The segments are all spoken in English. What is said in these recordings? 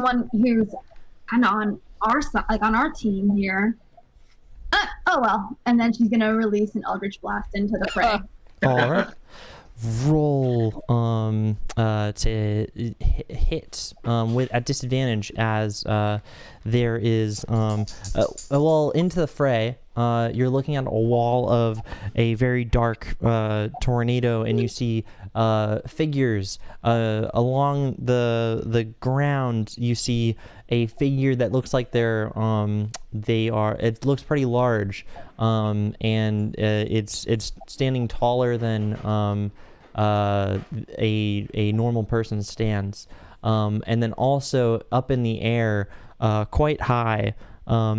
someone who's kind of on our side, like on our team here. Oh well. And then she's gonna release an Eldritch Blast into the fray. All right. Roll to hit with at disadvantage as there is well, into the fray. You're looking at a wall of a very dark tornado, and you see figures along the ground. You see a figure that looks like it looks pretty large, and it's standing taller than a normal person stands, and then also up in the air, quite high,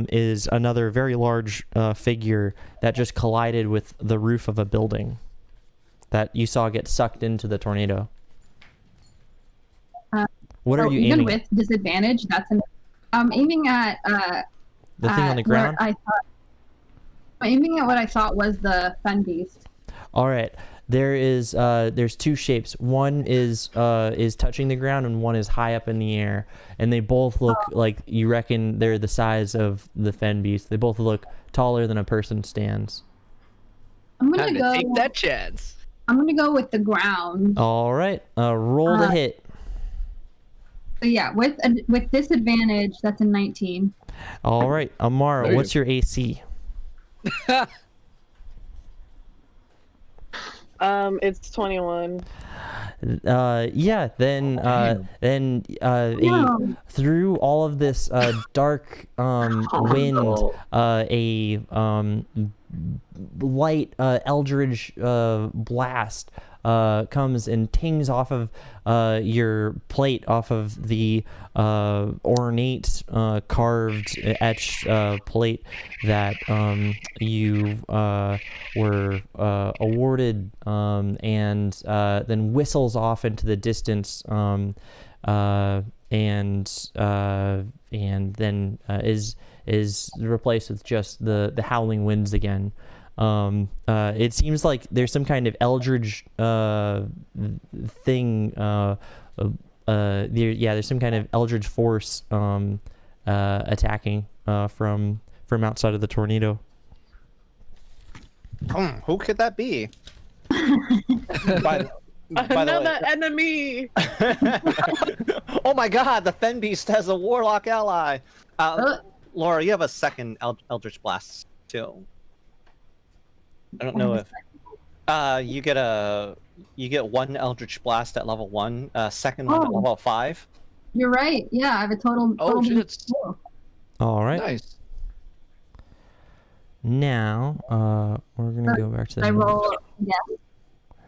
is another very large figure that just collided with the roof of a building that you saw get sucked into the tornado. What are you even aiming with disadvantage? I'm aiming at the thing on the ground. I'm aiming at what I thought was the fen beast. All right. There's two shapes. One is touching the ground, and one is high up in the air, and they both look like you reckon they're the size of the fen beast. They both look taller than a person stands. I'm gonna take that chance. I'm gonna go with the ground. All right, roll the hit. So yeah, with disadvantage, that's a 19. All right, Amara, what's your AC? It's 21. Yeah, then through all of this dark wind, a light eldritch blast comes and tings off of your plate, off of the ornate carved etched plate that you were awarded, and then whistles off into the distance, and then is replaced with just the howling winds again. It seems like there's some kind of eldritch thing. There's some kind of eldritch force attacking from outside of the tornado. Who could that be? by Another enemy. Oh my God! The fen beast has a warlock ally. Laura, you have a second eldritch blast too. I don't know if you get one eldritch blast at level 1, second one at level 5. You're right. Yeah, I have a total. Oh, shit. All right. Nice. Now, we're gonna go back to the. I roll.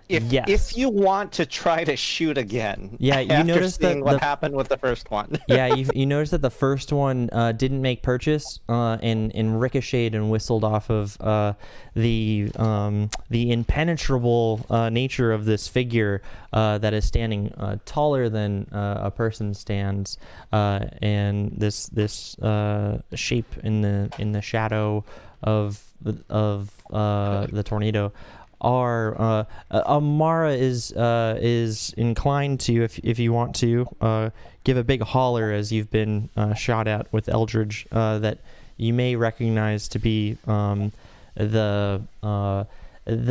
Yeah. If you want to try to shoot again, yeah, you noticed that what happened with the first one. Yeah, you noticed that the first one didn't make purchase, and ricocheted and whistled off of the impenetrable nature of this figure that is standing taller than a person stands, and this shape in the shadow of the tornado. Amara is inclined to, if you want to, give a big holler as you've been shot at with Eldridge that you may recognize to be the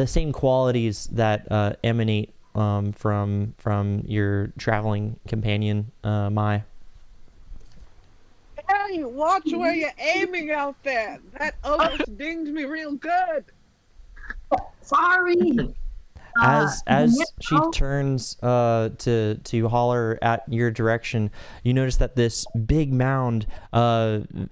same qualities that emanate from your traveling companion, Mai. Hey, watch where you're aiming out there. That almost dinged me real good. Sorry. As she turns to holler at your direction, you notice that this big mound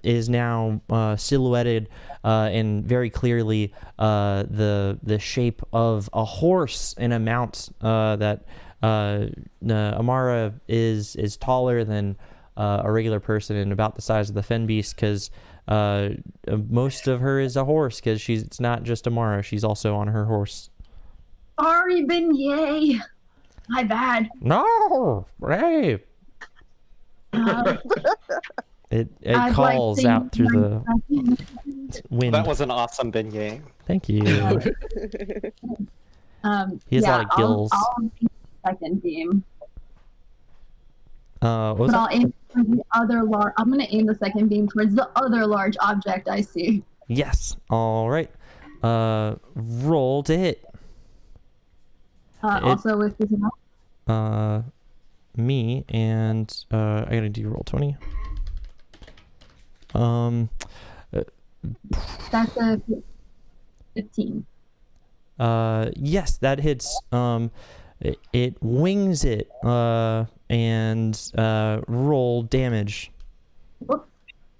is now silhouetted and very clearly the shape of a horse and a mount. That Amara is taller than a regular person and about the size of the fen beast, because most of her is a horse, because it's not just Amara, she's also on her horse. Sorry, Beignet. My bad. No, hey. It calls out through the wind. That was an awesome beignet. Thank you. He has a lot of gills. I'll second team. What was But that? I'll aim for the other large. I'm gonna aim the second beam towards the other large object I see. Yes. All right. Roll to hit. Also with this amount. Me and I gotta do roll 20. That's a 15. Yes, that hits. It wings it. And roll damage. Whoops.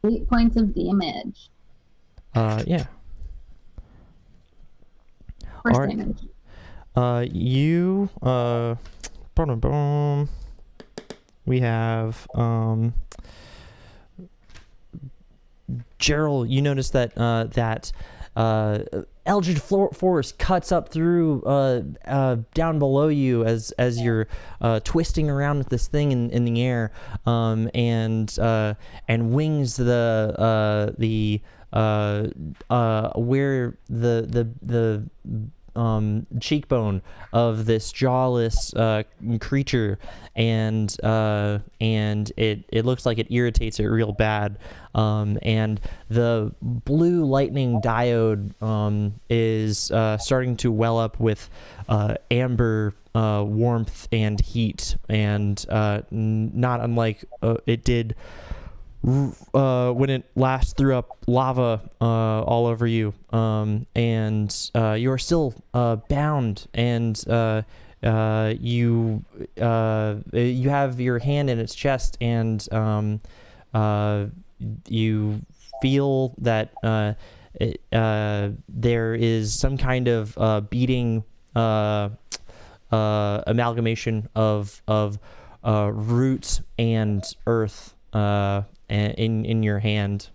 8 points of damage. Yeah. First All right. damage. You boom. We have Gerald. You notice that that Eldritch Force cuts up through down below you as you're twisting around with this thing in the air, and wings the where the cheekbone of this jawless creature, and it looks like it irritates it real bad, and the blue lightning diode is starting to well up with amber warmth and heat, and not unlike it did when it last threw up lava all over you, and you are still bound, and you have your hand in its chest, and you feel that there is some kind of beating amalgamation of roots and earth in your hand.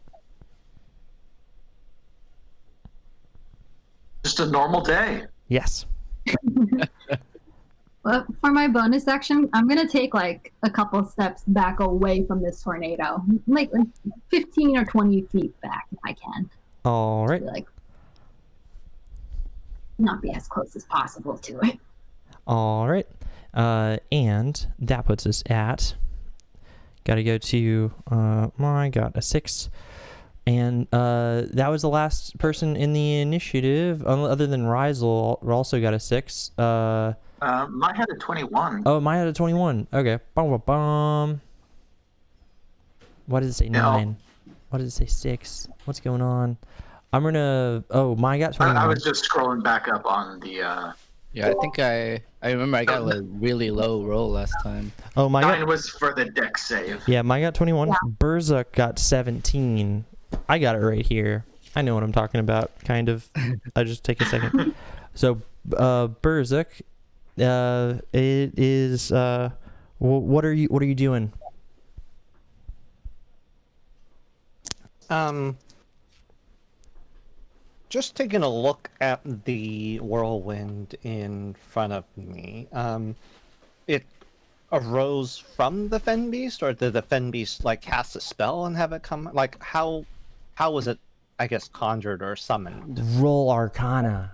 Just a normal day. Yes. Well, for my bonus action, I'm gonna take like a couple steps back away from this tornado, like 15 or 20 feet back if I can. All right. Like, not be as close as possible to it. All right. And that puts us at. Got to go to. I got a 6. And that was the last person in the initiative, other than Rizel, also got a 6. Mine had a 21. Oh, mine had a 21. Okay. Bum. Why does it say 9? Why does it say 6? What's going on? I'm gonna. Oh, mine got 21. I was just scrolling back up on the. Yeah, I think I remember I got a really low roll last time. Oh, mine was for the deck save. Yeah, mine got 21. Yeah. Berzuk got 17. I got it right here. I know what I'm talking about, kind of. I just take a second. So, Berzuk, it is. What are you doing? Just taking a look at the whirlwind in front of me. It arose from the fen beast, or did the fen beast like cast a spell and have it come? Like how was it? I guess conjured or summoned. Roll Arcana.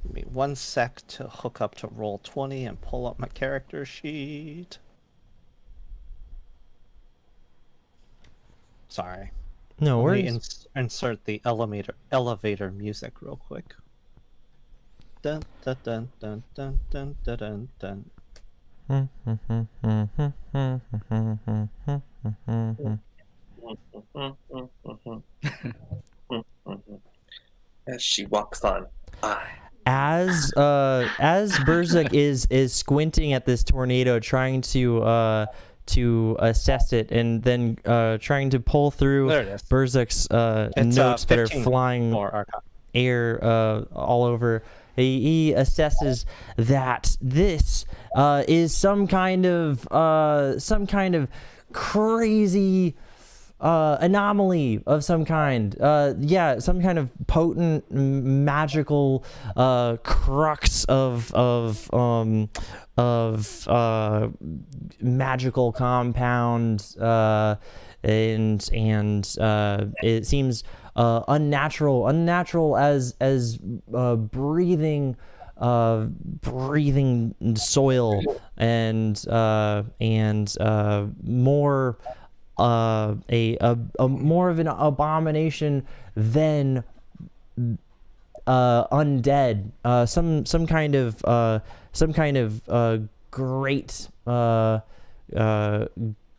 Give me 1 sec to hook up to roll 20 and pull up my character sheet. Sorry. No Let me worries. insert the elevator music real quick. Dun dun dun dun dun dun dun dun. As she walks on by. As Berzuk is squinting at this tornado, trying to assess it, and then trying to pull through There it is. Berzuk's It's, notes that are 15 flying more Arcana. air all over. He assesses that this is some kind of crazy anomaly of some kind. Yeah, some kind of potent magical crux of magical compound, and it seems unnatural as breathing breathing soil and more a more of an abomination than undead, some kind of great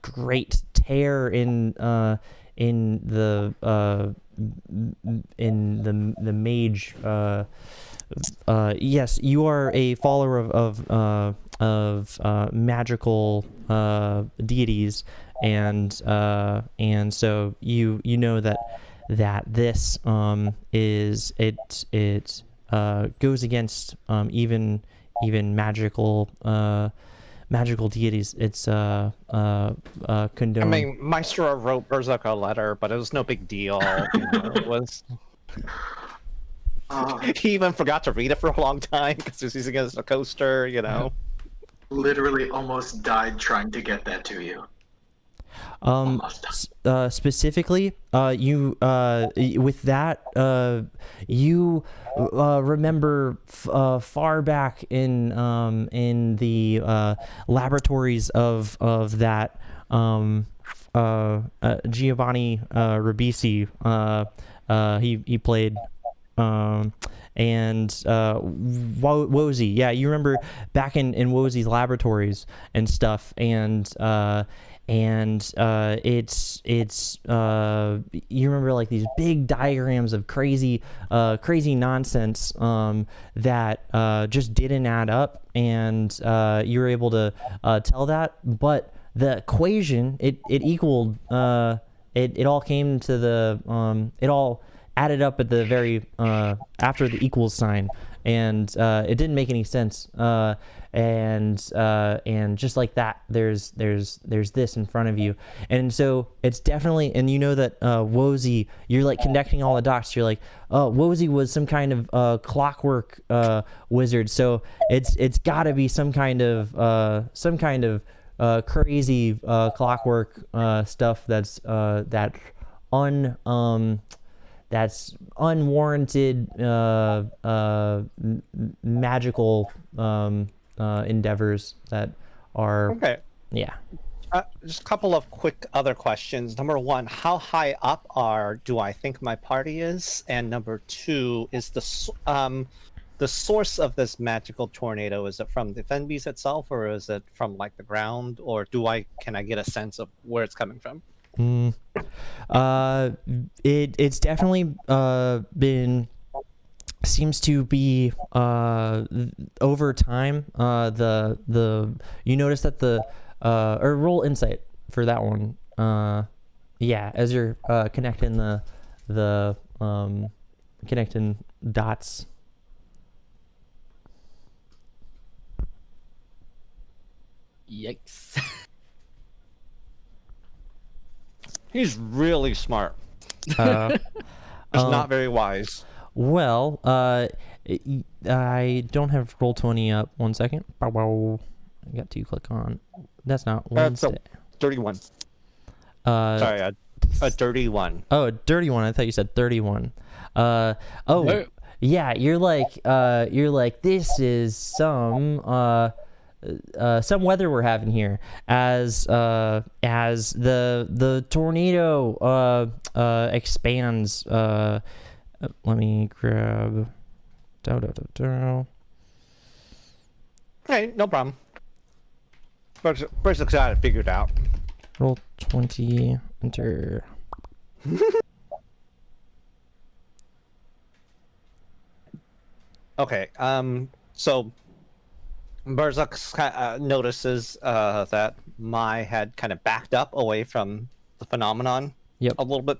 great tear in the mage. Yes, you are a follower of magical deities, and so you know that this is it goes against even magical deities. It's condoned. I mean, Maestro wrote Berserk a letter, but it was no big deal. It was. He even forgot to read it for a long time because he was using it as a coaster. Literally almost died trying to get that to you. Specifically, you with that, you remember far back in the laboratories of that Giovanni Ribisi. He played. And Wozy, yeah, you remember back in Wozy's laboratories and stuff, and it's you remember like these big diagrams of crazy nonsense that just didn't add up, and you were able to tell that, but the equation it equaled it all came to the it all added up at the very after the equals sign, and it didn't make any sense, and just like that there's this in front of you, and so it's definitely, and you know that Wozy, you're like connecting all the dots. You're like, oh, Wozy was some kind of clockwork wizard, so it's got to be some kind of crazy clockwork stuff that's that's unwarranted magical endeavors that are Okay. Yeah. Just a couple of quick other questions. Number one, how high up do I think my party is? And number two, is the source of this magical tornado, is it from the Fenbeast itself, or is it from like the ground, or can I get a sense of where it's coming from? It's definitely seems to be over time. You notice that or roll insight for that one. Yeah, as you're connecting the connecting dots. Yikes. He's really smart. Just not very wise. Well, I don't have roll 20 up. 1 second. I got to click on. That's not Wednesday. Dirty one. Sorry, a dirty one. Oh, a dirty one. I thought you said 31. Oh, yeah. You're like this is some weather we're having here as the tornado expands. Let me grab. Hey, no problem. First excited, figured out. Roll 20. Enter. Okay. So Berserk notices that Mai had kind of backed up away from the phenomenon. Yep. A little bit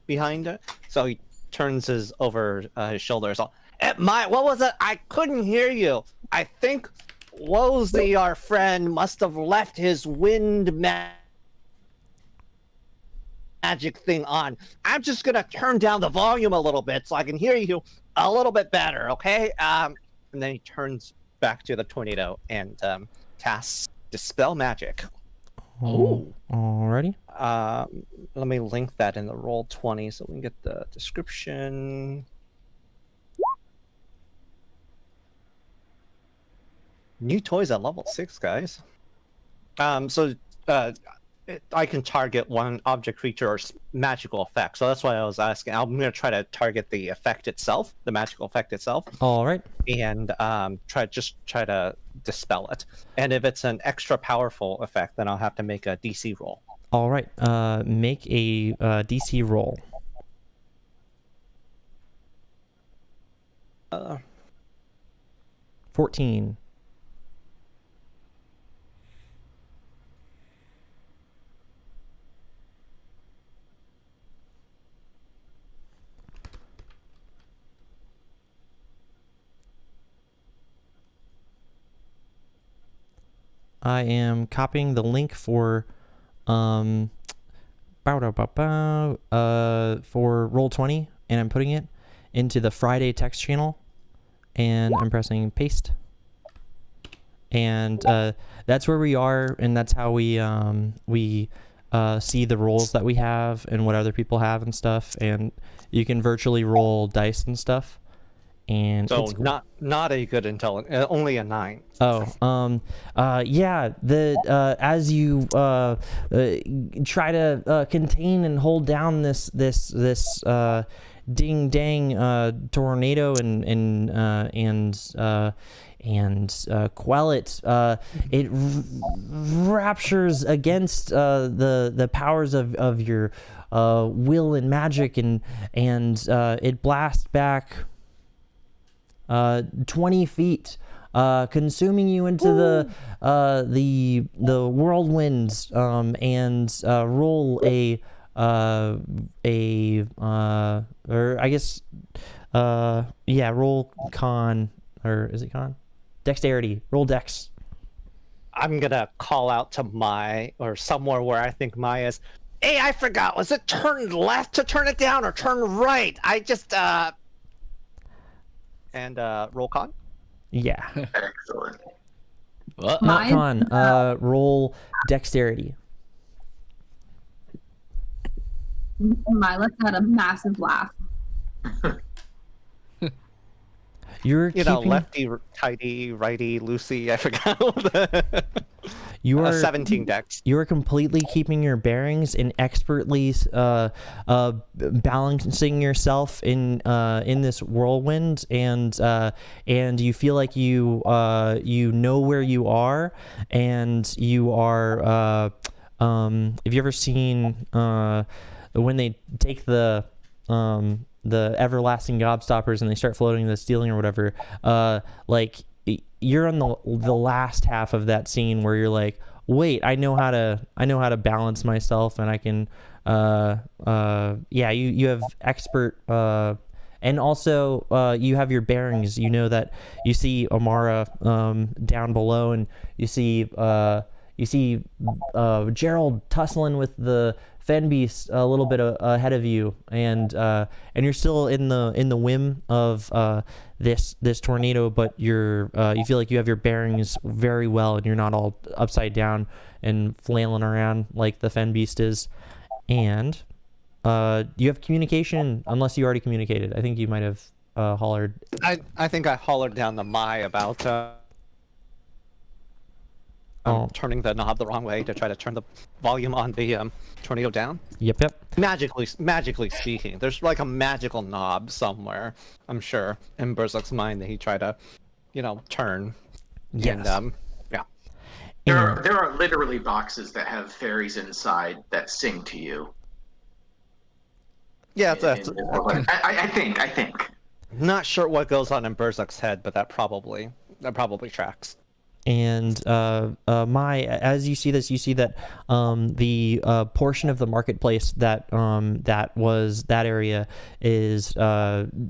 behind it. So he turns his shoulders. Mai, what was it? I couldn't hear you. I think Wozy, our friend, must have left his wind magic thing on. I'm just gonna turn down the volume a little bit so I can hear you a little bit better, okay? And then he turns back to the tornado and casts Dispel Magic. Oh, alrighty. Let me link that in the roll 20 so we can get the description. New toys at level 6, guys. I can target one object, creature, or magical effect. So that's why I was asking. I'm going to try to target the effect itself, the magical effect itself, All right. and try to dispel it. And if it's an extra powerful effect, then I'll have to make a DC roll. All right. Make a DC roll. 14. I am copying the link for for Roll20, and I'm putting it into the Friday text channel, and I'm pressing paste. And that's where we are, and that's how we see the rolls that we have and what other people have and stuff, and you can virtually roll dice and stuff. And So it's not a good intelligence, only a 9. Yeah, as you try to contain and hold down this ding dang tornado and quell it, it raptures against the powers of your will and magic, and it blasts back 20 feet, consuming you into the whirlwinds, and roll or I guess roll con, or is it con? Dexterity. Roll dex. I'm gonna call out to Mai, or somewhere where I think Mai is. Hey, I forgot. Was it turn left to turn it down, or turn right? I just and roll con. Yeah. Excellent. What? Not con. Roll dexterity. Mila had a massive laugh. You're keeping, lefty, tighty, righty, loosey. I forgot. you are 17 dex. You are completely keeping your bearings and expertly balancing yourself in this whirlwind, and you feel like you know where you are, and you are have you ever seen when they take the everlasting gobstoppers and they start floating the ceiling or whatever, like you're on the last half of that scene where you're like, wait, I know how to balance myself, and I can you have expert and also you have your bearings. You know that you see Amara down below, and you see Gerald tussling with the Fen Beast a little bit ahead of you, and you're still in the whim of this tornado, but you feel like you have your bearings very well, and you're not all upside down and flailing around like the Fen Beast is. And you have communication, unless you already communicated. I think you might have hollered. I think I hollered down to Mai about turning the knob the wrong way to try to turn the volume on the tornado down. Yep. Magically speaking, there's like a magical knob somewhere, I'm sure, in Berserk's mind that he tried to, turn. Yes. And, yeah. There are literally boxes that have fairies inside that sing to you. Yeah, I think. Not sure what goes on in Berserk's head, but that probably tracks. And as you see this, you see that the portion of the marketplace that was that area is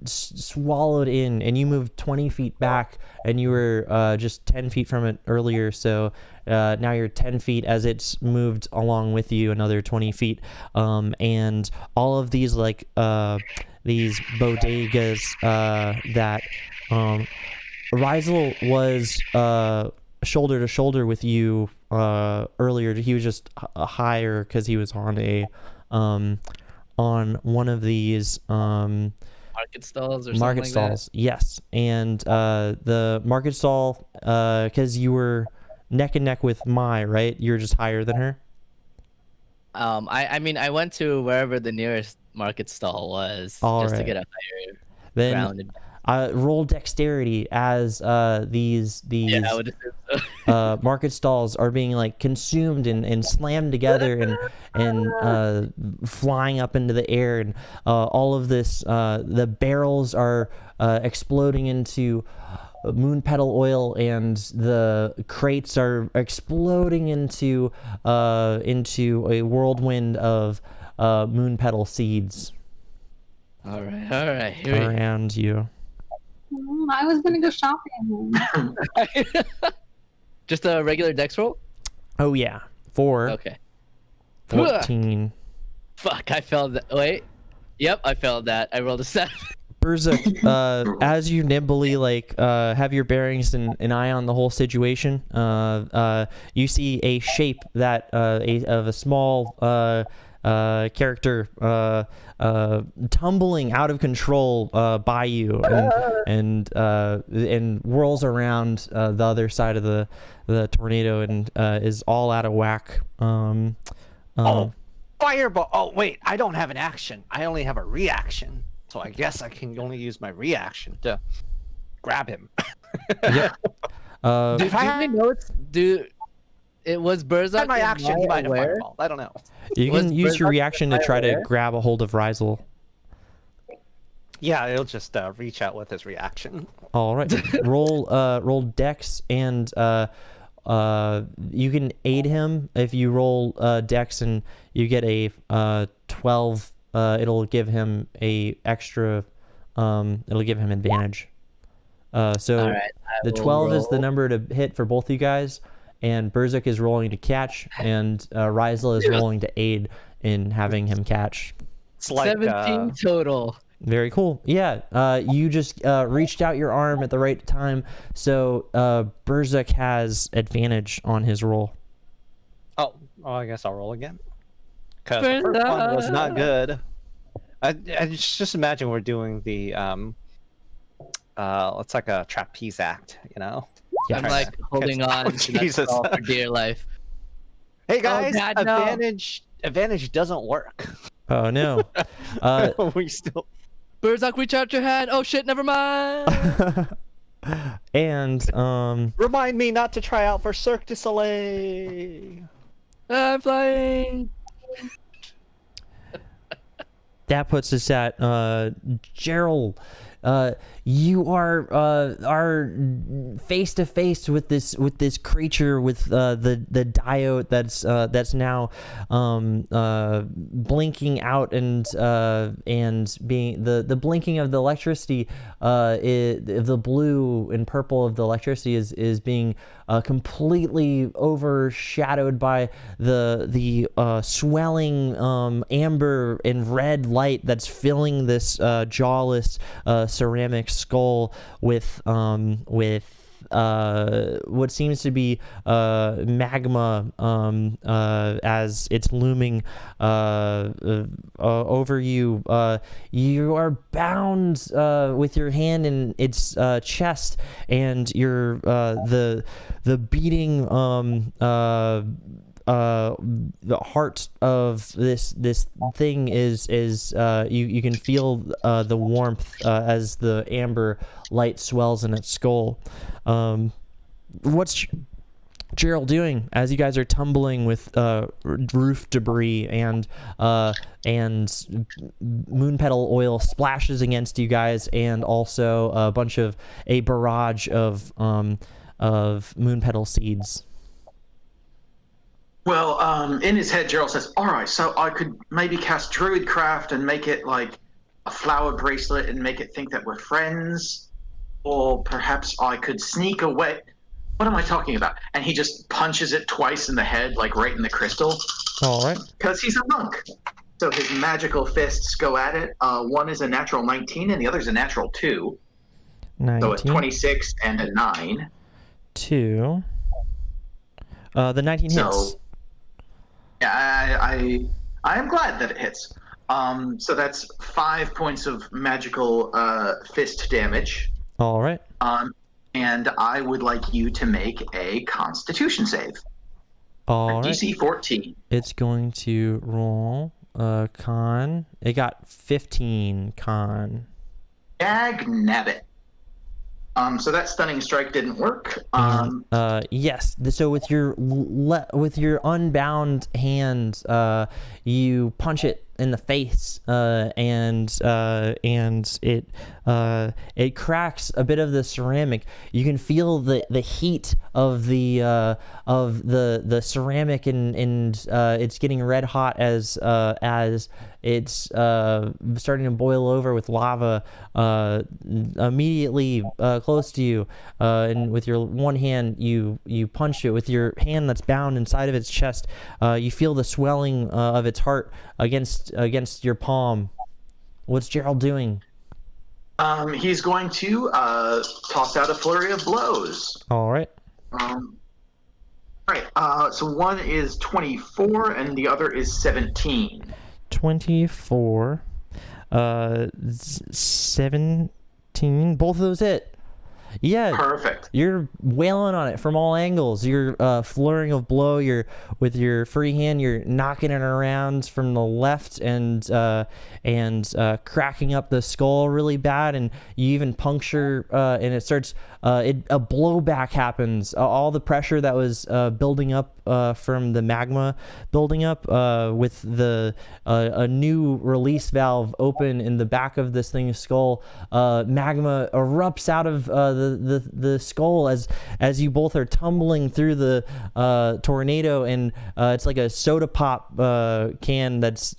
swallowed in, and you moved 20 feet back, and you were just 10 feet from it earlier. So now you're 10 feet as it's moved along with you another 20 feet, and all of these these bodegas that Rizel was shoulder to shoulder with you earlier. He was just higher because he was on on one of these market stalls or Market something like stalls, yes. And the market stall, because you were neck and neck with Mai, right? You're just higher than her. that? I mean, I went to wherever the nearest market stall was All just to right. get a higher Then grounded. roll dexterity as these Yeah, I would assume so. market stalls are being like consumed and slammed together and flying up into the air, and all of this the barrels are exploding into moonpetal oil, and the crates are exploding into a whirlwind of moonpetal seeds All right. Here we go. around you. I was gonna go shopping. Just a regular dex roll? Oh yeah, 4 Okay. 14. Fuck, I failed that. Wait. Yep, I failed that. I rolled a 7. Berserk, as you nimbly have your bearings and an eye on the whole situation, you see a shape that of a small character tumbling out of control by you and whirls around the other side of the tornado and is all out of whack. Oh, fireball! Oh wait, I don't have an action. I only have a reaction. So I guess I can only use my reaction to grab him. Yep. If I Do had we know it was Berzak my action, he might have aware? fireball. I don't know. You Was can use your Berserk reaction to try to aware? grab a hold of Rizel. Yeah, he'll just reach out with his reaction. All right. roll Dex, and you can aid him if you roll Dex and you get a 12. It'll give him a extra. It'll give him advantage. So All right, I the will 12 is the roll. number to hit for both you guys, and Berserk is rolling to catch, and Rizel is rolling to aid in having him catch. It's like 17 total. Very cool. Yeah, you just reached out your arm at the right time, so Berserk has advantage on his roll. oh, I guess I'll roll again. Because the first one was not good. I just imagine we're doing the it's like a trapeze act, you know. Yeah. I'm like holding on to that Jesus. stall for dear life. Hey guys, God, no. advantage doesn't work. Oh no. We still. Berzak, reach out your hand. Oh shit, never mind. And Remind me not to try out for Cirque du Soleil. I'm flying. that puts us at Gerald. You are face to face with this creature with the diode that's now blinking out and being the blinking of the electricity, the blue and purple of the electricity is being completely overshadowed by the swelling amber and red light that's filling this jawless ceramic skull with what seems to be magma as it's looming over you. You are bound with your hand in its chest, and you're the beating the heart of this thing is you can feel the warmth as the amber light swells in its skull. What's Gerald doing as you guys are tumbling with roof debris and moonpetal oil splashes against you guys, and also a barrage of moonpetal seeds? Well, in his head, Gerald says, all right, so I could maybe cast Druidcraft and make it like a flower bracelet and make it think that we're friends. Or perhaps I could sneak away. What am I talking about? And he just punches it twice in the head, like right in the crystal. All right. Because he's a monk. So his magical fists go at it. One is a natural 19 and the other is a natural 2. 19. So a 26 and a 9. 2. The 19 hits. So, yeah, I am glad that it hits. So that's 5 points of magical fist damage. All right. And I would like you to make a Constitution save. All right. DC 14. It's going to roll con. It got 15 con. Dag nabbit. So that stunning strike didn't work. Yes. So with your unbound hand, you punch it in the face, and it cracks a bit of the ceramic. You can feel the heat of the ceramic, and it's getting red hot as it's starting to boil over with lava immediately close to you, and with your one hand you punch it. With your hand that's bound inside of its chest, you feel the swelling of its heart against your palm. What's Gerald doing? He's going to toss out a flurry of blows. All right. So one is 24 and the other is 17. 24, 17. Both of those hit. Yeah. Perfect. You're wailing on it from all angles. You're flurrying of blow. You're with your free hand. You're knocking it around from the left and cracking up the skull really bad. And you even puncture and it starts. A blowback happens. All the pressure that was building up from the magma building up with a new release valve open in the back of this thing's skull. Magma erupts out of the skull as you both are tumbling through the tornado, and it's like a soda pop can that's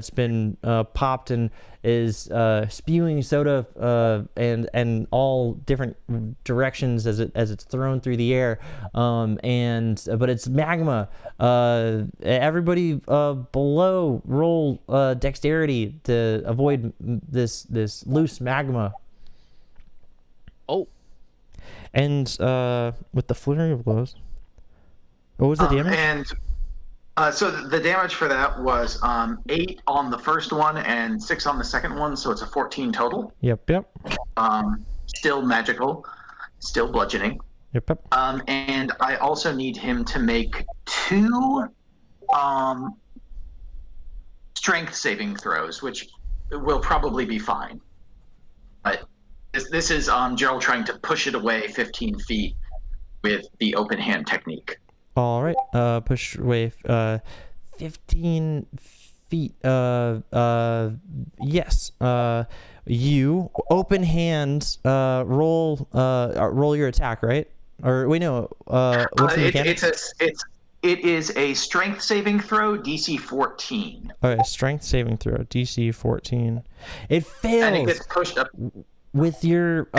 been popped and is spewing soda and all different directions as it's thrown through the air, but it's magma. Everybody below roll dexterity to avoid this loose magma. Oh. And with the flurry of blows, what was the damage? So the damage for that was 8 on the first one and 6 on the second one, so it's a 14 total. Yep. Still magical, still bludgeoning. Yep. And I also need him to make 2 strength saving throws, which will probably be fine. But this is Gerald trying to push it away 15 feet with the open hand technique. All right. Push away 15 feet. Yes. You open hand. Roll your attack, right? Or wait, no. What's the mechanics? It is a strength saving throw, DC 14. Okay, strength saving throw, DC 14. It fails. And it gets pushed up. With your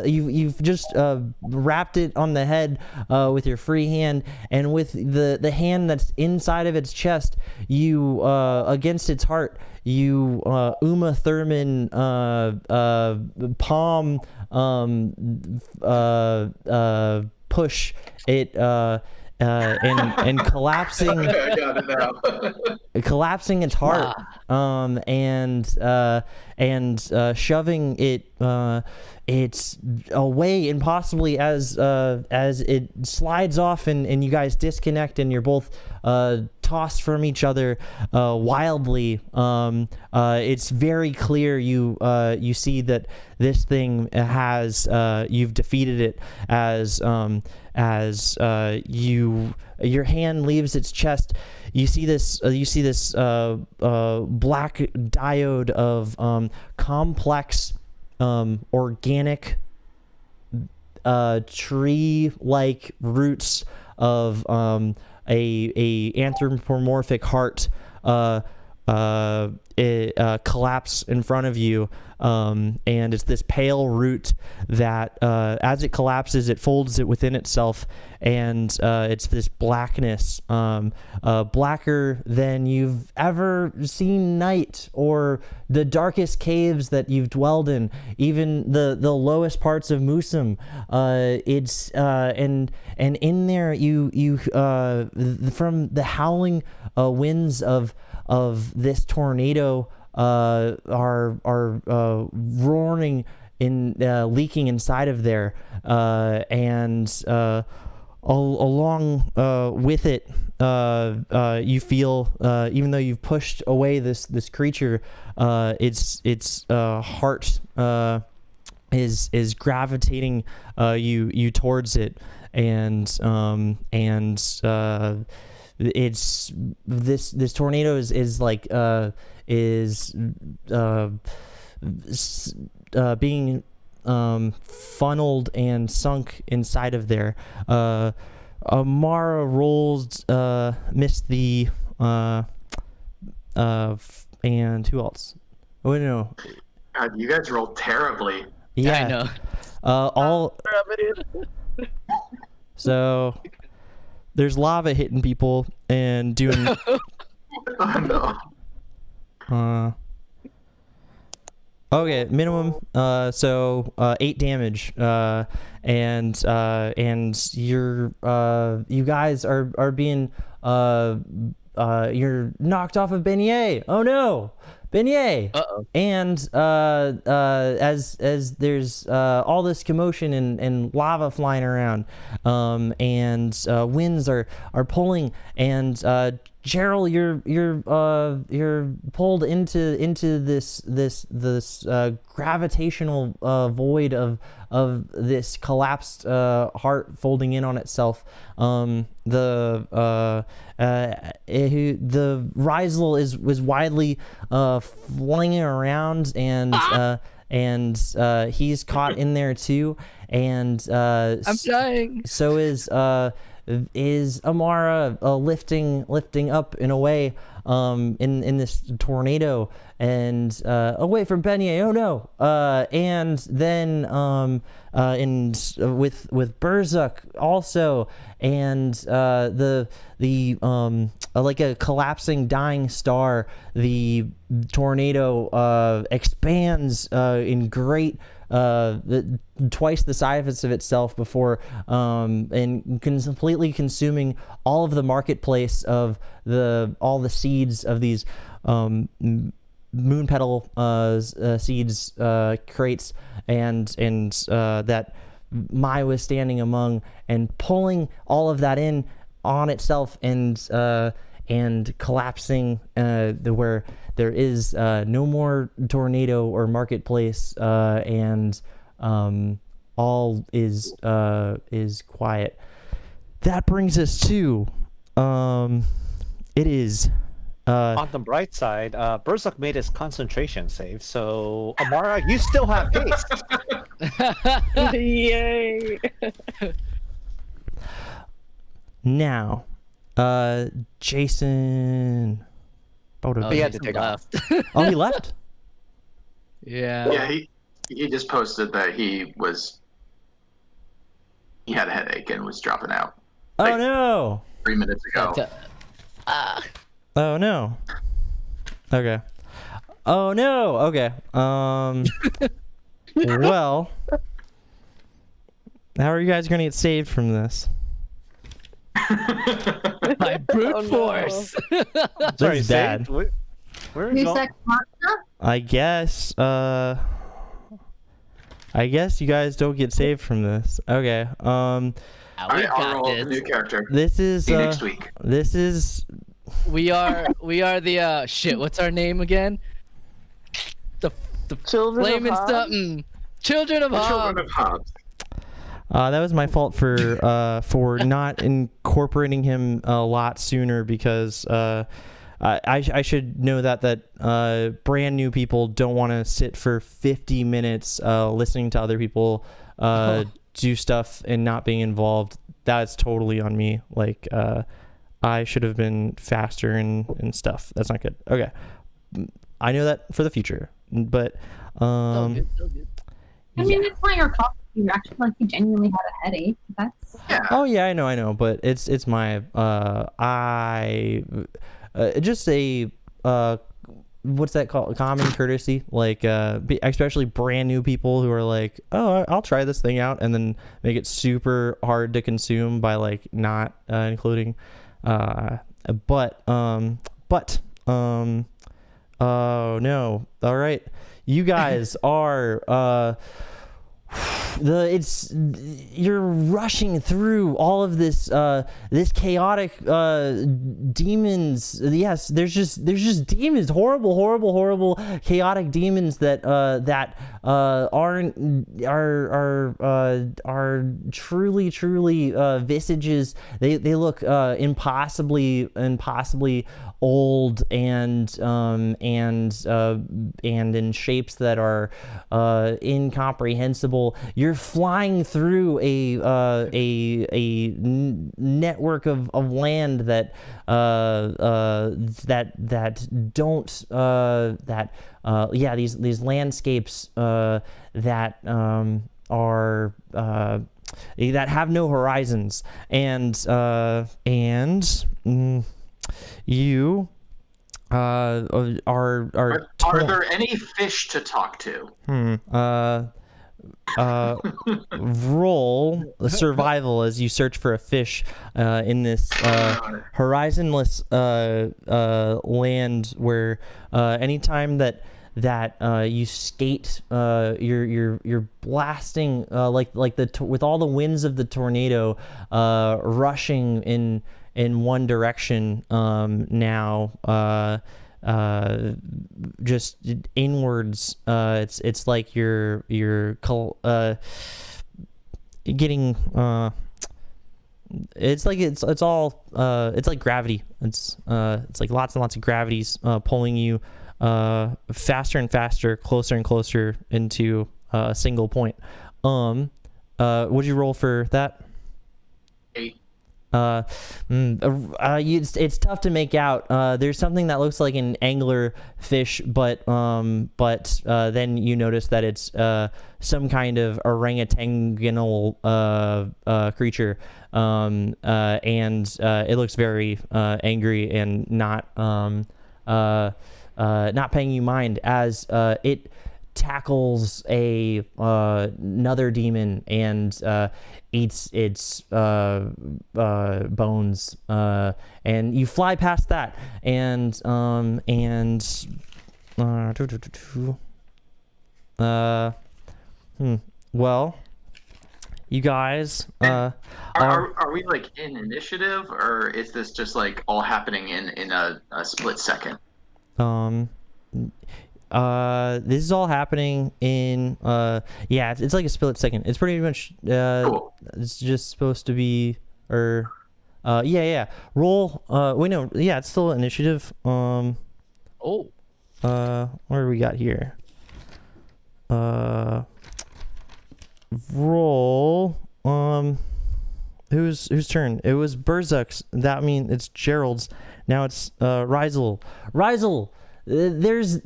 you've just wrapped it on the head with your free hand, and with the hand that's inside of its chest, you against its heart, you Uma Thurman palm push it and collapsing collapsing its heart, and shoving it it's away, and possibly as it slides off and you guys disconnect and you're both tossed from each other wildly. It's very clear you see that this thing has you've defeated it as your hand leaves its chest. You see this black diode of complex organic tree-like roots of a anthropomorphic heart collapse in front of you, and it's this pale root that as it collapses, it folds it within itself, and it's this blackness, blacker than you've ever seen night or the darkest caves that you've dwelled in, even the lowest parts of Musum. It's and in there you from the howling winds of this tornado are roaring in leaking inside of there, and along with it, you feel, even though you've pushed away this creature, its heart is gravitating you towards it, and it's this tornado is like being funneled and sunk inside of there. Amara rolls missed the and who else? Oh no. God, you guys rolled terribly. Yeah, I know. all so there's lava hitting people and doing Oh no. okay, minimum so 8 damage, and you're you guys are being you're knocked off of Beignet. Oh no, Beignet. Uh-oh. And as there's all this commotion and lava flying around, and winds are pulling, and Gerald, you're pulled into this gravitational void of this collapsed heart folding in on itself. The Rysel was widely flinging around, and he's caught in there too, and I'm dying. so is Amara lifting up and away in this tornado, and away from Beignet. Oh no. And then with Berzuk also, and the like a collapsing dying star, the tornado expands in great twice the size of itself before, and completely consuming all of the marketplace of all the seeds of these Moonpetal seeds crates, and that Mai was standing among, and pulling all of that in on itself, and collapsing where there is no more tornado or marketplace, and all is quiet. That brings us to it is On the bright side, Berzuk made his concentration save, so Amara, you still have haste. Yay! now Jason. He had to take off. Oh, he left? Yeah. Yeah, he just posted that he had a headache and was dropping out. Oh Like, no. 3 minutes ago. Oh no. Okay. Oh no. Okay. Well, how are you guys gonna get saved from this? By brute Oh, no. force. Sorry, This is bad. saved? Where are you New going? sex monster? I guess you guys don't get saved from this. Okay. We Alright, I'll got roll a new this. character. This is See you next week. This is We are the shit. What's our name again? The Children of flaming Hobbs? something. Children of The Hobbs. Children of Hobbs. that was my fault for not incorporating him a lot sooner, because I should know that brand new people don't want to sit for 50 minutes listening to other people do stuff and not being involved. That's totally on me. Like I should have been faster and stuff. That's not good. Okay. I know that for the future. But So good, so good. I mean, it's not your fault. You actually like you genuinely had a headache. That's oh yeah, I know, but it's my just a what's that called? Common courtesy, like especially brand new people who are like, oh, I'll try this thing out, and then make it super hard to consume by like not including. Oh no! All right, you guys are you're rushing through all of this this chaotic demons. Yes, there's just demons, horrible chaotic demons that are truly visages. They look impossibly old and in shapes that are incomprehensible. You're flying through a network of land that these landscapes that are that have no horizons, and you are there any fish to talk to? Roll survival as you search for a fish in this horizonless land where anytime that you skate, you're blasting with all the winds of the tornado rushing in one direction now. Just inwards. It's like you're getting it's like gravity. It's like lots and lots of gravities pulling you faster and faster, closer and closer into a single point. What'd you roll for that? 8. It's tough to make out. There's something that looks like an angler fish, but then you notice that it's some kind of orangutanal creature, and it looks very angry and not paying you mind as it tackles another demon and eats its bones, and you fly past that, well, you guys Are we like in initiative, or is this just like all happening in a split second? This is all happening in it's like a split second. It's pretty much Cool. It's just supposed to be roll it's still initiative. What do we got here? Roll whose turn? It was Berzuk's. That means it's Gerald's. Now it's Rizel. There's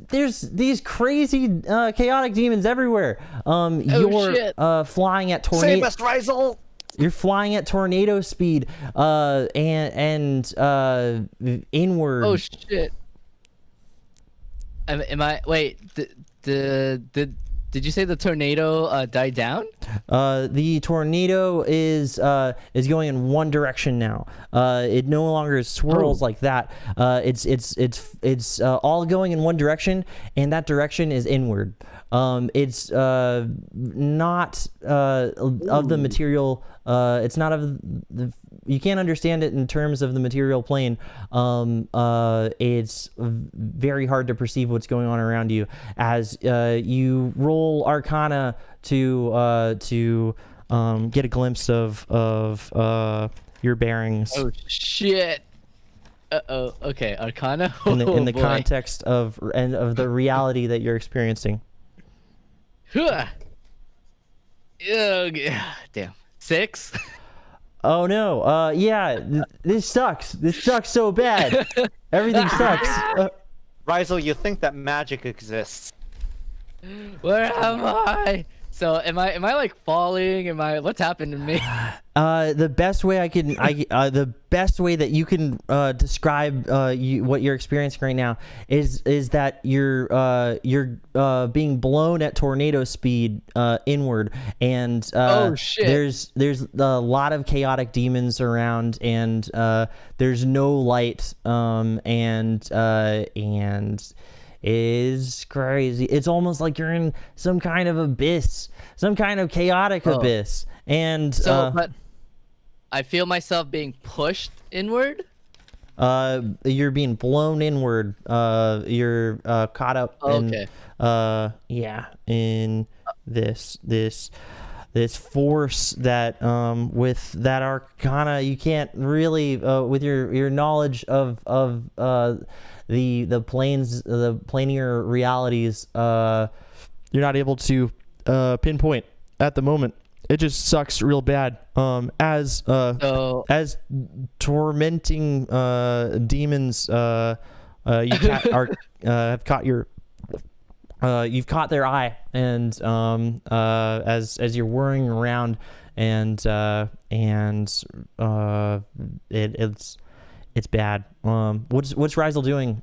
these crazy chaotic demons everywhere. You're flying at tornado. Save us, Rizel! You're flying at tornado speed, and inward. Oh shit! Am I? Wait, did you say the tornado died down? The tornado is going in one direction now. It no longer swirls like that. It's all going in one direction, and that direction is inward. It's not of the material. It's not of the. You can't understand it in terms of the material plane. It's very hard to perceive what's going on around you as you roll Arcana to get a glimpse of your bearings. Oh shit! Uh-oh. Okay, Arcana. In the boy. context of the reality that you're experiencing. Oh, damn. 6. Oh no! This sucks. This sucks so bad. Everything sucks. Rizal, you think that magic exists? Where am I? So am I like falling? What's happened to me? The best way the best way that you can describe what you're experiencing right now is that you're being blown at tornado speed inward, and Oh, shit. there's a lot of chaotic demons around, and there's no light, and is crazy. It's almost like you're in some kind of abyss, some kind of chaotic abyss. And but I feel myself being pushed inward. you're being blown inward. You're caught up Okay. in this force that with that arcana you can't really with your knowledge of the planes, the planar realities, you're not able to pinpoint at the moment. It just sucks real bad. As tormenting demons have caught you've caught their eye, and as you're whirring around, and it's bad. What's Rizal doing?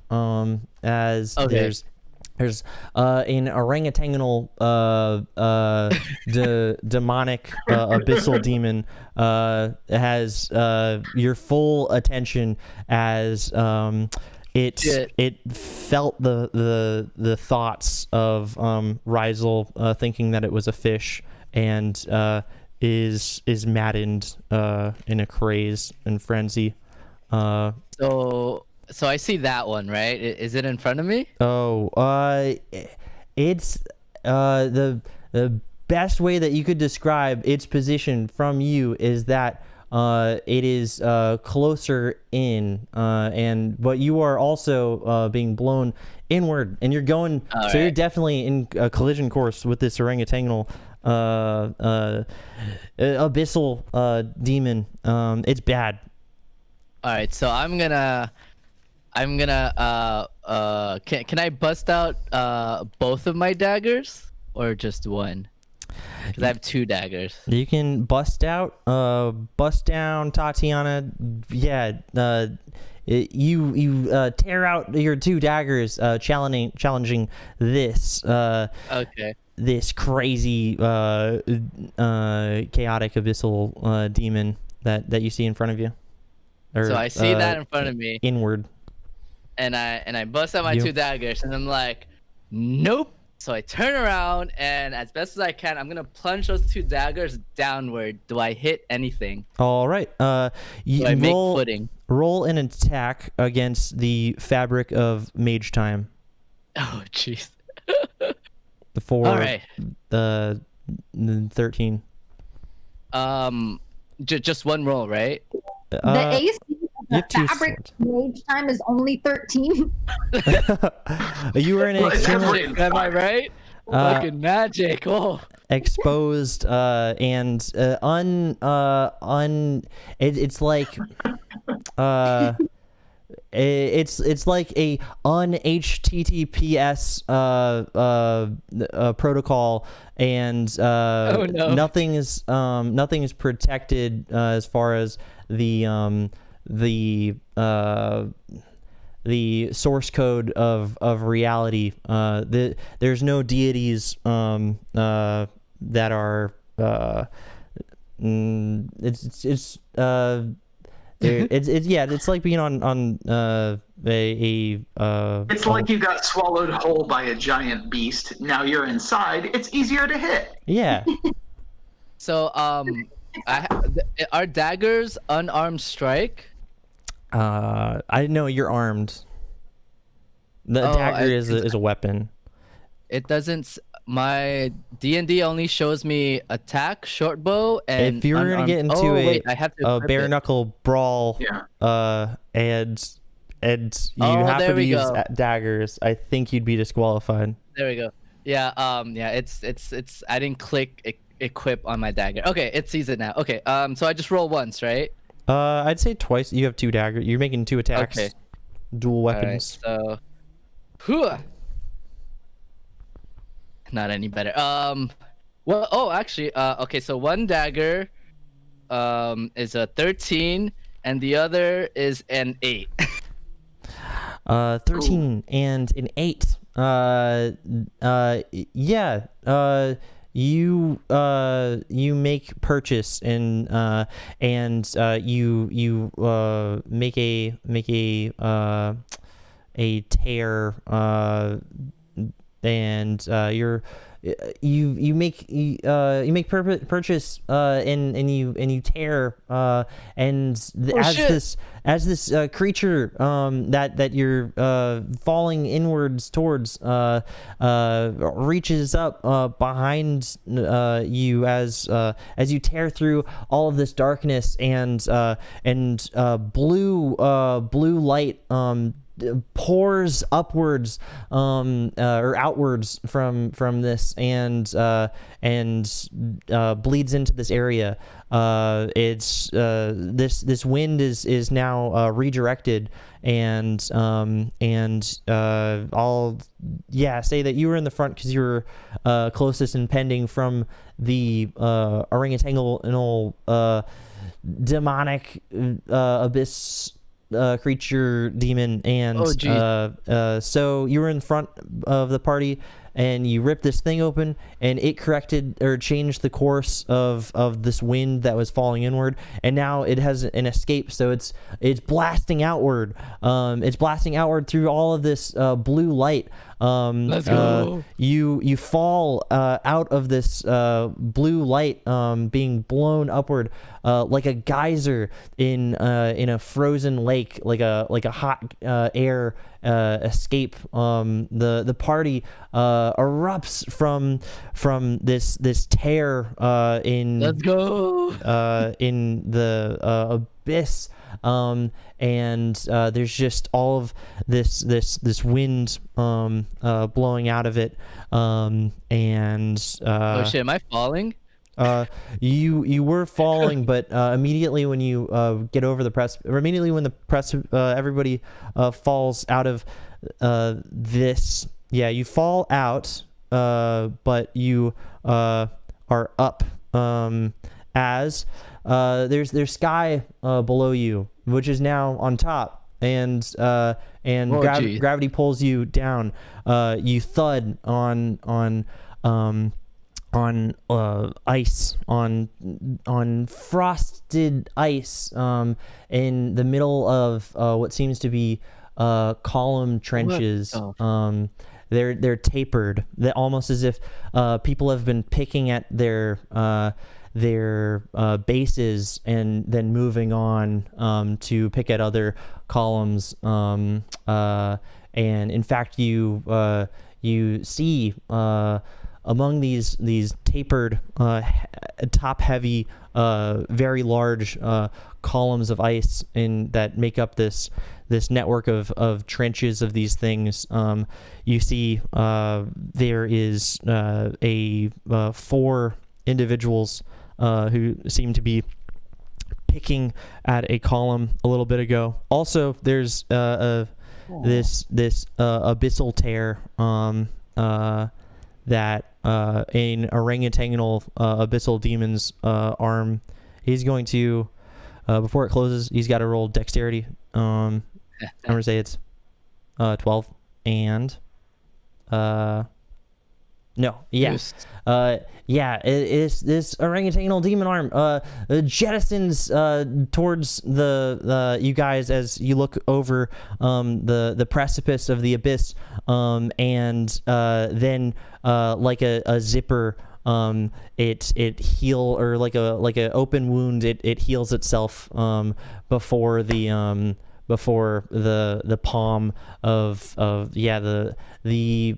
As Okay. there's an orangutanal demonic abyssal demon has your full attention as it felt the thoughts of Rizal thinking that it was a fish, and is maddened in a craze and frenzy. So I see that one, right? Is it in front of me? It's the best way that you could describe its position from you is that it is closer in, but you are also being blown inward, and you're going. All so you're right. definitely in a collision course with this orangutanal abyssal demon. It's bad. All right, so I'm gonna can I bust out both of my daggers or just one? Because I have 2 daggers. You can bust down Tatiana. Yeah, you tear out your 2 daggers, challenging this Okay. this crazy chaotic abyssal demon that you see in front of you. So I see that in front of me, inward. and I bust out my 2 daggers, and I'm like, nope. So I turn around, and as best as I can, I'm gonna plunge those 2 daggers downward. Do I hit anything? All right. You Do I make footing? roll an attack against the fabric of mage time. Oh, jeez. For All right. the 13. Just one roll, right? The AC of you the have 2 fabric mage time is only 13. You were in an Well, it's extremely every- Am I right? Fucking magic! Oh. exposed and it's like it's like a un-HTTPS protocol, and Oh, no. nothing is protected as far as the source code of reality. There's no deities that are it's like being on It's like you got swallowed whole by a giant beast. Now you're inside. It's easier to hit. yeah. So are daggers unarmed strike? I know you're armed. The dagger is a weapon. It doesn't. My D&D only shows me attack, short bow, and If you were gonna get unarmed- into I have to a equip bare it. knuckle brawl, Yeah. and you Oh, have there to we use go. daggers, I think you'd be disqualified. There we go. Yeah. Yeah. It's. I didn't click equip on my dagger. Okay. It sees it now. Okay. So I just roll once, right? I'd say twice. You have 2 daggers. You're making 2 attacks. Okay. Dual All right, weapons. so Whew. Not any better. Well, oh, actually, okay. So one dagger, is a 13, and the other is an 8. 13 and an 8. Yeah. You make purchase and you make a tear and you make purchase and you tear as this creature that you're falling inwards towards reaches up behind you as you tear through all of this darkness and blue light pours upwards or outwards from this and bleeds into this area. It's this wind is now redirected and I'll say that you were in the front because you were closest and pending from the orangutanal demonic abyss creature demon, and so you were in front of the party and you ripped this thing open and it corrected or changed the course of this wind that was falling inward, and now it has an escape, so it's blasting outward. It's blasting outward through all of this blue light. Let's go. You fall out of this blue light, being blown upward like a geyser in a frozen lake, like a hot air escape. The party erupts from this tear in Let's go. in the abyss. And there's just all of this wind blowing out of it, and Oh shit, am I falling? you were falling, but immediately when you get over the press, or immediately when the press, everybody falls out of this. Yeah, you fall out, but you are up as there's sky below you, which is now on top, and gravity pulls you down. You thud on ice, on frosted ice, in the middle of what seems to be column trenches. They're tapered, almost as if people have been picking at their bases and then moving on to pick at other columns. And in fact, you see among these tapered, top-heavy, very large columns of ice that make up this network of trenches of these things, you see there is four individuals who seem to be picking at a column a little bit ago. Also, there's this abyssal tear that an orangutanal abyssal demon's arm. He's going to before it closes, he's got to roll dexterity. I'm gonna say it's 12 and no, yeah. Yeah, it's this orangutanal demon arm jettisons towards the you guys as you look over the precipice of the abyss, and then like a zipper, it heal, or like a open wound, it heals itself before the palm of the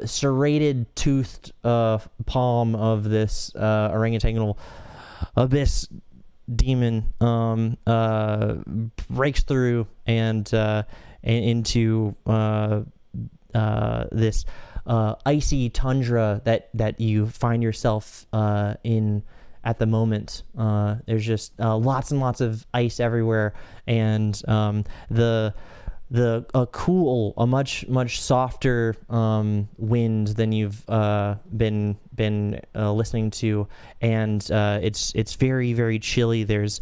serrated toothed palm of this orangutanal abyss demon breaks through and into this icy tundra that you find yourself in at the moment. There's just lots and lots of ice everywhere, and the a cool, a much softer wind than you've been listening to, and it's very, very chilly. There's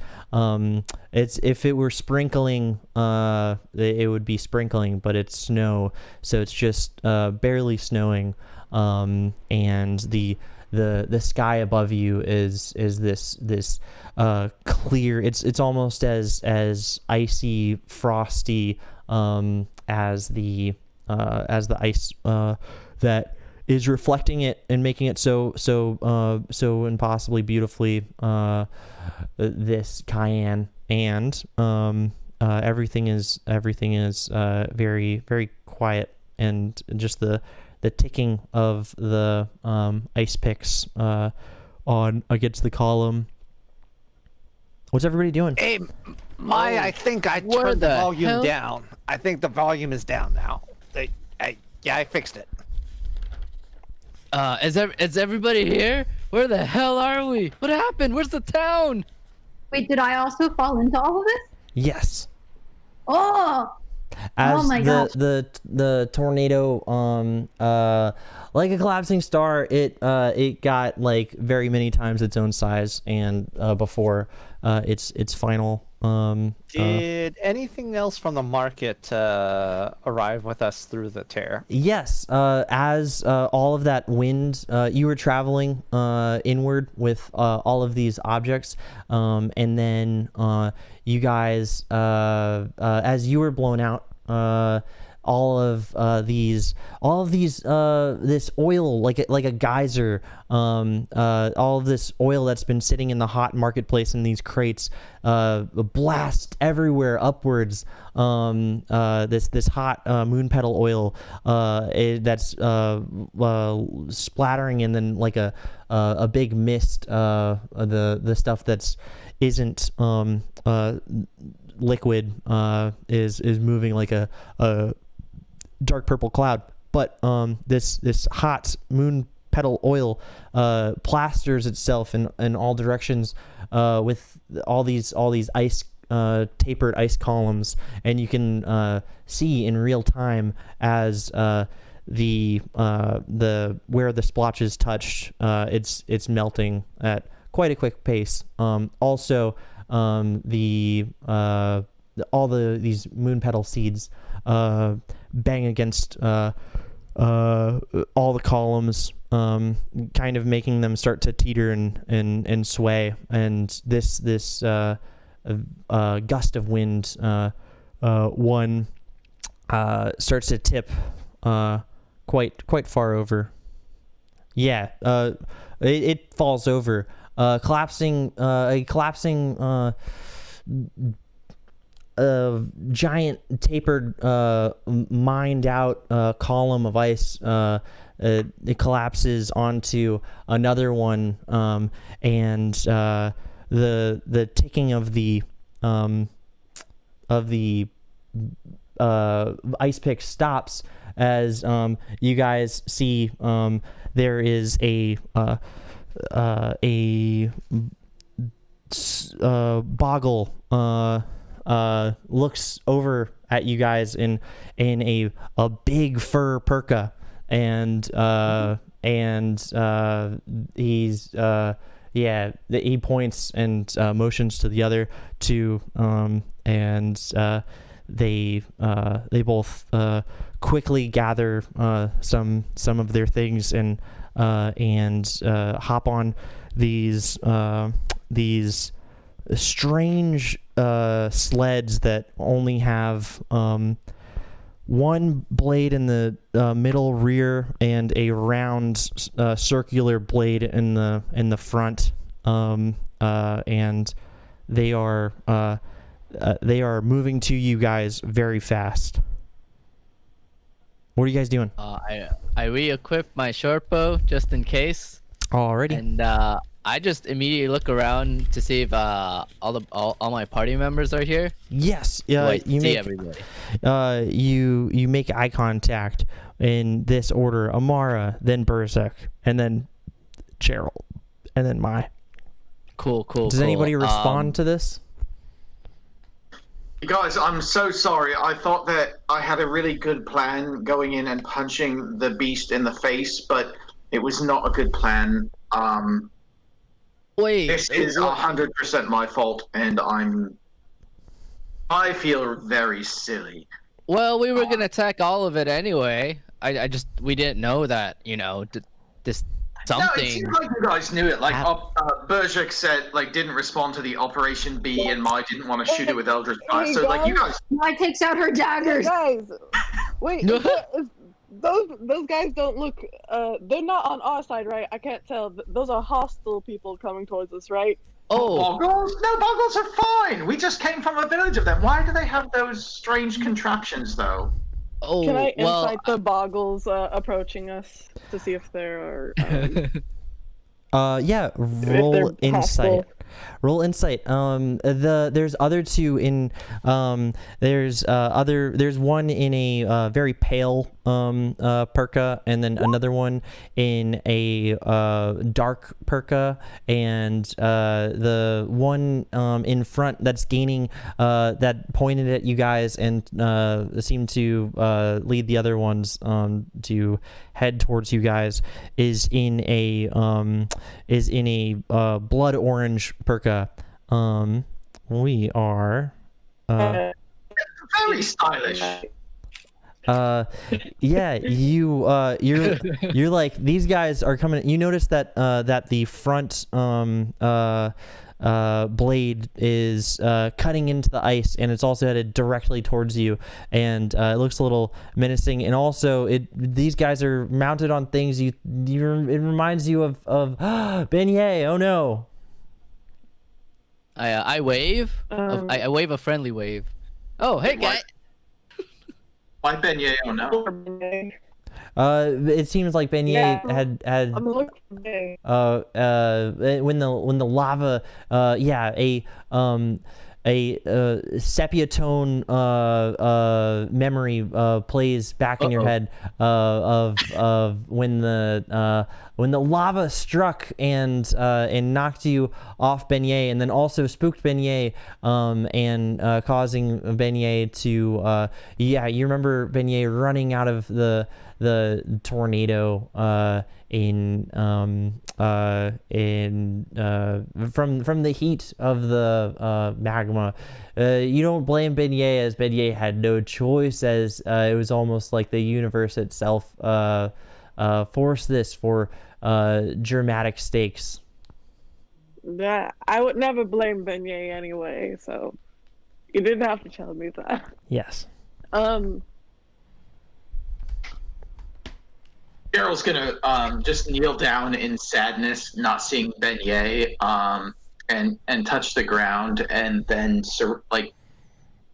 it's, if it were sprinkling, it would be sprinkling, but it's snow, so it's just barely snowing, and the sky above you is this clear. It's almost as icy, frosty as the ice that is reflecting it and making it so impossibly beautifully this Cayenne, and everything is very, very quiet, and just the ticking of the ice picks on against the column. What's everybody doing? Hey, Maya, I think I Where turned the the volume hell? down. I think the volume is down now. I fixed it. Is everybody here? Where the hell are we? What happened? Where's the town? Wait, did I also fall into all of this? Yes. Oh, As my gosh. the tornado, like a collapsing star, it got like very many times its own size, and before its final. Did anything else from the market arrive with us through the tear? Yes, as all of that wind, you were traveling inward with all of these objects, and then you guys, as you were blown out, all of these this oil, like a geyser, all of this oil that's been sitting in the hot marketplace in these crates, blast everywhere upwards. This hot moonpetal oil that's splattering, and then like a big mist, the stuff that's isn't liquid is moving like a dark purple cloud, but this hot moon petal oil plasters itself in all directions with all these ice tapered ice columns, and you can see in real time as the where the splotches touched, it's melting at quite a quick pace. Also, these moon petal seeds bang against all the columns, kind of making them start to teeter and sway. And this gust of wind, one starts to tip quite far over. Yeah, it falls over, collapsing. A collapsing. A giant tapered, mined out column of ice. It collapses onto another one, and the ticking of the ice pick stops as you guys see there is a Boggle looks over at you guys in a big fur parka, and he's he points and motions to the other two, and they both quickly gather some of their things and hop on these strange sleds that only have one blade in the middle rear and a round circular blade in the front, and they are moving to you guys very fast. What are you guys doing? I re-equipped my short bow just in case, Alrighty. and I just immediately look around to see if all my party members are here. Yes. You You see make everybody. you make eye contact in this order: Amara, then Burzak, and then Cheryl, and then Mai. Cool. Does anybody respond to this? Guys, I'm so sorry. I thought that I had a really good plan going in and punching the beast in the face, but it was not a good plan. Wait. This is 100% my fault, and I feel very silly. Well, we were gonna attack all of it anyway. We didn't know that, this No, it something. seems like you guys knew it. Like, Bergek said, like, didn't respond to the Operation B, and Mai didn't want to shoot it with Eldritch Blast. So, like, you guys. Mai takes out her daggers. Guys, wait. Those guys don't look. They're not on our side, right? I can't tell. Those are hostile people coming towards us, right? Oh, Boggles? No, Boggles are fine. We just came from a village of them. Why do they have those strange contraptions, though? oh. Can I well, insight the Boggles approaching us to see if there are? Yeah, roll they're insight. hostile. Roll insight. There's other two in there's one in a very pale Perka, and then another one in a dark Perka, and the one in front that's gaining that pointed at you guys and seemed to lead the other ones to head towards you guys is in a blood orange Perka. We are Very stylish. yeah, you're like, these guys are coming. You notice that that the front blade is cutting into the ice, and it's also headed directly towards you, and it looks a little menacing. And also, these guys are mounted on things. It reminds you of Beignet. Oh no! I wave. I wave a friendly wave. Oh, hey guy. Why Beignet? Oh no. It seems like Beignet had I'm looking for Beignet. when the lava a sepia tone memory plays back in your head of when the lava struck and knocked you off Beignet, and then also spooked Beignet and causing Beignet to you remember Beignet running out of the tornado from the heat of the magma. You don't blame Beignet, as Beignet had no choice, as it was almost like the universe itself forced this for dramatic stakes. Yeah, I would never blame Beignet anyway, so you didn't have to tell me that. Yes. Daryl's gonna just kneel down in sadness, not seeing Beignet, and touch the ground, and then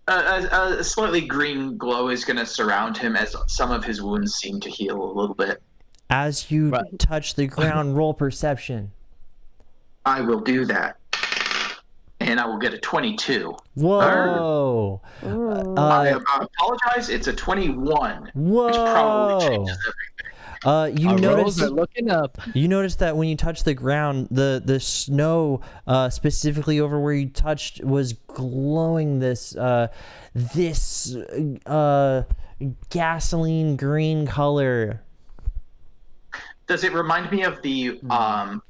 a slightly green glow is gonna surround him as some of his wounds seem to heal a little bit. As you touch the ground, roll perception. I will do that, and I will get a 22. Whoa! I apologize. It's a 21. Whoa! Which probably changes everything. You Our notice rolls are looking up. You notice that when you touch the ground, the snow specifically over where you touched was glowing this gasoline green color. Does it remind me of the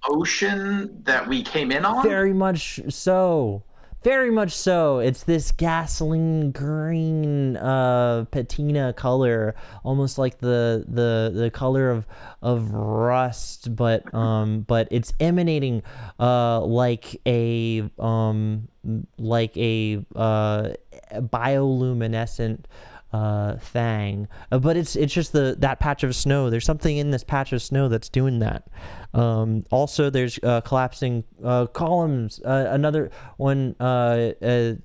ocean that we came in on? Very much so. Very much so. It's this gasoline green patina color, almost like the color of rust, but it's emanating like a bioluminescent thing, but it's just that patch of snow. There's something in this patch of snow that's doing that. Also, there's collapsing columns. Another one can't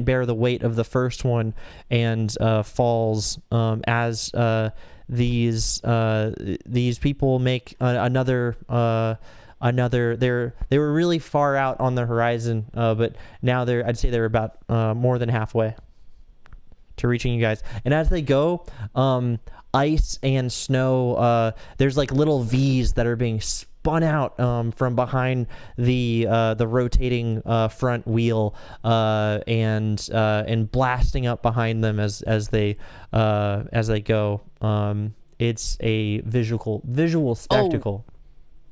bear the weight of the first one and falls as these people make another. They were really far out on the horizon, but now I'd say they're about more than halfway to reaching you guys. And as they go, ice and snow, there's like little V's that are being spun out from behind the rotating front wheel and blasting up behind them as they go. It's a visual spectacle.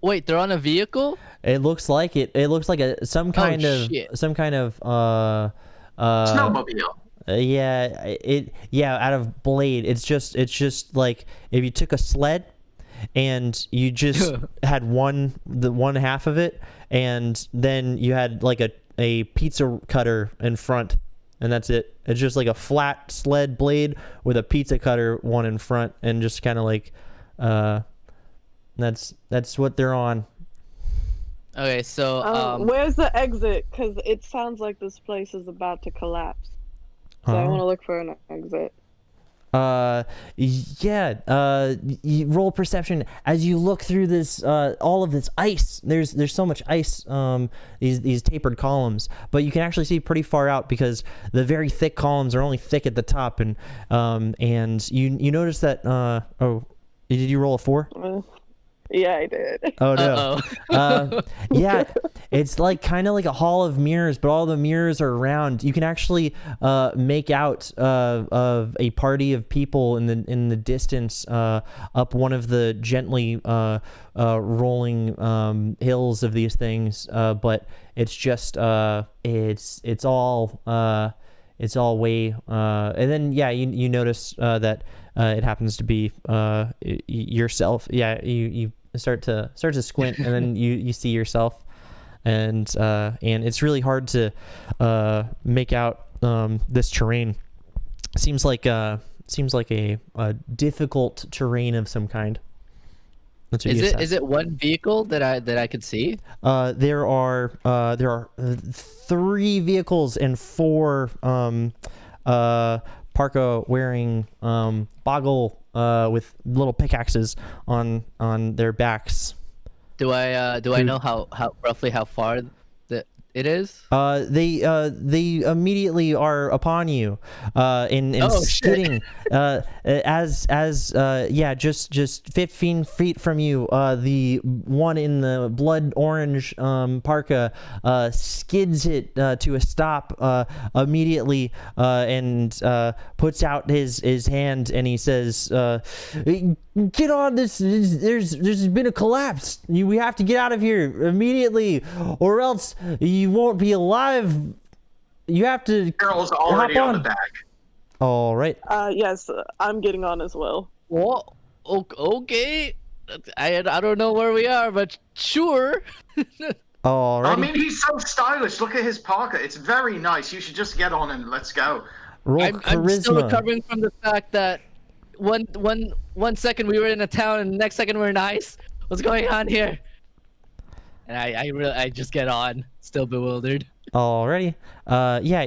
Wait, they're on a vehicle? It looks like it. It looks like some kind of Snowmobile. Out of blade. It's just like if you took a sled and you just had the one half of it, and then you had like a pizza cutter in front, and that's it. It's just like a flat sled blade with a pizza cutter one in front, and just kind of like that's what they're on. Okay, so where's the exit? Because it sounds like this place is about to collapse. So I want to look for an exit. Roll perception as you look through this all of this ice. There's so much ice, these tapered columns, but you can actually see pretty far out because the very thick columns are only thick at the top, and you notice that did you roll a 4? Yeah, I did. Oh no. Yeah, it's like kind of like a hall of mirrors, but all the mirrors are round. You can actually make out of a party of people in the distance up one of the gently rolling hills of these things. But it's just it's all way. And then you notice that it happens to be yourself. Yeah, you start to squint, and then you see yourself, and it's really hard to make out this terrain. Seems like a difficult terrain of some kind. That's what is it one vehicle that I could see? There are 3 vehicles and 4 parka wearing boggle with little pickaxes on their backs. Do I know how roughly how far it is? They immediately are upon you, and skidding, just 15 feet from you. The one in the blood orange parka skids it to a stop immediately, and puts out his hand, and he says, "Get on this! There's been a collapse. We have to get out of here immediately, or else you won't be alive. You have to." Girl's already hop on the back. All right. Yes, I'm getting on as well. Well, okay. I don't know where we are, but sure. All right. I mean, he's so stylish. Look at his parka. It's very nice. You should just get on and let's go. Roll I'm charisma. still recovering from the fact that one second we were in a town and the next second we're in ice. What's going on here? And I just get on, still bewildered. Alrighty.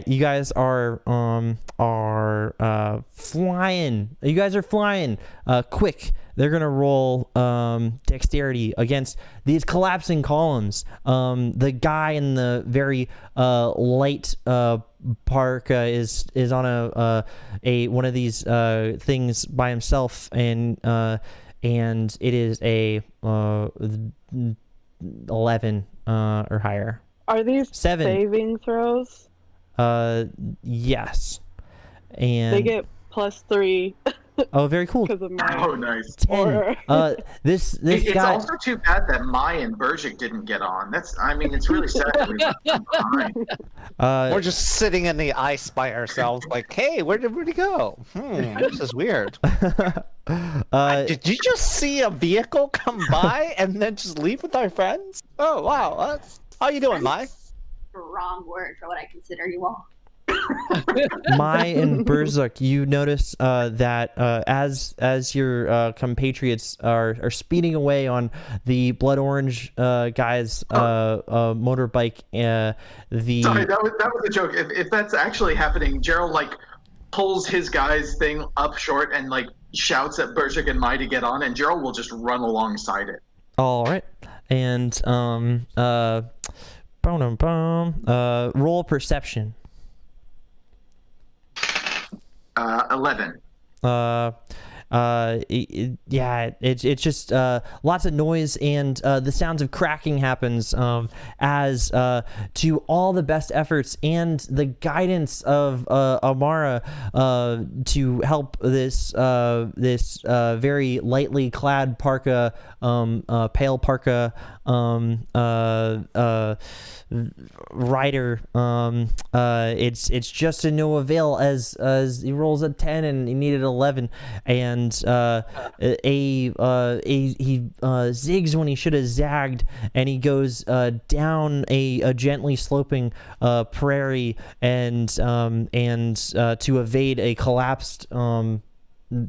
You guys are flying. You guys are flying quick. They're gonna roll dexterity against these collapsing columns. The guy in the very light parka is on a one of these things by himself, and it is a 11 or higher. Are these 7 saving throws? Yes. And They get +3 oh, very cool. because of my. Oh, nice. 10. This It's guy. also too bad that Mai and Bergic didn't get on. It's really sad. We left them behind. We're just sitting in the ice by ourselves, like, hey, where did we go? This is weird. Did you just see a vehicle come by and then just leave with our friends? Oh, wow. How you doing, Mai? Wrong word for what I consider you all. Mai and Berzuk, you notice that as your compatriots are speeding away on the blood orange guy's motorbike, Sorry, that was a joke. If that's actually happening, Gerald pulls his guy's thing up short and shouts at Bergic and Mai to get on, and Gerald will just run alongside it. all right, and roll perception. 11. it's just lots of noise, and the sounds of cracking happens as to all the best efforts and the guidance of Amara to help this very lightly clad parka, pale parka rider. It's just to no avail as he rolls a 10 and he needed 11, and he zigs when he should have zagged, and he goes down a gently sloping prairie and to evade a collapsed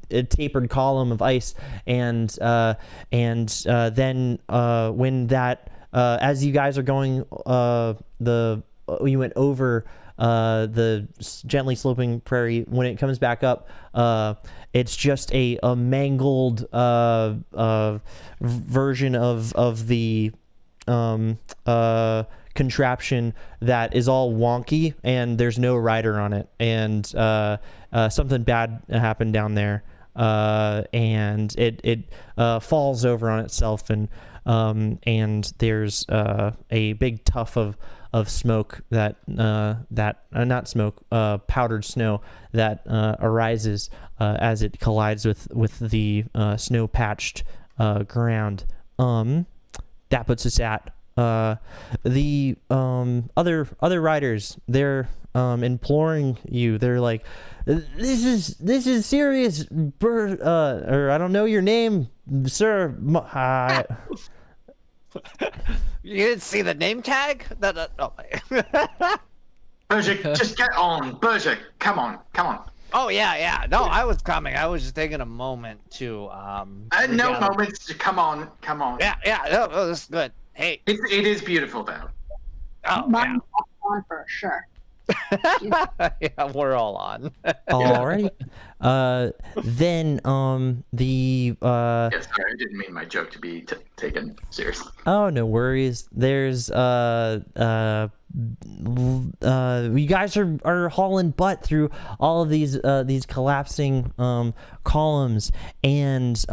a tapered column of ice, and then when that as you guys are going you went over the gently sloping prairie, when it comes back up, it's just a mangled version of the contraption that is all wonky, and there's no rider on it, and something bad happened down there, and it falls over on itself, and there's a big tuff of smoke that not smoke, powdered snow that arises as it collides with the snow patched ground. That puts us at the other riders. They're imploring you. They're like, this is serious, or I don't know your name, sir. You didn't see the name tag? Oh. Berger, just get on. Berger, come on. Oh yeah. No, I was coming. I was just taking a moment to No moments. Come on. Yeah. No, this is good. Hey, it is beautiful though. Oh Mine's on for sure. yeah, we're all on. All right. Then the Yeah, sorry, I didn't mean my joke to be taken seriously. oh, no worries. There's you guys are hauling butt through all of these collapsing columns, and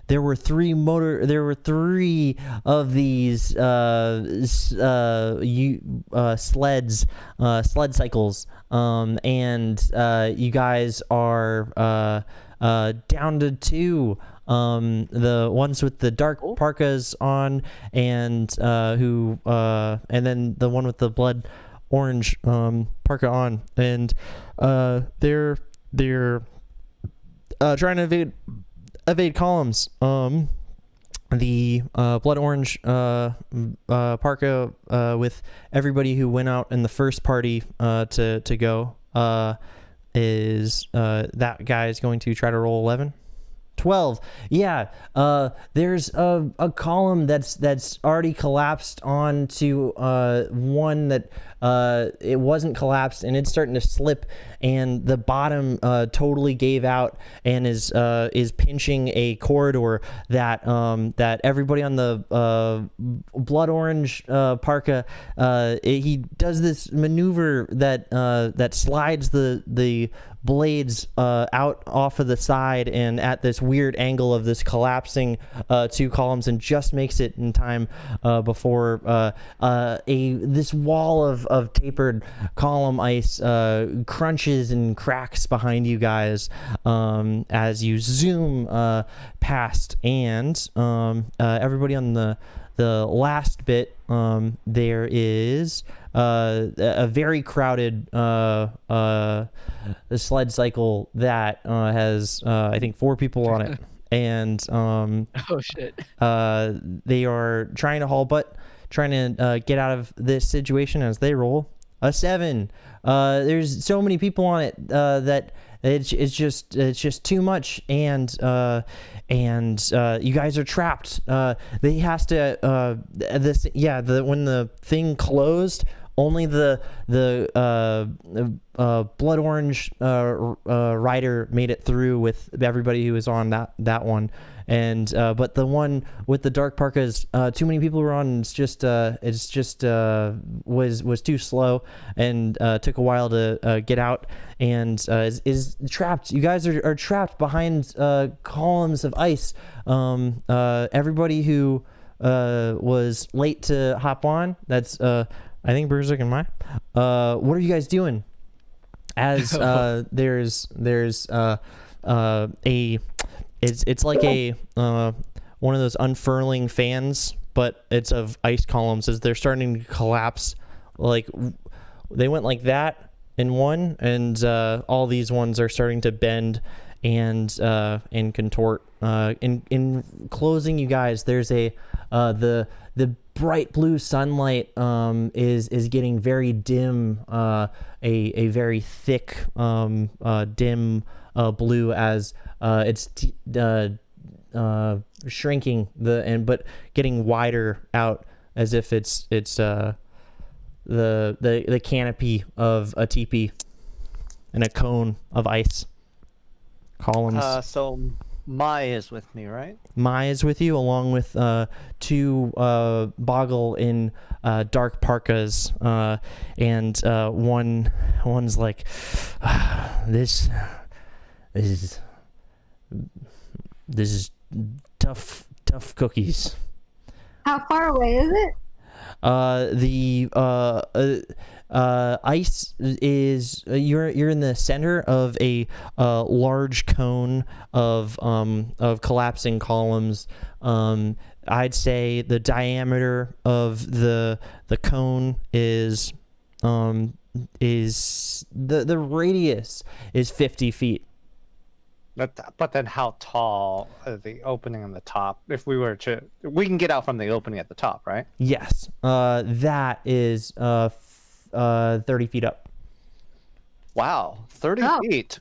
there were three of these sled cycles, and you guys are down to two. The ones with the dark parkas on, and and then the one with the blood orange parka on, and they're trying to evade columns. The blood orange parka with everybody who went out in the first party to go is that guy is going to try to roll 11. 12. Yeah. There's a column that's already collapsed onto one that it wasn't collapsed, and it's starting to slip, and the bottom totally gave out and is pinching a corridor that that everybody on the blood orange parka he does this maneuver that slides the blades out off of the side and at this weird angle of this collapsing two columns, and just makes it in time before this wall of tapered column ice crunches and cracks behind you guys as you zoom past, and everybody on the last bit, there is a very crowded sled cycle that has I think 4 people on it, and Oh shit. they are trying to haul butt, trying to get out of this situation as they roll a 7. There's so many people on it that it's just too much, and you guys are trapped. They has to when the thing closed only the blood orange rider made it through with everybody who was on that one, and but the one with the dark parkas, too many people were on. It's just was too slow and took a while to get out, and is trapped. You guys are trapped behind columns of ice. Everybody who was late to hop on, that's I think Berserk and Mai. What are you guys doing? As there's it's like a one of those unfurling fans, but it's of ice columns as they're starting to collapse. Like they went like that in one, and all these ones are starting to bend and contort. In closing, you guys, there's the bright blue sunlight is getting very dim, a very thick dim blue as it's shrinking but getting wider out as if it's the canopy of a teepee and a cone of ice columns. So Mai is with me, right? Mai is with you, along with two Boggle in dark parkas, and one's like, this is tough cookies. How far away is it? The ice is you're in the center of a large cone of collapsing columns. I'd say the diameter of the cone is the radius is 50 feet. But then how tall is the opening on the top? If we can get out from the opening at the top, right? Yes, that is 30 feet up. Wow, 30 feet.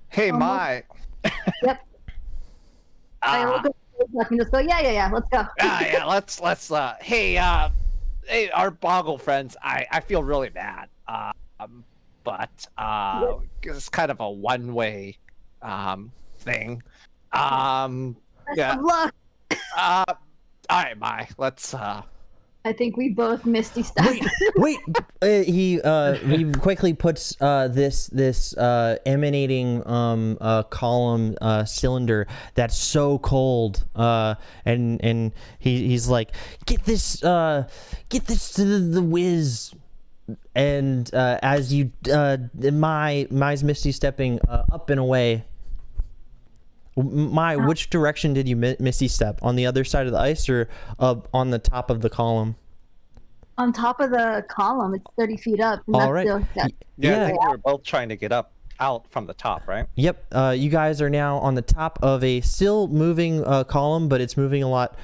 Hey, Almost. Mai. Yep. I look at I can just go, yeah, let's go. Yeah, let's hey, our Boggle friends, I feel really bad. But it's kind of a one-way thing. Best of luck. All right, Mai, let's I think we both misty stepped. Wait. He quickly puts this emanating column cylinder that's so cold, and he's like, get this to the whiz. And as you Mai's misty stepping up and away. Mai, which direction did you misty step? On the other side of the ice or on the top of the column? On top of the column, it's 30 feet up. And All right. Yeah, I think we were both trying to get out from the top, right? Yep. You guys are now on the top of a still moving column, but it's moving a lot.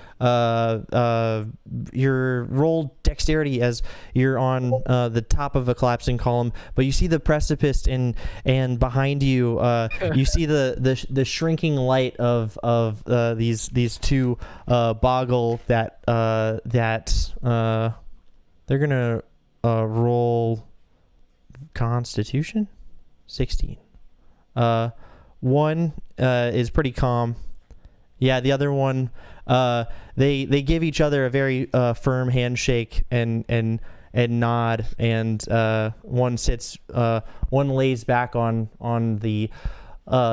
Your roll dexterity as you're on the top of a collapsing column, but you see the precipice and behind you, you see the shrinking light of these two Boggle that they're gonna roll Constitution 16. One is pretty calm. Yeah, the other one, they give each other a very firm handshake and nod, and one lays back on the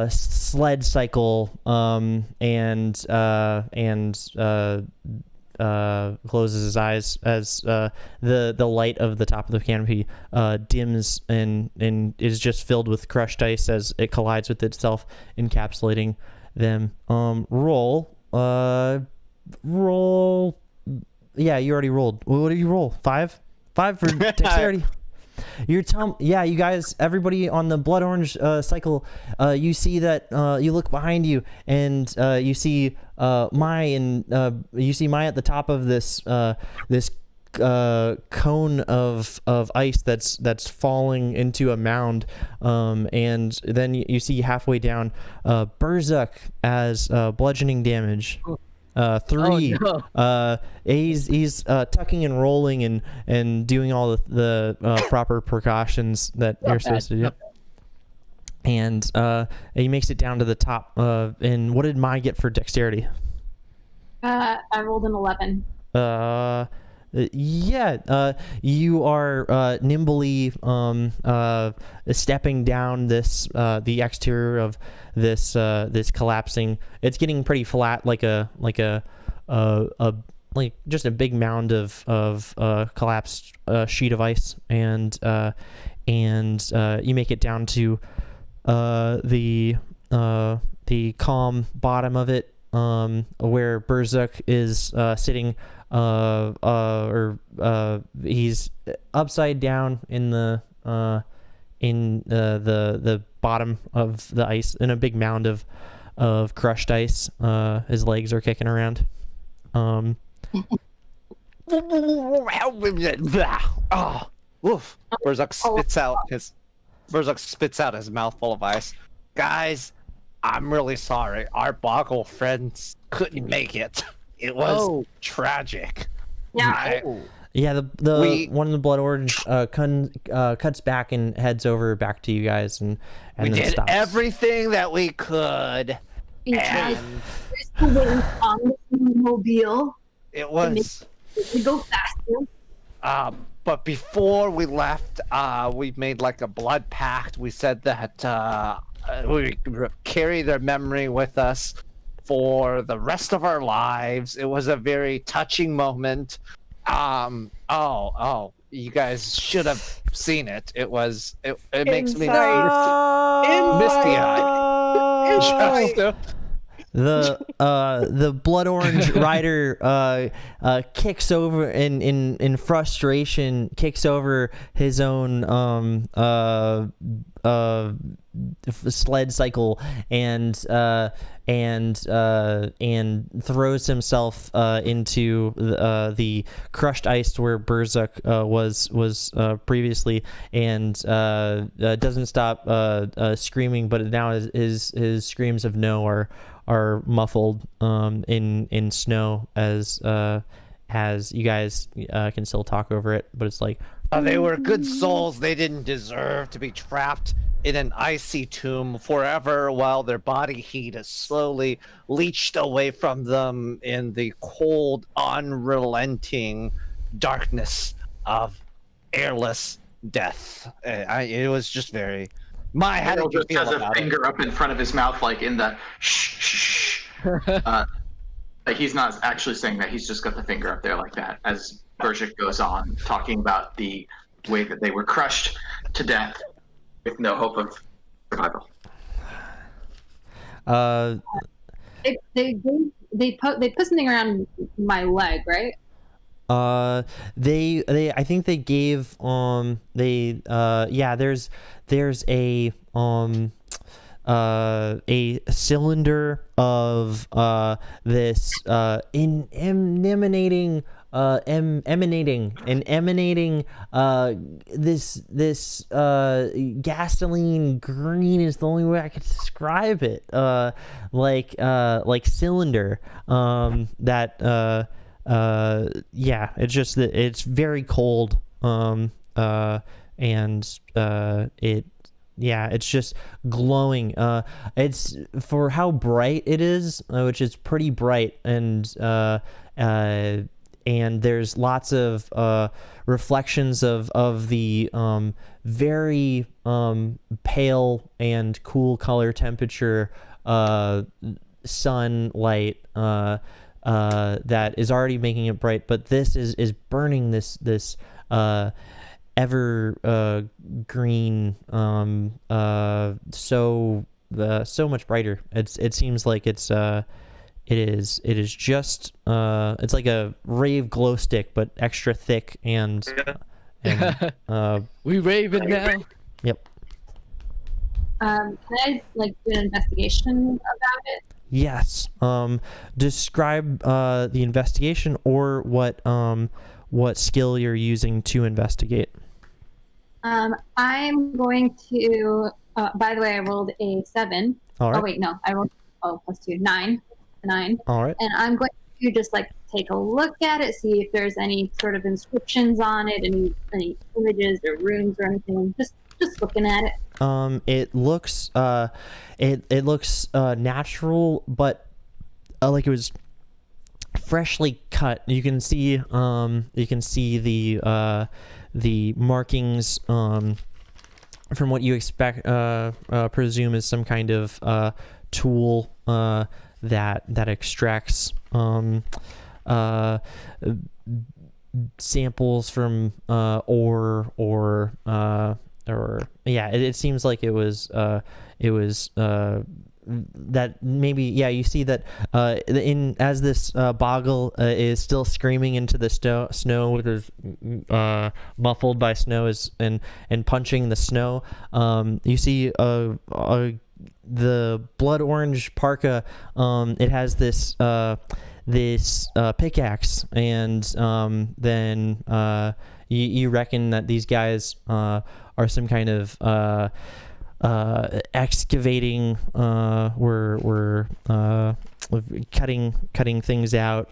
sled cycle and closes his eyes as the light of the top of the canopy dims and is just filled with crushed ice as it collides with itself, encapsulating them. Roll. Yeah, you already rolled. What did you roll? 5 for dexterity. You guys, everybody on the blood orange cycle, you see that you look behind you and you see Mai and you see Mai at the top of this cone of ice that's falling into a mound, and then you see halfway down Berzuk as bludgeoning damage. 3. Oh, no. He's tucking and rolling and doing all the proper precautions that you're supposed to do. And he makes it down to the top. And what did Mai get for dexterity? I rolled an 11. You are nimbly stepping down the exterior of this collapsing. It's getting pretty flat, like just a big mound of collapsed sheet of ice, and you make it down to the calm bottom of it, where Berzuk is sitting, he's upside down in the bottom of the ice, in a big mound of crushed ice. His legs are kicking around. Oh, woof. Berzuk spits out his mouthful of ice. Guys, I'm really sorry. Our boggle friends couldn't make it. It was tragic. Yeah. One of the Blood Orange cuts back and heads over back to you guys, and we then did stops. everything that we could. We tried to wait on the mobile. It was. We go faster. But before we left, we made like a blood pact. We said that we carry their memory with us for the rest of our lives. It was a very touching moment. You guys should have seen it. It makes me misty eyed. The Blood Orange rider kicks over in frustration, kicks over his own sled cycle and throws himself into the crushed ice where Berzuk was previously, and doesn't stop screaming, but now his screams of no are muffled in snow as you guys can still talk over it, but it's like, they were good souls. They didn't deserve to be trapped in an icy tomb forever while their body heat is slowly leached away from them in the cold, unrelenting darkness of airless death. It was just very... How did you feel has about a finger up in front of his mouth, like in the shh. Like he's not actually saying that. He's just got the finger up there like that as Berzuk goes on talking about the way that they were crushed to death with no hope of survival. They put something around my leg, right? I think they gave there's a cylinder of this emanating this gasoline green is the only way I could describe it, like cylinder it's just that it's very cold, it's just glowing. It's for how bright it is, which is pretty bright, and there's lots of reflections of the very pale and cool color temperature sunlight that is already making it bright, but this is burning this ever green, so much brighter. It seems like it is just it's like a rave glow stick, but extra thick and we raving now. Yep. Can I do an investigation about it? Yes. Describe the investigation, or what skill you're using to investigate. I'm going to. By the way, I rolled a 7. All right. Oh wait, no, I rolled +2, 9. 9. All right. And I'm going you just like take a look at it, see if there's any sort of inscriptions on it, any images or runes or anything. Just looking at it. It looks it looks natural, but like it was freshly cut. You can see the markings from what you expect presume is some kind of tool that extracts samples from ore or yeah, it seems like it was that maybe, yeah, you see that as this boggle is still screaming into the snow with his muffled by snow and punching the snow, you see the blood orange parka, it has this pickaxe, and then you reckon that these guys are some kind of excavating, we're cutting things out.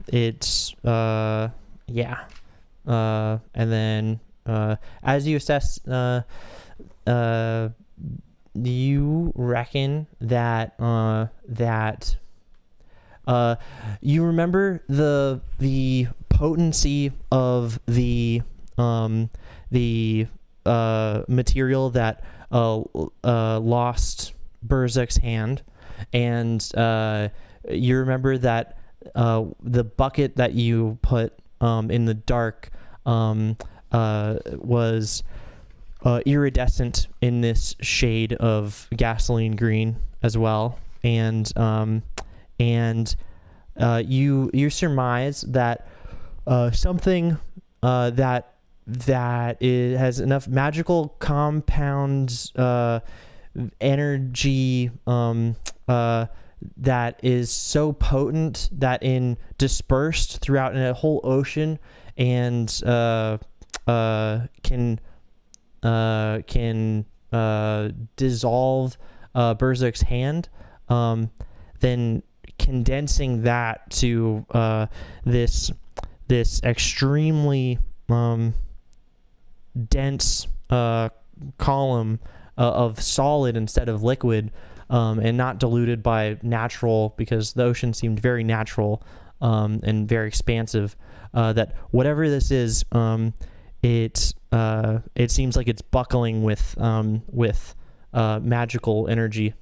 It's yeah, and then as you assess, you reckon that you remember the potency of the material that lost Berzek's hand, and you remember that the bucket that you put in the dark was iridescent in this shade of gasoline green as well, and you surmise that something that it has enough magical compounds, energy, that is so potent that in dispersed throughout a whole ocean and can dissolve Berzek's hand, then condensing that to this extremely dense column of solid instead of liquid, and not diluted by natural, because the ocean seemed very natural and very expansive, that whatever this is, it seems like it's buckling with magical energy.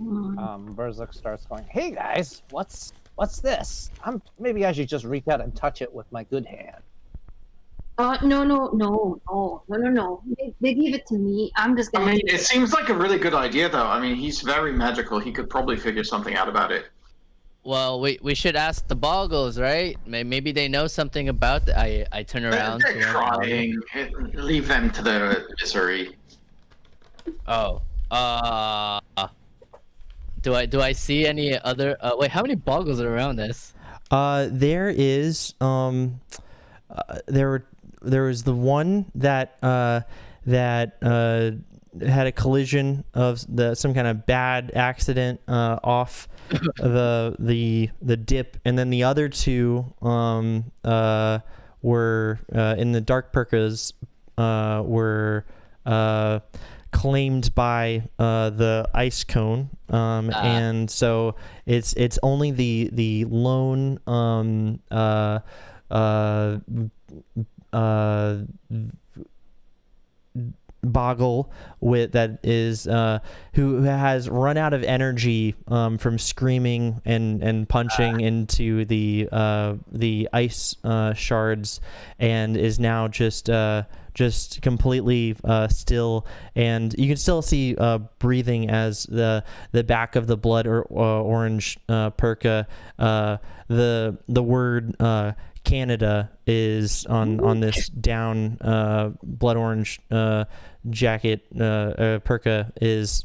Berzek starts going, "Hey guys, what's this? Maybe I should just reach out and touch it with my good hand." No. They gave it to me. I'm just gonna. I mean, it seems like a really good idea, though. I mean, he's very magical. He could probably figure something out about it. Well, we should ask the Boggles, right? Maybe they know something about that. I turn around. They're trying. Leave them to their misery. Oh. Do I see any other? Wait, how many Boggles are around us? There is there was the one that had a collision of some kind of bad accident off the dip, and then the other two were in the dark Perkas, were claimed by the ice cone, and so it's only the lone Boggle with that is who has run out of energy from screaming and punching into the ice shards, and is now just completely still, and you can still see breathing as the back of the blood or orange Perka, the word Canada is on this down blood orange jacket. Perka is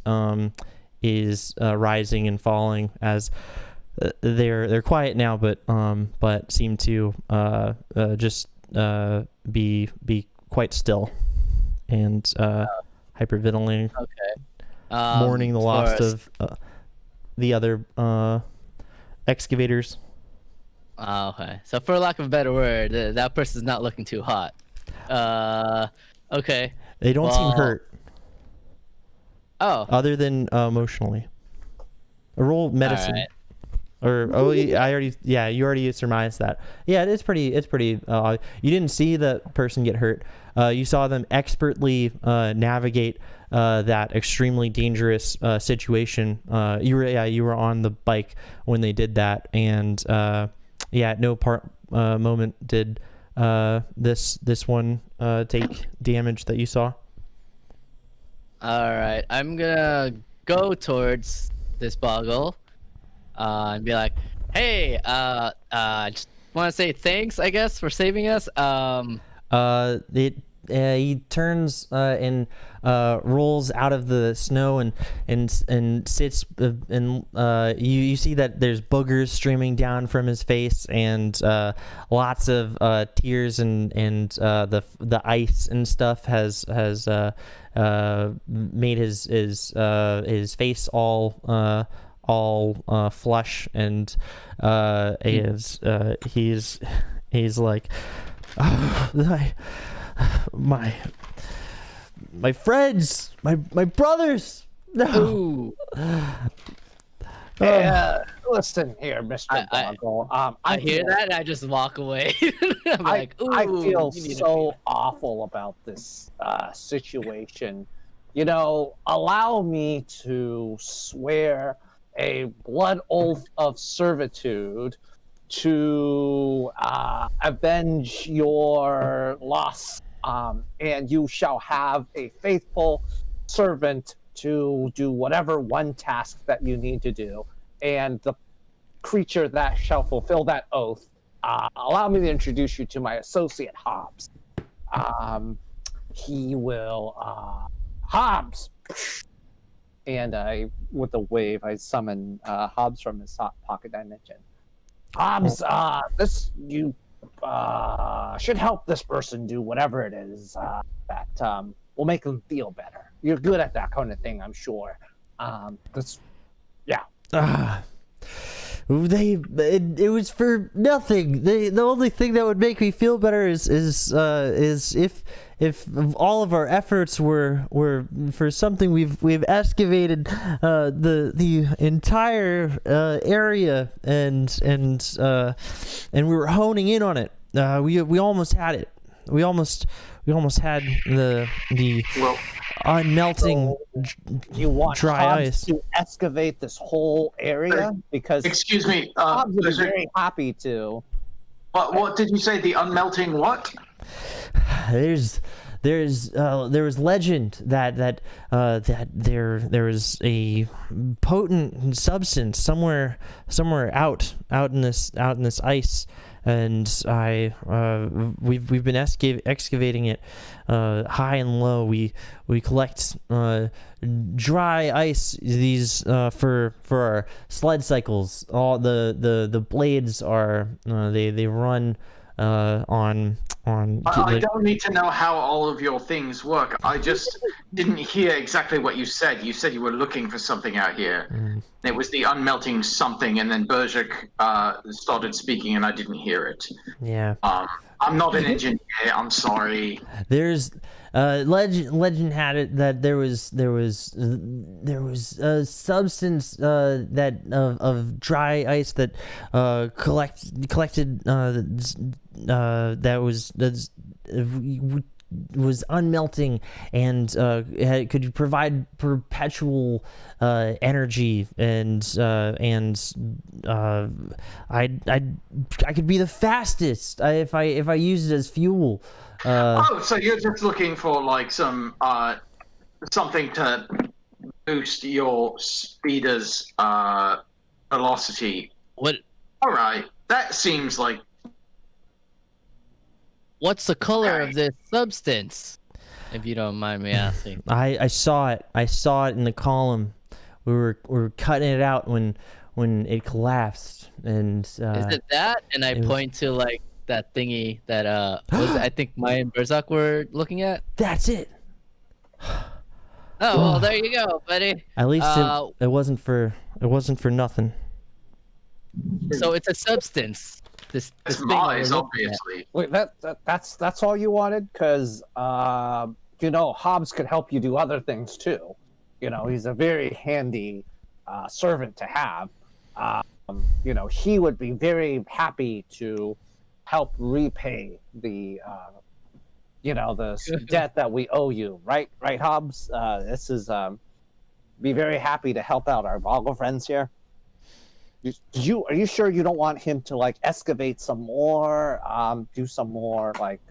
rising and falling as they're quiet now, but seem to just be quite still and hyperventilating. Okay. Mourning the loss of the other excavators. Oh, okay. So for lack of a better word, that person's not looking too hot. Okay. They don't seem Well- hurt, Oh. other than emotionally. Roll medicine. Alright. Or you already surmised that. Yeah, it's pretty. You didn't see the person get hurt. You saw them expertly navigate that extremely dangerous situation. You were on the bike when they did that, and at no moment did this one take damage that you saw. All right. I'm gonna go towards this boggle and be like, "Hey, just want to say thanks, I guess, for saving us." He turns and rolls out of the snow and sits and you see that there's boogers streaming down from his face and lots of tears and the ice and stuff has made his face all flush, and he's like, my friends, my brothers. No. Ooh. Hey, listen here, Mr. Boggle. I hear that and I just walk away. I'm like, ooh, I feel you need so awful about this situation. You know, allow me to swear a blood oath of servitude to avenge your loss, and you shall have a faithful servant to do whatever one task that you need to do, and the creature that shall fulfill that oath, allow me to introduce you to my associate Hobbs. He will Hobbs, and with a wave I summon Hobbs from his pocket dimension. Hobbs, this you should help this person do whatever it is that will make them feel better. You're good at that kind of thing, I'm sure. It was for nothing. The only thing that would make me feel better is if all of our efforts were for something. We've excavated the entire area and we were honing in on it. We almost had it. We almost had the unmelting you want dry Hobbs ice to excavate this whole area? Because Excuse me. Hobbs would be Blizzard, very happy to. what did you say? The unmelting what? there was legend that there was a potent substance somewhere out in this ice, and we've been excavating it high and low. We collect dry ice for our sled cycles. All the blades are they run on I don't need to know how all of your things work. I just didn't hear exactly what you said. You said you were looking for something out here. It was the unmelting something, and then Bergik started speaking, and I didn't hear it. Yeah. I'm not an engineer. I'm sorry. There's legend had it that there was a substance that of dry ice that collected that was unmelting and could provide perpetual energy, and I could be the fastest if I used it as fuel. So you're just looking for like some something to boost your speeder's velocity. What? All right, that seems like. What's the color of this substance, if you don't mind me asking? I saw it. I saw it in the column. We were cutting it out when it collapsed, and Is it that? And I point to like that thingy that I think Maya and Berzak were looking at. That's it. Oh well, there you go, buddy. At least Uh, it wasn't for nothing. So it's a substance. This It's thing that we're Mai's, looking at. obviously. Wait, that's all you wanted? Because you know, Hobbs could help you do other things too. You know, he's a very handy servant to have. You know, he would be very happy to help repay the you know, the debt that we owe you. Right, Hobbs. This is be very happy to help out our Boggle friends here. Are you sure you don't want him to like excavate some more, do some more like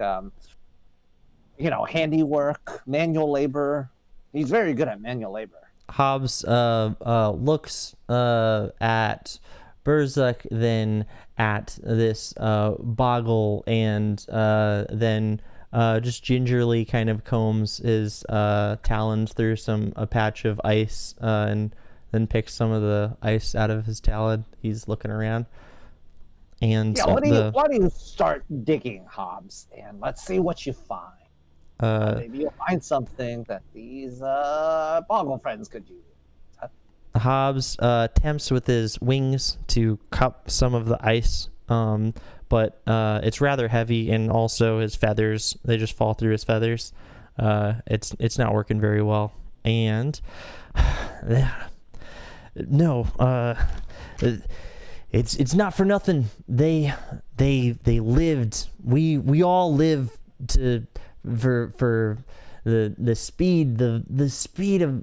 you know, handiwork, manual labor? He's very good at manual labor. Hobbs looks at Berzuk, then at this Boggle, and then just gingerly kind of combs his talons through a patch of ice, and then picks some of the ice out of his talon. He's looking around. And Yeah, why do you start digging, Hobbs, and let's see what you find. Maybe you'll find something that these Boggle friends could use. Hobbs attempts with his wings to cup some of the ice, but it's rather heavy, and also his feathers, they just fall through his feathers. It's not working very well. And no, it's not for nothing. They lived. We all live for the speed of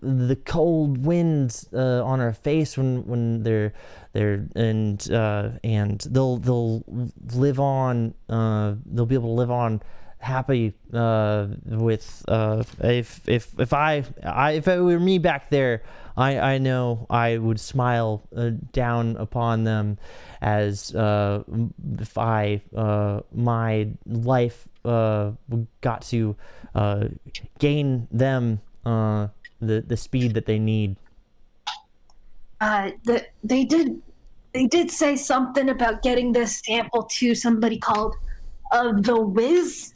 the cold winds on our face when they're and they'll live on. They'll be able to live on happy with if it were me back there, I know I would smile down upon them as if my life got to gain them the speed that they need. They did say something about getting this sample to somebody called the Wiz.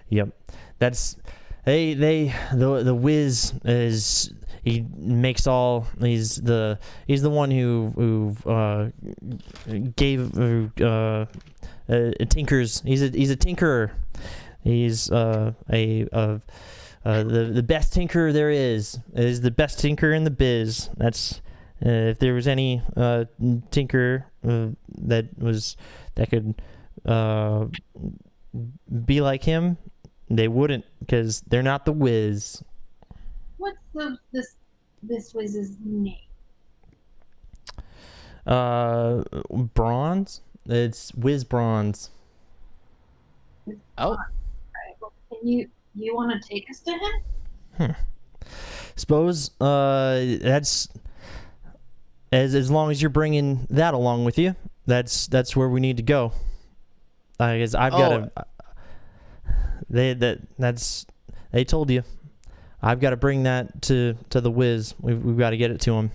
Yep, that's the Wiz is. He makes all. He's the one who gave tinkers. He's a tinkerer. He's the best tinkerer there is the best tinker in the biz. That's if there was any tinker that could be like him, they wouldn't, because they're not the Wiz. What's this Wiz's name? Bronze. It's Wiz Bronze. Oh. Right, well, can you want to take us to him? Suppose that's as long as you're bringing that along with you. That's where we need to go. Because I've got to. They told you. I've got to bring that to the Wiz. We've got to get it to him.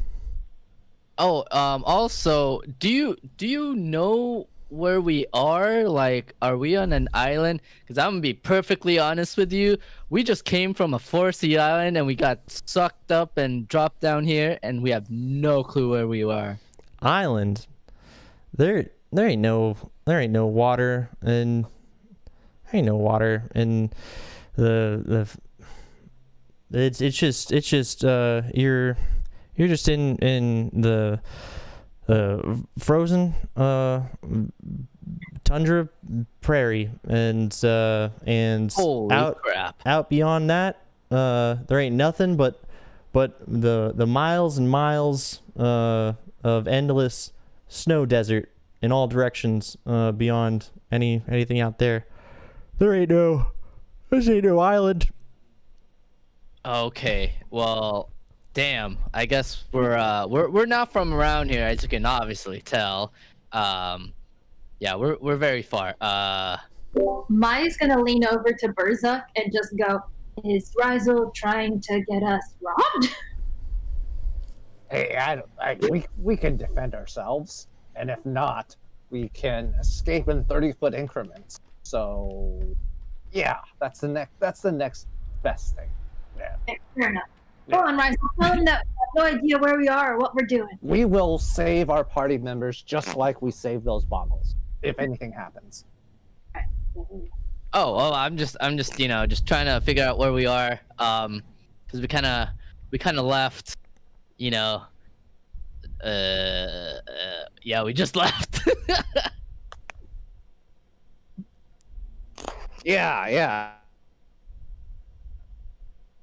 Oh, also, do you know where we are? Like, are we on an island? Because I'm gonna be perfectly honest with you. We just came from a foresty island and we got sucked up and dropped down here, and we have no clue where we are. Island? There ain't no water, and there ain't no water in the. It's just you're just in the frozen tundra prairie, and Holy crap. out beyond that there ain't nothing but the miles and miles of endless snow desert in all directions beyond anything out there. This ain't no island. Okay, well, damn. I guess we're not from around here, as you can obviously tell. Yeah, we're very far. Maya's gonna lean over to Berzuk and just go, "Is Rizel trying to get us robbed?" Hey, we can defend ourselves, and if not, we can escape in 30-foot increments. So, yeah, that's the next best thing. Okay, fair enough. Go on, Rice. Tell him that we have no idea where we are or what we're doing. We will save our party members just like we saved those boggles, if anything happens. Oh, well, I'm just just trying to figure out where we are. Because we kind of left, yeah, we just left. Yeah.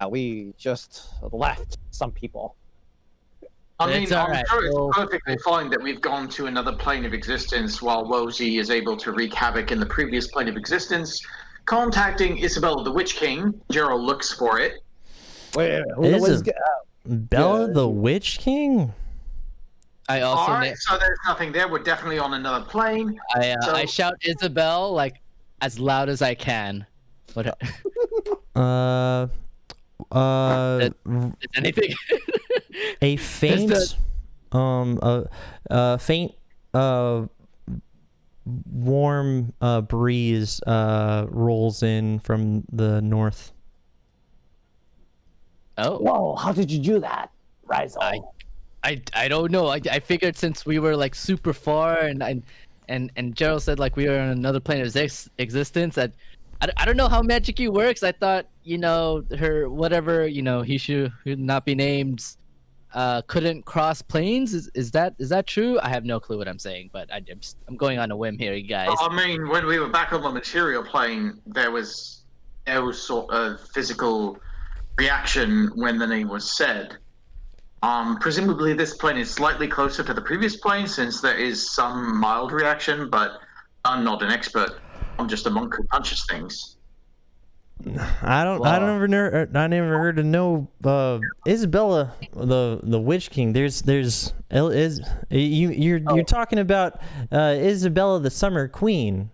We just left some people. I mean, It's I'm alright, sure it's we'll- perfectly fine that we've gone to another plane of existence while Wozy is able to wreak havoc in the previous plane of existence. Contacting Isabella the Witch King, Gerald looks for it. Wait, who was Bella the Witch King? I also Alright, so there's nothing there. We're definitely on another plane. I shout Isabel like as loud as I can. What? Is anything? A faint, faint, warm breeze rolls in from the north. Oh, Whoa, how did you do that, Rizal? I don't know. I figured since we were like super far and Gerald said like we were on another plane of existence. I don't know how magic works. I thought her whatever he should not be named couldn't cross planes. Is that true? I have no clue what I'm saying, but I'm going on a whim here, you guys. I mean, when we were back on the material plane, there was no sort of physical reaction when the name was said. Presumably this plane is slightly closer to the previous plane since there is some mild reaction, but I'm not an expert. I'm just a monk who punches things. I never heard of no Isabella the Witch King. You're talking about Isabella the Summer Queen.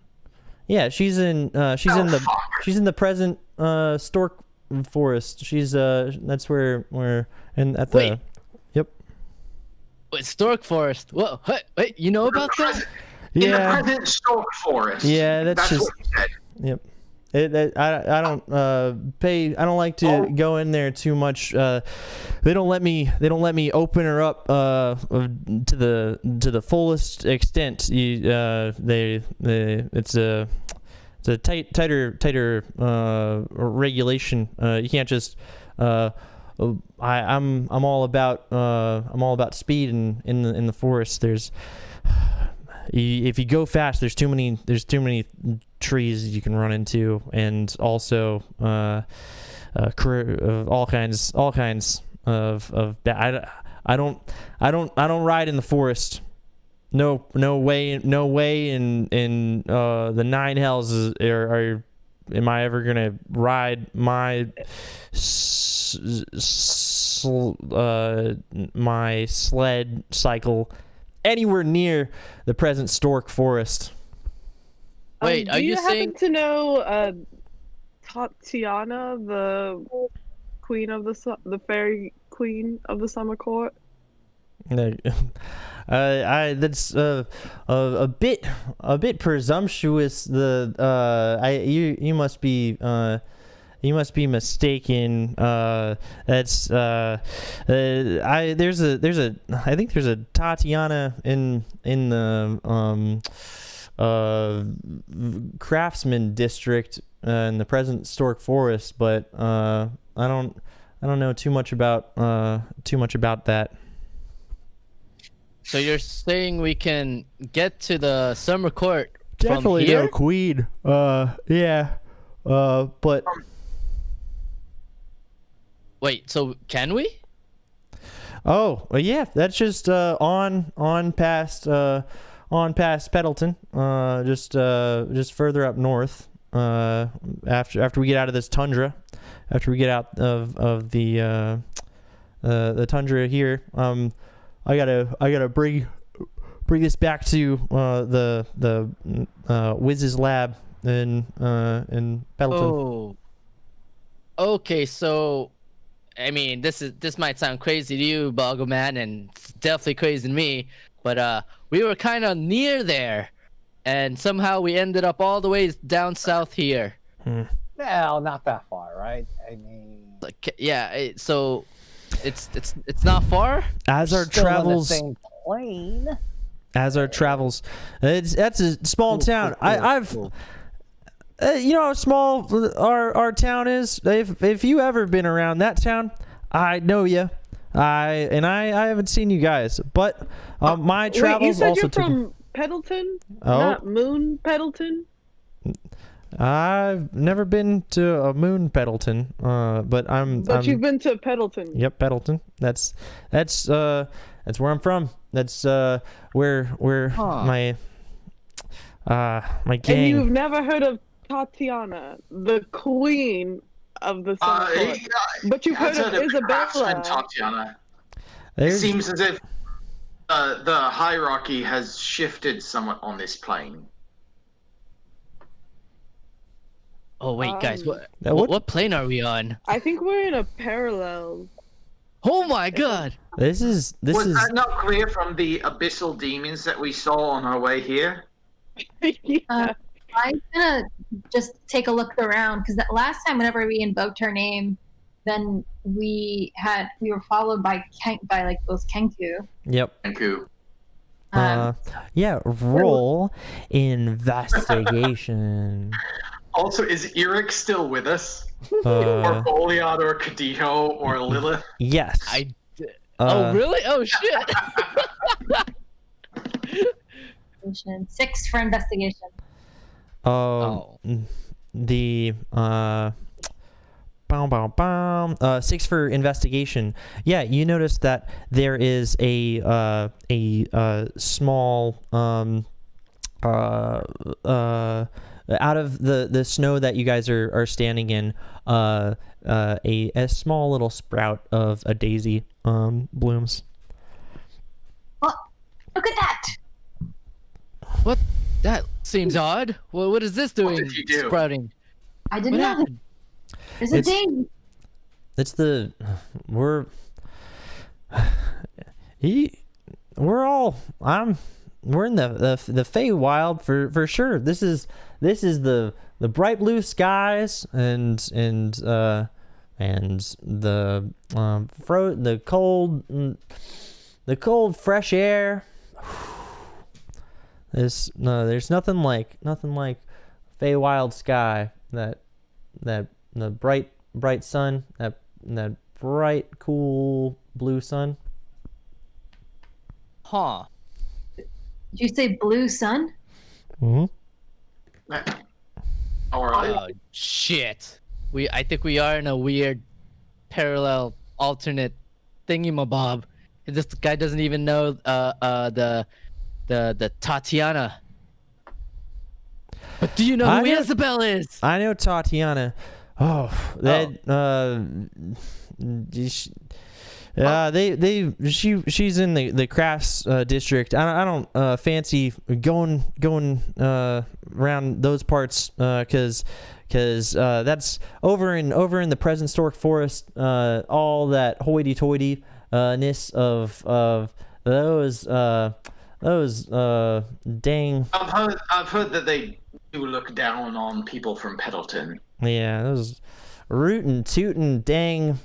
Yeah, she's in the present Stork Forest. She's that's where we're at the Wait. Yep. Wait, Stork Forest. Whoa, wait, you know about that? In the Yeah. present Stork Forest. Yeah, that's just what he said. Yep. I don't like to go in there too much. They don't let me open her up to the fullest extent. It's a tighter regulation. You can't just I'm all about speed in the forest. If you go fast, there's too many trees you can run into, and also all kinds of bad. I don't ride in the forest. No way in the nine hells am I ever gonna ride my my sled cycle anywhere near the present Stork Forest. Wait, are do you you saying- happen to know Tatiana, the queen of the fairy queen of the summer court? That's a bit presumptuous. You must be mistaken. I think there's a Tatiana in the craftsman district in the present Stork Forest, but I don't know too much about that. So you're saying we can get to the summer court Definitely from here? no queen. Yeah. But Wait, so can we? oh yeah, that's just on past Petalton. Just further up north. After we get out of this tundra, after we get out of the tundra here, I gotta bring this back to the Wiz's lab in Petalton. Oh. Okay, so I mean, this might sound crazy to you, Boggleman, and it's definitely crazy to me, but we were kind of near there, and somehow we ended up all the way down south here. Well, not that far, right? I mean, Like, yeah. So it's not far. As our Still in the travels, same plane. that's a small town. I've you know how small our town is. If you ever been around that town, I know you. I haven't seen you guys, but my Wait, travels you said also you're took. from Peddleton, Oh. not Moonpetalton. I've never been to a Moonpetalton, but I'm. You've been to Peddleton. Yep, Peddleton. That's where I'm from. That's where my my gang. And you've never heard of Tatiana, the queen of the Sun Court. But you've heard of Craftsman Isabella. Tatiana. It There's- seems as if the hierarchy has shifted somewhat on this plane. Oh wait, guys, Now what- what plane are we on? I think we're in a parallel. Oh my god! This is Was that not clear from the abyssal demons that we saw on our way here? Yeah. I'm gonna just take a look around because that last time, whenever we invoked her name, then we were followed by like those Kenku. Yep. Thank you. Yeah. Roll investigation. Also, is Eric still with us? Or Goliath, or Cadillo, or Lilith? Yes. Oh really? Oh shit! 6 for investigation. Oh. The 6 for investigation. Yeah, you notice that there is a small out of the snow that you guys are standing in, a small little sprout of a daisy blooms. Oh, look at that! What? That seems odd. Well, what is this doing? did you do? Sprouting. I didn't What know. happened? There's a It's- ding. It's the we're in the Feywild for sure. This is the bright blue skies and the cold fresh air. There's nothing like Feywild sky, that the bright sun, that bright cool blue sun. Huh. Did you say blue sun? Mm-hmm. All right. Oh shit. I think we are in a weird parallel alternate thingy-mabob. This guy doesn't even know the Tatiana. But do you know I who know- Isabel is? I know Tatiana. Oh, that she's in the crafts district. I don't fancy going around those parts because that's over in the Present Stork Forest. All that hoity-toity ness of those dang. I've heard that they do look down on people from Peddleton. Yeah, those rootin' tootin' dang.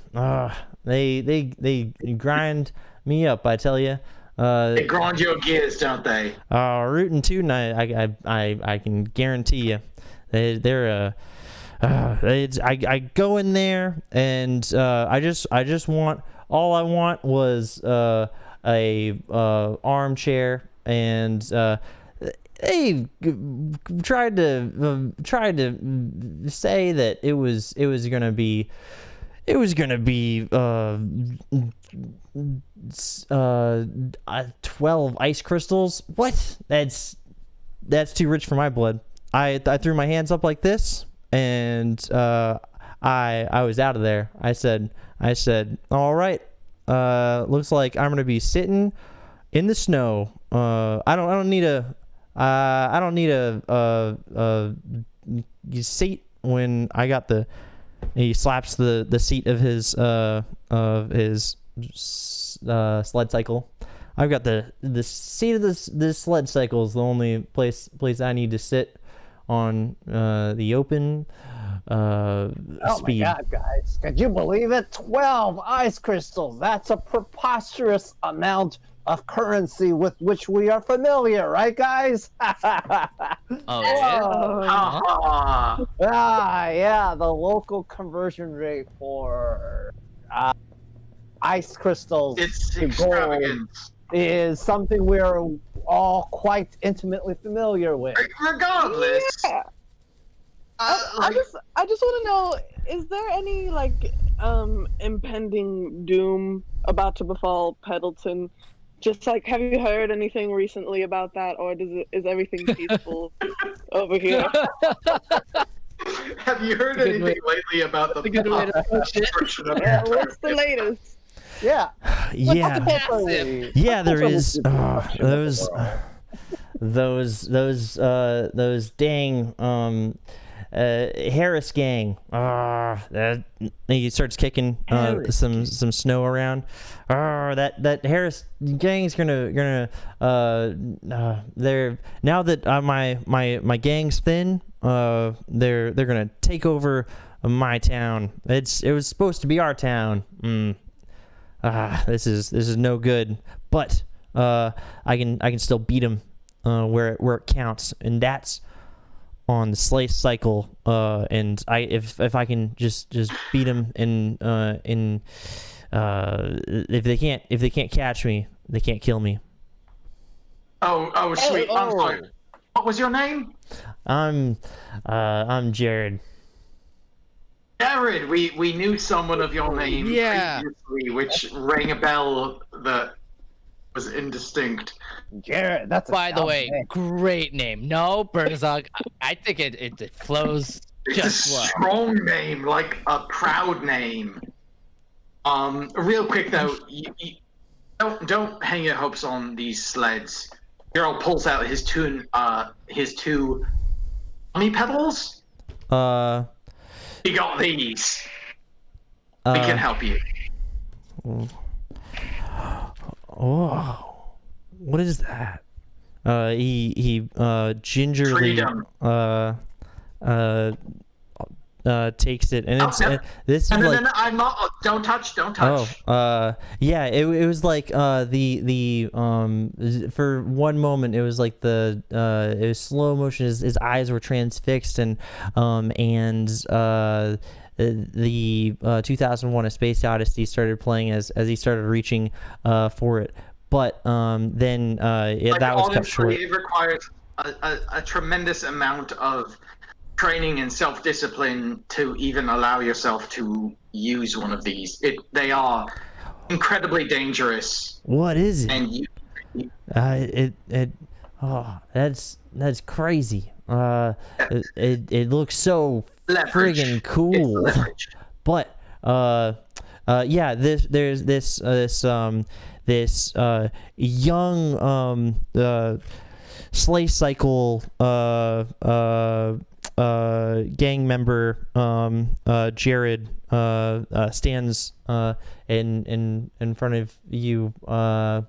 They grind me up, I tell you. They grind your gears, don't they? Rootin' tootin', I can guarantee you, they're I go in there and I just want, all I want was a armchair, and they tried to say that it was gonna be 12 ice crystals. What? That's too rich for my blood. I threw my hands up like this, and I was out of there. I said, all right. Looks like I'm gonna be sitting in the snow. I don't need a seat when I got the. He slaps the seat of his sled cycle. I've got the seat of this sled cycle is the only place I need to sit on the open Oh speed. my god, guys. Could you believe it? 12 ice crystals. That's a preposterous amount of currency with which we are familiar, right, guys? Oh, Ha Yeah, the local conversion rate for ice crystals It's to gold extravagant. is something we're all quite intimately familiar with. Regardless, Yeah. I just want to know, is there any like impending doom about to befall Pendleton? Just like, have you heard anything recently about that, or is everything peaceful over here? have you heard Good way- anything lately about the a good way to approach it. destruction of Yeah, your what's the latest? Yeah. Yeah. Culturally- Yeah, there culturally is destruction of the world. those dang Harris gang. He starts kicking some snow around. That Harris gang's gonna they're now that my gang's thin. They're gonna take over my town. It was supposed to be our town. This is no good. But I can still beat him where it counts, and that's on the Slay cycle. And if I can just beat him in if they can't catch me, they can't kill me. Oh, sweet. I'm sorry. What was your name? I'm Jared. Jared. We knew someone of your name Yeah. previously, which rang a bell that was indistinct. Jared, that's a By the tough way, name. great name. No, Bergazog, I think it flows It's just a well. strong name, like a proud name. Real quick though, you don't hang your hopes on these sleds. Gerald pulls out his two Moonpetals. You got these. We can help you. Oh, what is that? He gingerly Freedom. takes it, and it's no. this is No, like no, I'm not. Don't touch. Don't oh touch. yeah, it was like the for one moment it was like it was slow motion. His eyes were transfixed, and the 2001: A Space Odyssey started playing as he started reaching for it. But then Like, that was cut honestly, short. it requires a tremendous amount of training and self-discipline to even allow yourself to use one of these. They are incredibly dangerous, What is it? and you That's crazy. It looks so leverage. friggin' It's cool. leverage. But yeah, there's this young Slay Cycle gang member Jared stands in front of you, a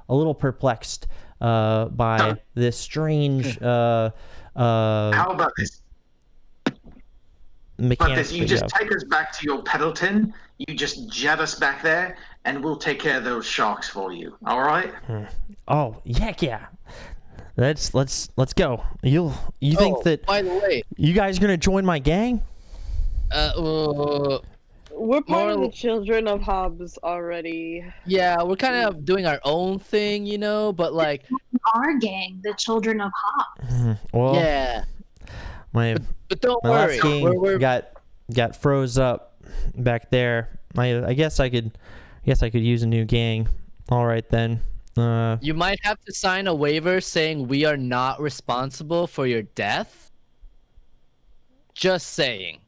little perplexed by this strange How about this? mechanic. You just take us back to your Pendleton. You just jet us back there, and we'll take care of those sharks for you. All right? Oh, heck yeah. Let's go. You think that By the way, you guys are gonna join my gang? We're part of More- the Children of Hobbs already. yeah, we're kind of doing our own thing, you know, but like, Our gang, the Children of Hop. Well, yeah. my But don't my worry, last gang we're got froze up back there. I guess I could use a new gang. All right then. you might have to sign a waiver saying we are not responsible for your death. Just saying.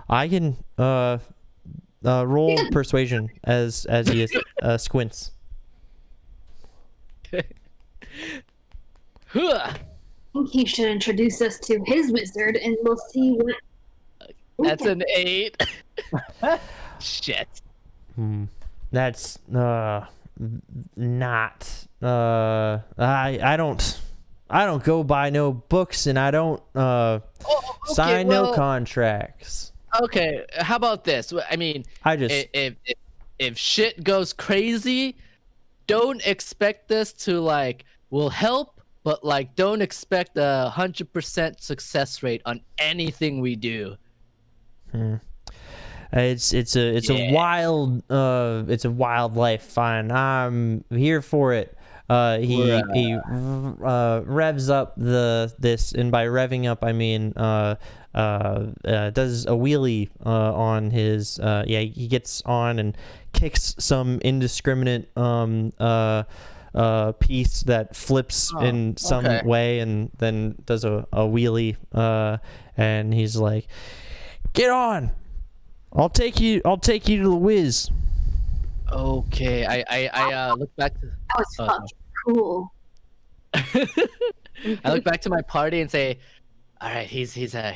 I can roll persuasion as he squints. Huh. I think he should introduce us to his wizard, and we'll see what. That's an 8. Shit. That's not. I don't. I don't go buy no books, and I don't sign no contracts. Okay, how about this? I mean, if shit goes crazy, don't expect us to like we'll help, but like don't expect 100% success rate on anything we do. It's a wild life. Fine, I'm here for it. He revs up this, and by revving up I mean does a wheelie on his he gets on and kicks some indiscriminate piece that flips in some way, and then does a wheelie, and he's like, "Get on! I'll take you to the whiz." Okay, I look back to That was fucking cool. I look back to my party and say, "All right, he's a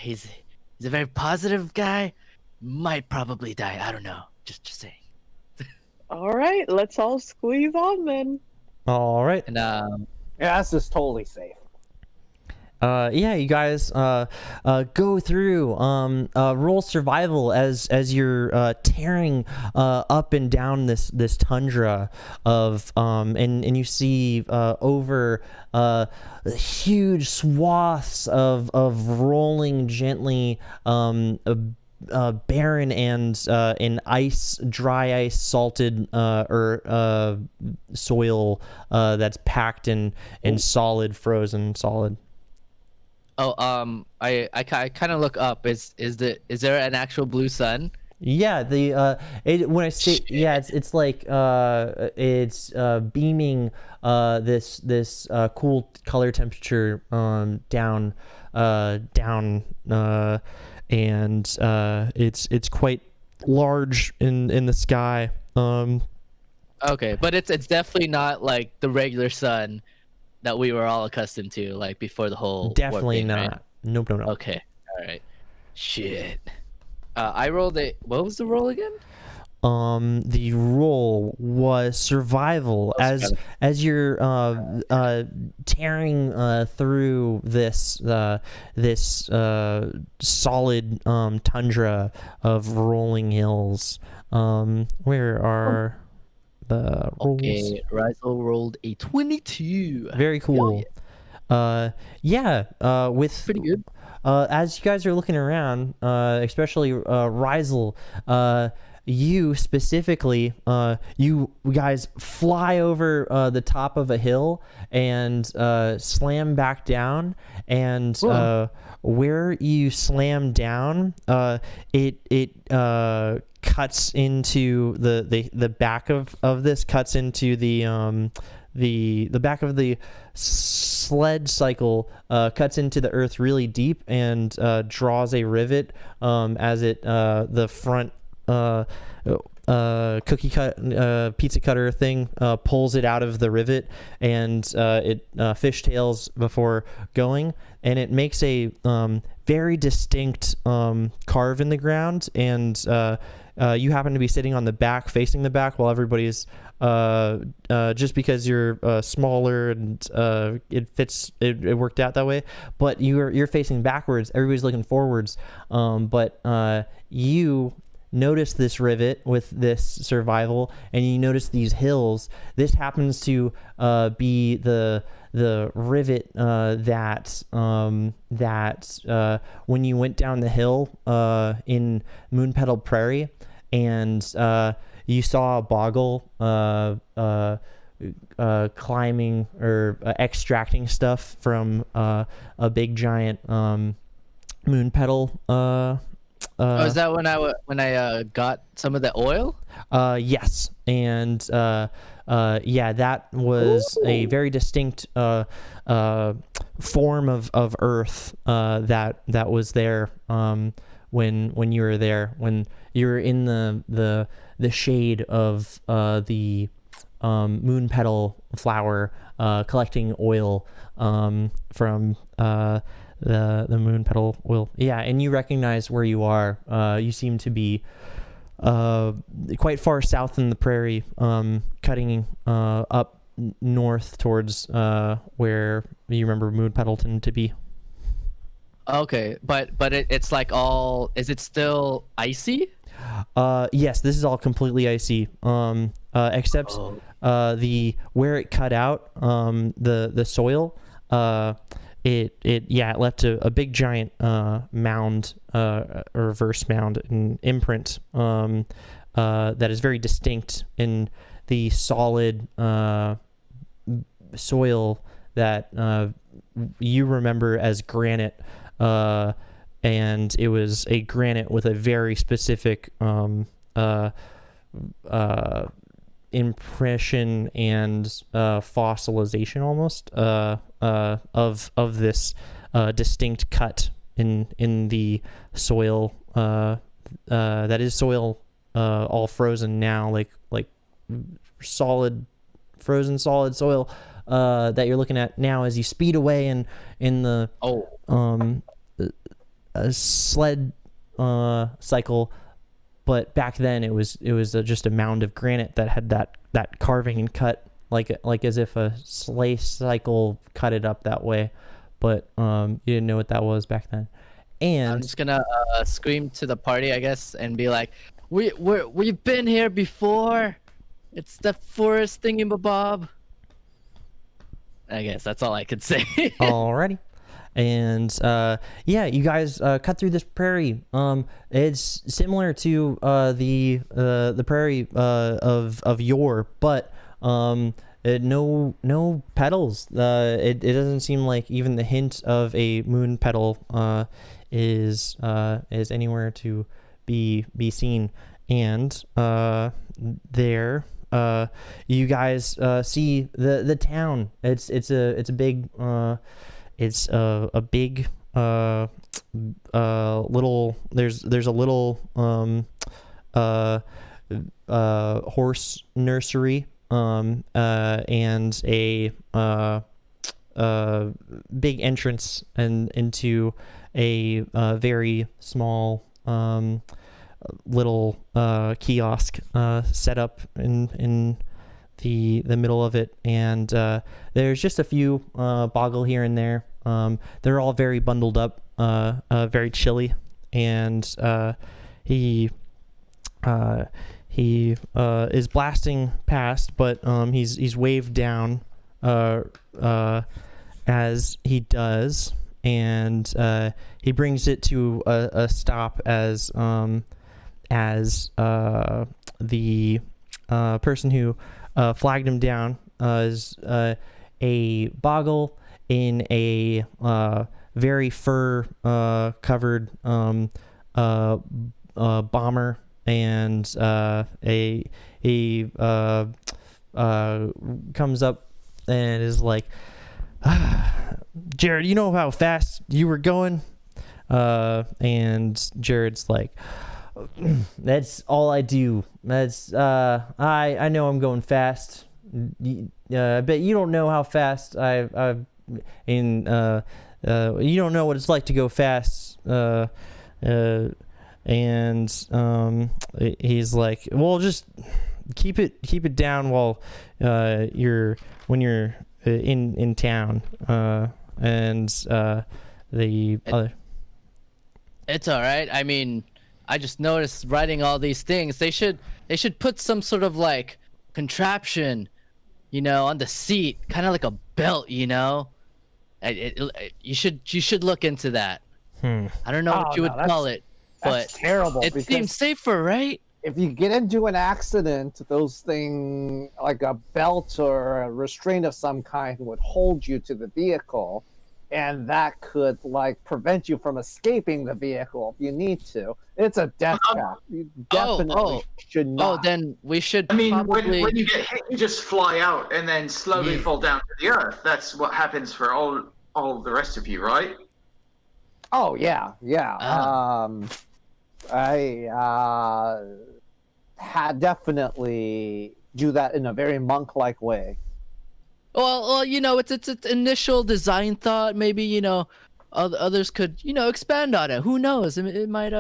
very positive guy. Might probably die. I don't know. Just saying." All right, let's all squeeze on then. All right. And Yeah, this is totally safe. You guys go through roll survival as you're tearing up and down this tundra of and you see over huge swaths of rolling gently barren and in dry ice salted soil that's packed in solid frozen solid. Oh, I kind of look up. Is there an actual blue sun? Yeah, when I say it's like it's beaming this cool color temperature down and it's quite large in the sky. Okay, but it's definitely not like the regular sun that we were all accustomed to, like before the whole definitely warp thing, not. right? Nope. Okay, all right. Shit. I rolled a. What was the roll again? The roll was survival as you're tearing through this solid tundra of rolling hills. Where are the rolls? Okay, Rizel rolled a 22. Very cool. With Pretty good. As you guys are looking around, especially Rizel, you specifically, you guys fly over the top of a hill and slam back down, and where you slam down, it cuts into the back of this, cuts into the back of the sled cycle, cuts into the earth really deep and draws a rivet as it the front cookie cut pizza cutter thing pulls it out of the rivet, and it fishtails before going, and it makes a very distinct carve in the ground, and you happen to be sitting on the back, facing the back, while everybody's just because you're smaller and it fits, it worked out that way, but you're facing backwards, everybody's looking forwards, but you notice this rivet with this survival, and you notice these hills. This happens to be the rivet that when you went down the hill in Moonpetal Prairie, and you saw a boggle climbing or extracting stuff from a big giant Moonpetal. Is that when I got some of the oil? Yes, and that was a very distinct form of earth that was there when you were there, when you were in the shade of the moonpetal flower, collecting oil from the moonpetal oil. Yeah, and you recognize where you are. You seem to be quite far south in the prairie, cutting up north towards where you remember Moonpetalton to be. Okay, but it's like all. Is it still icy? Yes, this is all completely icy. Except the where it cut out, the soil, it left a big giant mound, a reverse mound, an imprint that is very distinct in the solid soil that you remember as granite. And it was a granite with a very specific impression and fossilization almost of this distinct cut in the soil that is soil all frozen now, like solid frozen solid soil that you're looking at now as you speed away in the sled cycle. But back then it was just a mound of granite that had that carving and cut like as if a sleigh cycle cut it up that way. But you didn't know what that was back then. And I'm just gonna scream to the party, I guess, and be like, we've been here before. It's the forest thingamabob. I guess that's all I could say. Alrighty. And you guys cut through this prairie. It's similar to the prairie of yore, but no petals. It doesn't seem like even the hint of a moon petal is anywhere to be seen. And there you guys see the town. It's a big little there's a little horse nursery and a big entrance and into a very small little kiosk set up in the middle of it, and there's just a few boggle here and there. They're all very bundled up, very chilly, and he is blasting past, but he's waved down as he does, and he brings it to a stop as the person who flagged him down is a boggle in a very fur covered bomber, and he comes up and is like, Jared, you know how fast you were going? And Jared's like, that's all I do. That's I know I'm going fast. I bet you don't know how fast you don't know what it's like to go fast. And he's like, well, just keep it down while you're in town. And the other. It's all right. I mean, I just noticed writing all these things. They should put some sort of like contraption, on the seat, kind of like a belt, You should look into that. I don't know what you would call it, but that's terrible. It seems safer, right? If you get into an accident, those things like a belt or a restraint of some kind would hold you to the vehicle, and that could prevent you from escaping the vehicle if you need to. It's a death trap. You definitely should not. Oh, then we should. I mean, probably... when you get hit, you just fly out and then slowly fall down to the earth. That's what happens for all the rest of you, right? Oh yeah. I definitely do that in a very monk-like way. Well, it's initial design thought. Maybe others could expand on it. Who knows? It might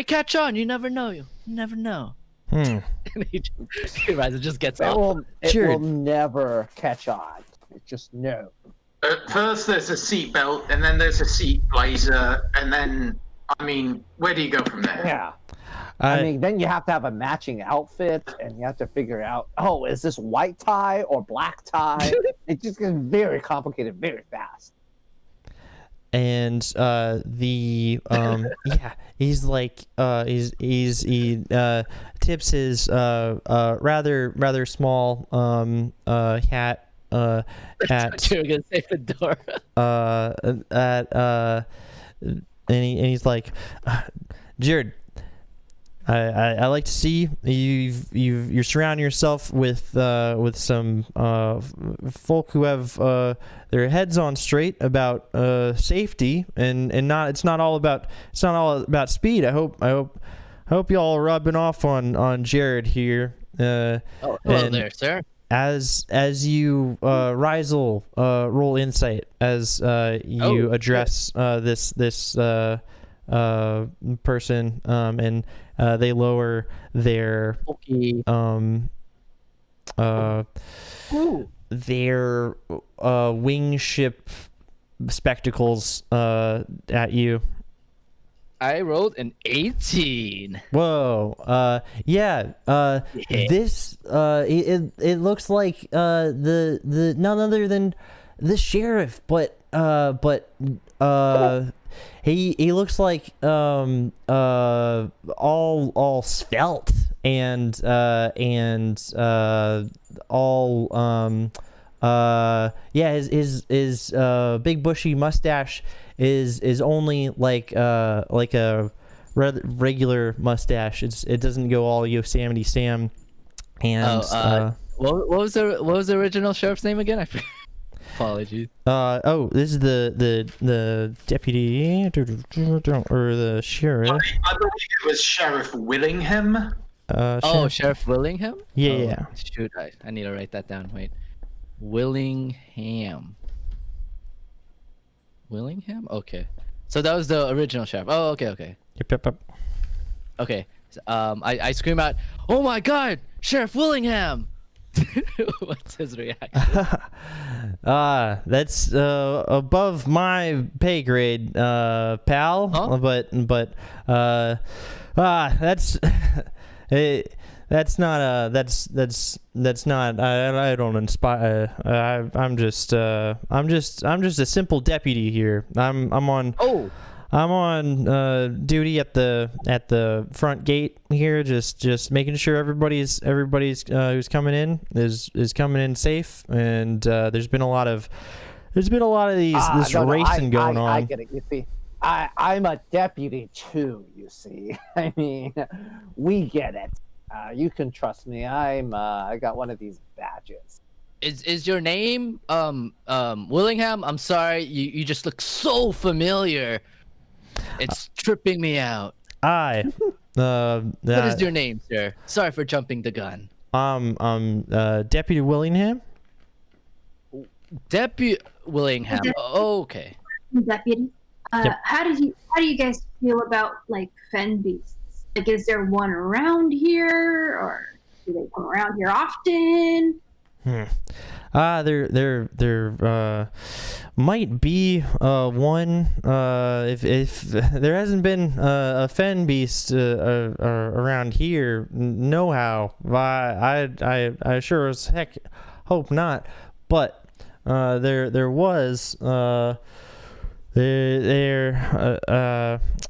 catch on. You never know. You never know. Hmm. And he rises, just gets It off. will, it Jared. will never catch on. It just no. First, there's a seatbelt, and then there's a seat blazer, and then, I mean, where do you go from there? Yeah. I mean, then you have to have a matching outfit, and you have to figure out, oh, is this white tie or black tie? It just gets very complicated very fast. and he's like he tips his rather small hat at You're gonna say fedora. and he's like, Jared, I like to see you're surrounding yourself with some folk who have their heads on straight about safety and it's not all about speed. I hope y'all are rubbing off on Jared here. Hello there, sir. As you roll insight as you address this person and they lower their their wingship spectacles at you. I rolled an 18. Whoa. This it looks like the none other than the sheriff, but he looks like all svelte and all his big bushy mustache is only like a regular mustache. It doesn't go all Yosemite Sam. And what was the original sheriff's name again? I forgot. Apologies. This is the deputy or the sheriff. I believe it was Sheriff Willingham. Sheriff Willingham? Yeah. Shoot, I need to write that down. Wait. Willingham. Okay. So that was the original sheriff. Oh, okay. Yep. Okay. So, I scream out, "Oh my God, Sheriff Willingham!" What's his reaction? That's above my pay grade, pal. Huh? But that's that's not I don't inspire. I'm just a simple deputy here. I'm on duty at the front gate here, just making sure everybody's who's coming in is coming in safe. And there's been a lot of this racing going on. I get it. You see, I'm a deputy too. You see, I mean, we get it. You can trust me. I got one of these badges. Is your name Willingham? I'm sorry, you just look so familiar. It's tripping me out. What is your name, sir? Sorry for jumping the gun. Deputy Willingham. Deputy Willingham. Oh, okay. Deputy. Yep. How do you guys feel about like fen beasts? Like, is there one around here, or do they come around here often? There might be one. If there hasn't been a fen beast around here, no how. I sure as heck hope not. But there was.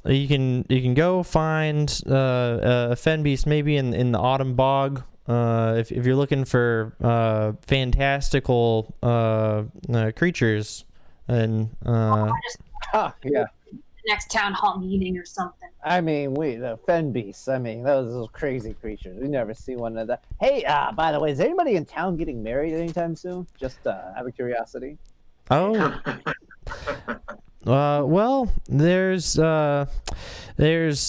You can go find a fen beast maybe in the autumn bog. If you're looking for fantastical creatures, and Yeah. Next town hall meeting or something. I mean, the fen beasts. I mean, those crazy creatures. We never see one of that. Hey, by the way, is anybody in town getting married anytime soon? Just out of curiosity. oh. Well, there's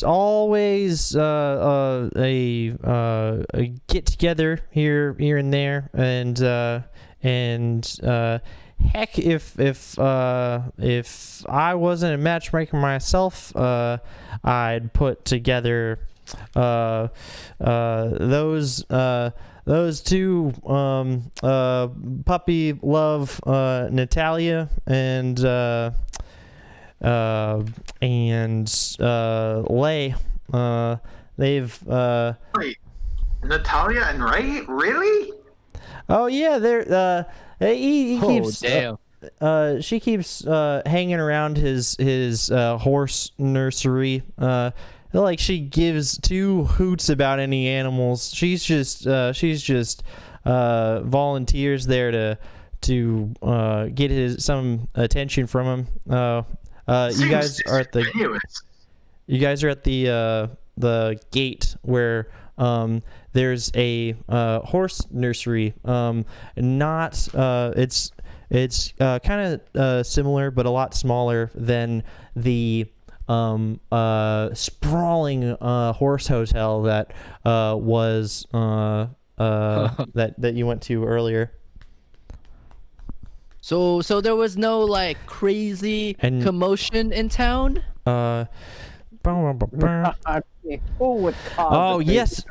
always a get together here and there, and heck, if I wasn't a matchmaker myself, I'd put together those two puppy love Natalia and Lay. They've Wait, Natalia and Ray? Really? oh yeah, they're he Oh keeps damn. she keeps hanging around his horse nursery. Like she gives two hoots about any animals. She's just volunteers there to get some attention from him. You guys are at the gate where there's a horse nursery. Not it's kind of similar, but a lot smaller than the sprawling horse hotel that was that you went to earlier. So there was no like crazy And- commotion in town? Oh Who would cause oh a big- yes,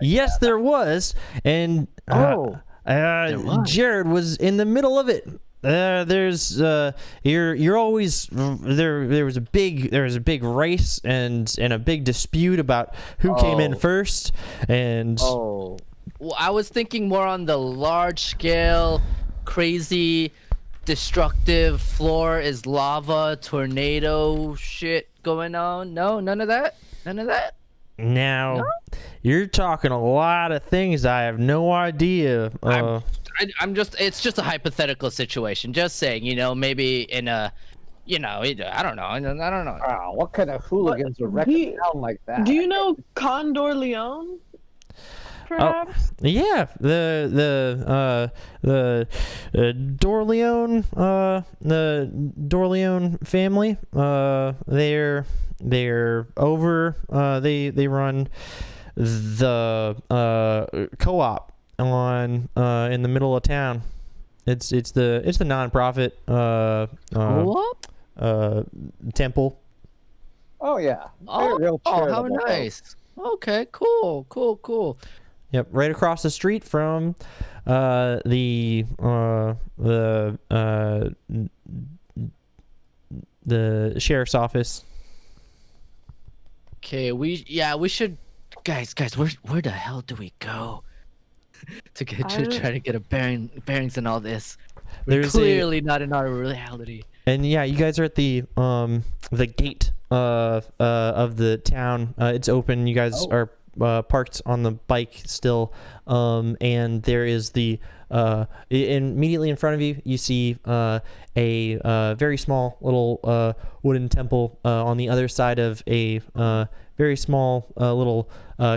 yes there was, and Oh. was. Jared was in the middle of it. There's you're always there was a big race and a big dispute about who came in Oh. first, and Oh. Well, I was thinking more on the large scale, crazy, destructive floor is lava, tornado shit going on. No, none of that? None of that? now you're talking a lot of things I have no idea. I'm just, it's just a hypothetical situation. Just saying, maybe in a, I don't know. I don't know. Wow, what kind of hooligans are wrecking town like that? Do you know Condor Leon? Perhaps. Yeah, the Dorleone the Dorleone family. They're over. They run the co-op on in the middle of town. It's the nonprofit What? temple. Oh yeah. Oh, They're real how charitable folks. nice. Okay, cool. Yep, right across the street from the sheriff's office. Okay, we should, guys, where the hell do we go to try to get a bearings in all this? We're There's clearly not in our reality. And yeah, you guys are at the gate of the town. It's open. You guys are parked on the bike still, and there is the immediately in front of you. You see a very small little wooden temple on the other side of a very small little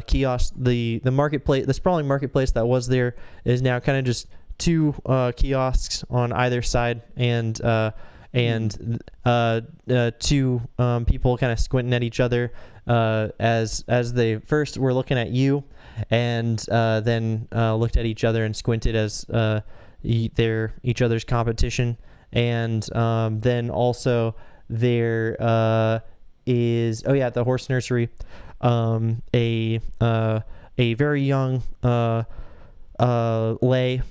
kiosk. The marketplace, the sprawling marketplace that was there, is now kind of just two kiosks on either side, and two people kind of squinting at each other as they first were looking at you, and then looked at each other and squinted as they're each other's competition. And then also there is at the horse nursery a very young lay,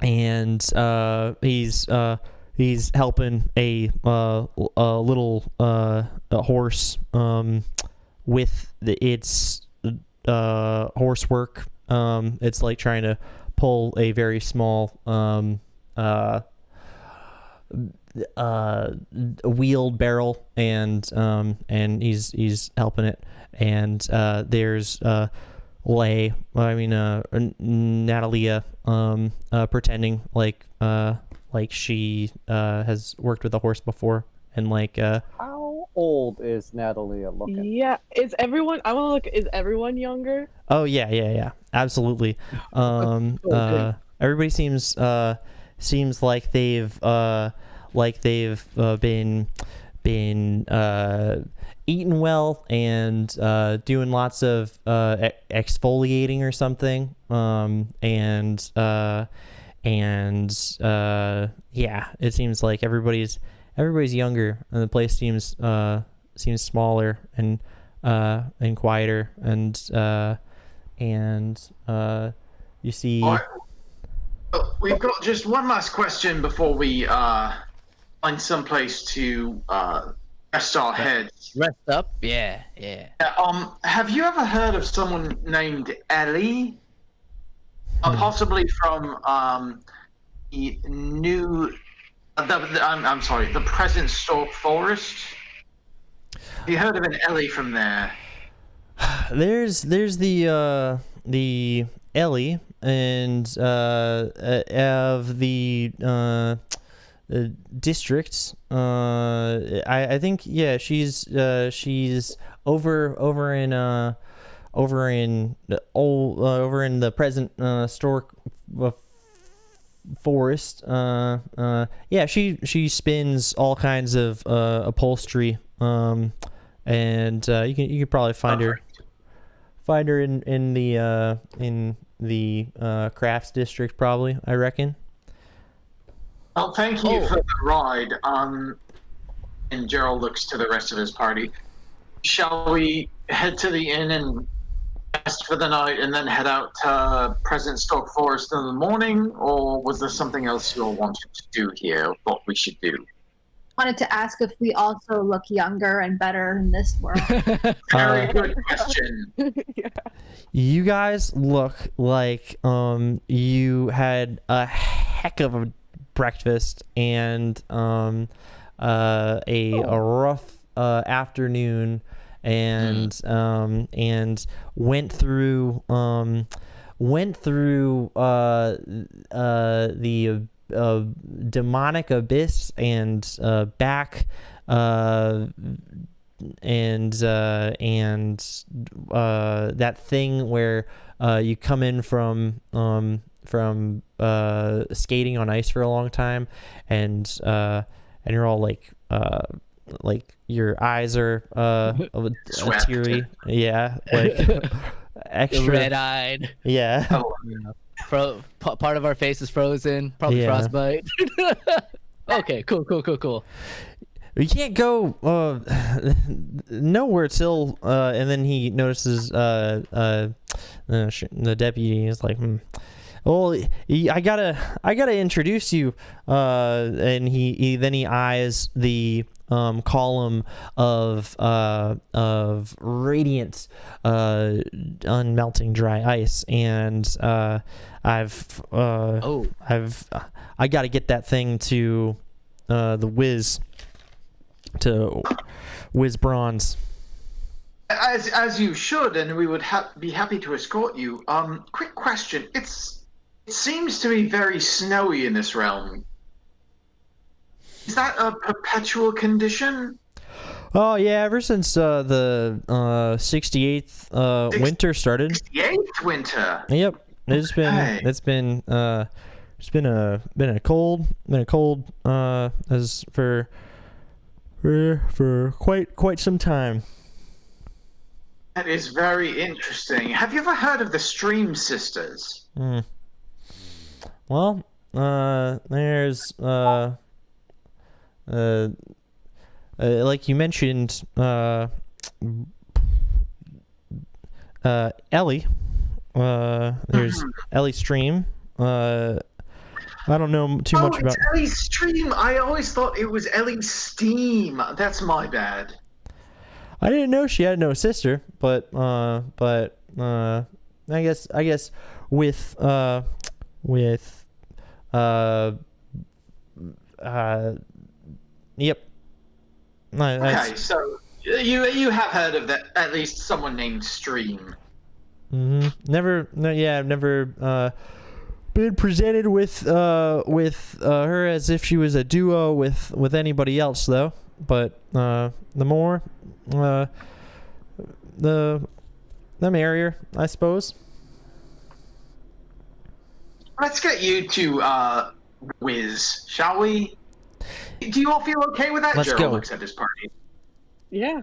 and he's helping a little horse with its horse work. It's like trying to pull a very small wheeled barrel, and he's helping it. And there's Natalia pretending like she has worked with a horse before, and How old is Natalia looking? Yeah. Is everyone? I want to look. Is everyone younger? oh yeah, absolutely. Everybody seems like they've been eating well and doing lots of exfoliating or something, yeah, it seems like everybody's younger, and the place seems smaller, and and quieter, and you see. All right. Well, we've got just one last question before we find some place to rest our heads. Rest up? Yeah. Have you ever heard of someone named Ellie? Possibly from the new. I'm sorry, the present Stalk Forest. Have you heard of an Ellie from there? There's the Ellie and of the districts. I think she's over in the present Stork forest. She spins all kinds of upholstery. And you can probably find her in the crafts district, probably, I reckon. Well, thank you for the ride. And Gerald looks to the rest of his party. Shall we head to the inn and rest for the night and then head out to Present Stoke Forest in the morning? Or was there something else you all wanted to do here, what we should do? Wanted to ask if we also look younger and better in this world. Very good question. Yeah. You guys look like you had a heck of a breakfast and a rough afternoon, and went through the demonic abyss and back, and that thing where you come in from skating on ice for a long time, and you're all like your eyes are teary, like extra red-eyed. Yeah. Part of our face is frozen, probably frostbite. Okay, cool. You can't go nowhere till and then he notices the deputy is like, well, I gotta introduce you, and he eyes the column of radiant unmelting dry ice, and I gotta get that thing to the Whiz Bronze. As you should, and we would be happy to escort you. Quick question: It seems to be very snowy in this realm. Is that a perpetual condition? Oh yeah, ever since the 68th winter started. 68th winter. Yep, it's been a cold as for quite some time. That is very interesting. Have you ever heard of the Stream Sisters? Well, there's like you mentioned, Ellie. There's Ellie Stream. I don't know too much about. It's Ellie Stream. I always thought it was Ellie Steam. That's my bad. I didn't know she had no sister, but I guess with yep. Okay, so you have heard of that, at least someone named Stream. Never been presented with her as if she was a duo with anybody else though. But the merrier, I suppose. Let's get you to Wiz, shall we? Do you all feel okay with that? Let's Gerald go. looks at his party. Yeah.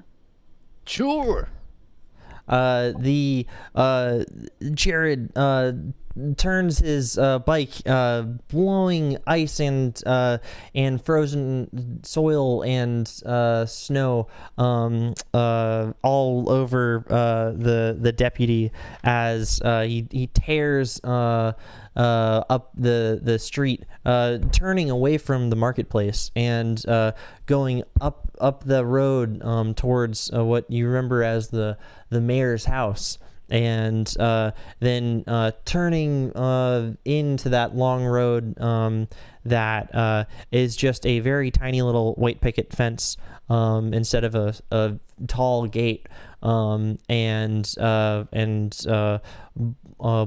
Sure. Jared turns his bike, blowing ice and frozen soil and snow all over the deputy as he tears up the street, turning away from the marketplace and going up the road towards what you remember as the mayor's house. And then turning into that long road that is just a very tiny little white picket fence instead of a tall gate, and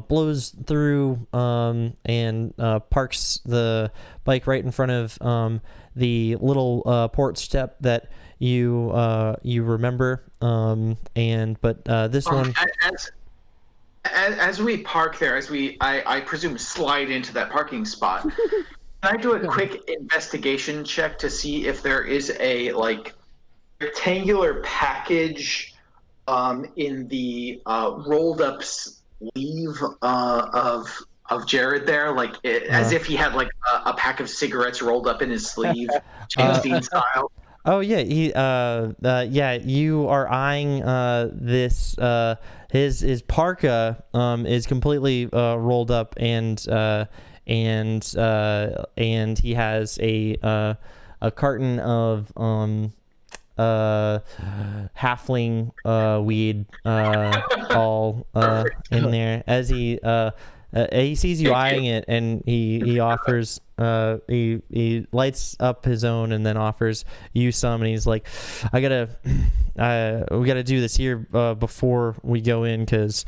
blows through and parks the bike right in front of the little porch step that you remember, but this one as we park there, I presume slide into that parking spot. Can I do a quick investigation check to see if there is a like rectangular package in the rolled up sleeve of Jared there, like as if he had like a pack of cigarettes rolled up in his sleeve, James Dean style. Oh yeah, you are eyeing this. His parka is completely rolled up, and he has a carton of halfling weed all in there as he sees you eyeing it, and he offers he lights up his own and then offers you some, and he's like, we gotta do this here before we go in, because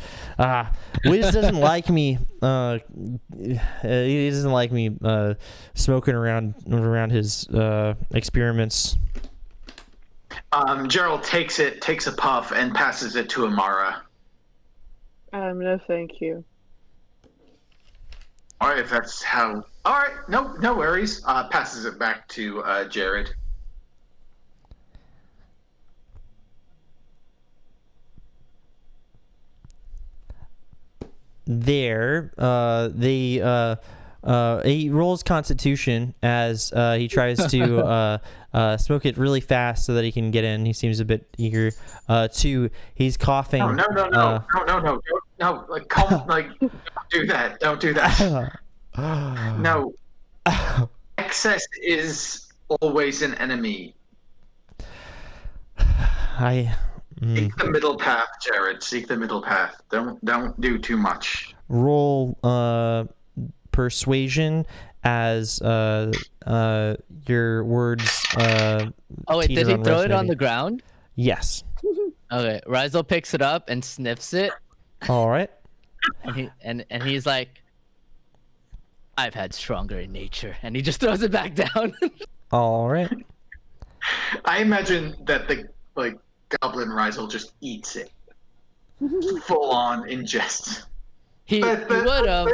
Wiz doesn't like me he doesn't like me smoking around his experiments. Gerald takes a puff and passes it to Amara. No thank you. All right, if that's how. All right, no worries. Passes it back to Jared. There, he rolls Constitution as he tries to smoke it really fast so that he can get in. He seems a bit eager. He's coughing. No, like, don't do that. Don't do that. No. Excess is always an enemy. Seek the middle path, Jared. Seek the middle path. Don't do too much. Roll persuasion as your words. Oh wait, did he throw it on the ground? Yes. Okay, Rizal picks it up and sniffs it. All right. And he's like, I've had stronger in nature, and he just throws it back down. All right. I imagine that the Goblin Rizal just eats it, full on ingest. He would have,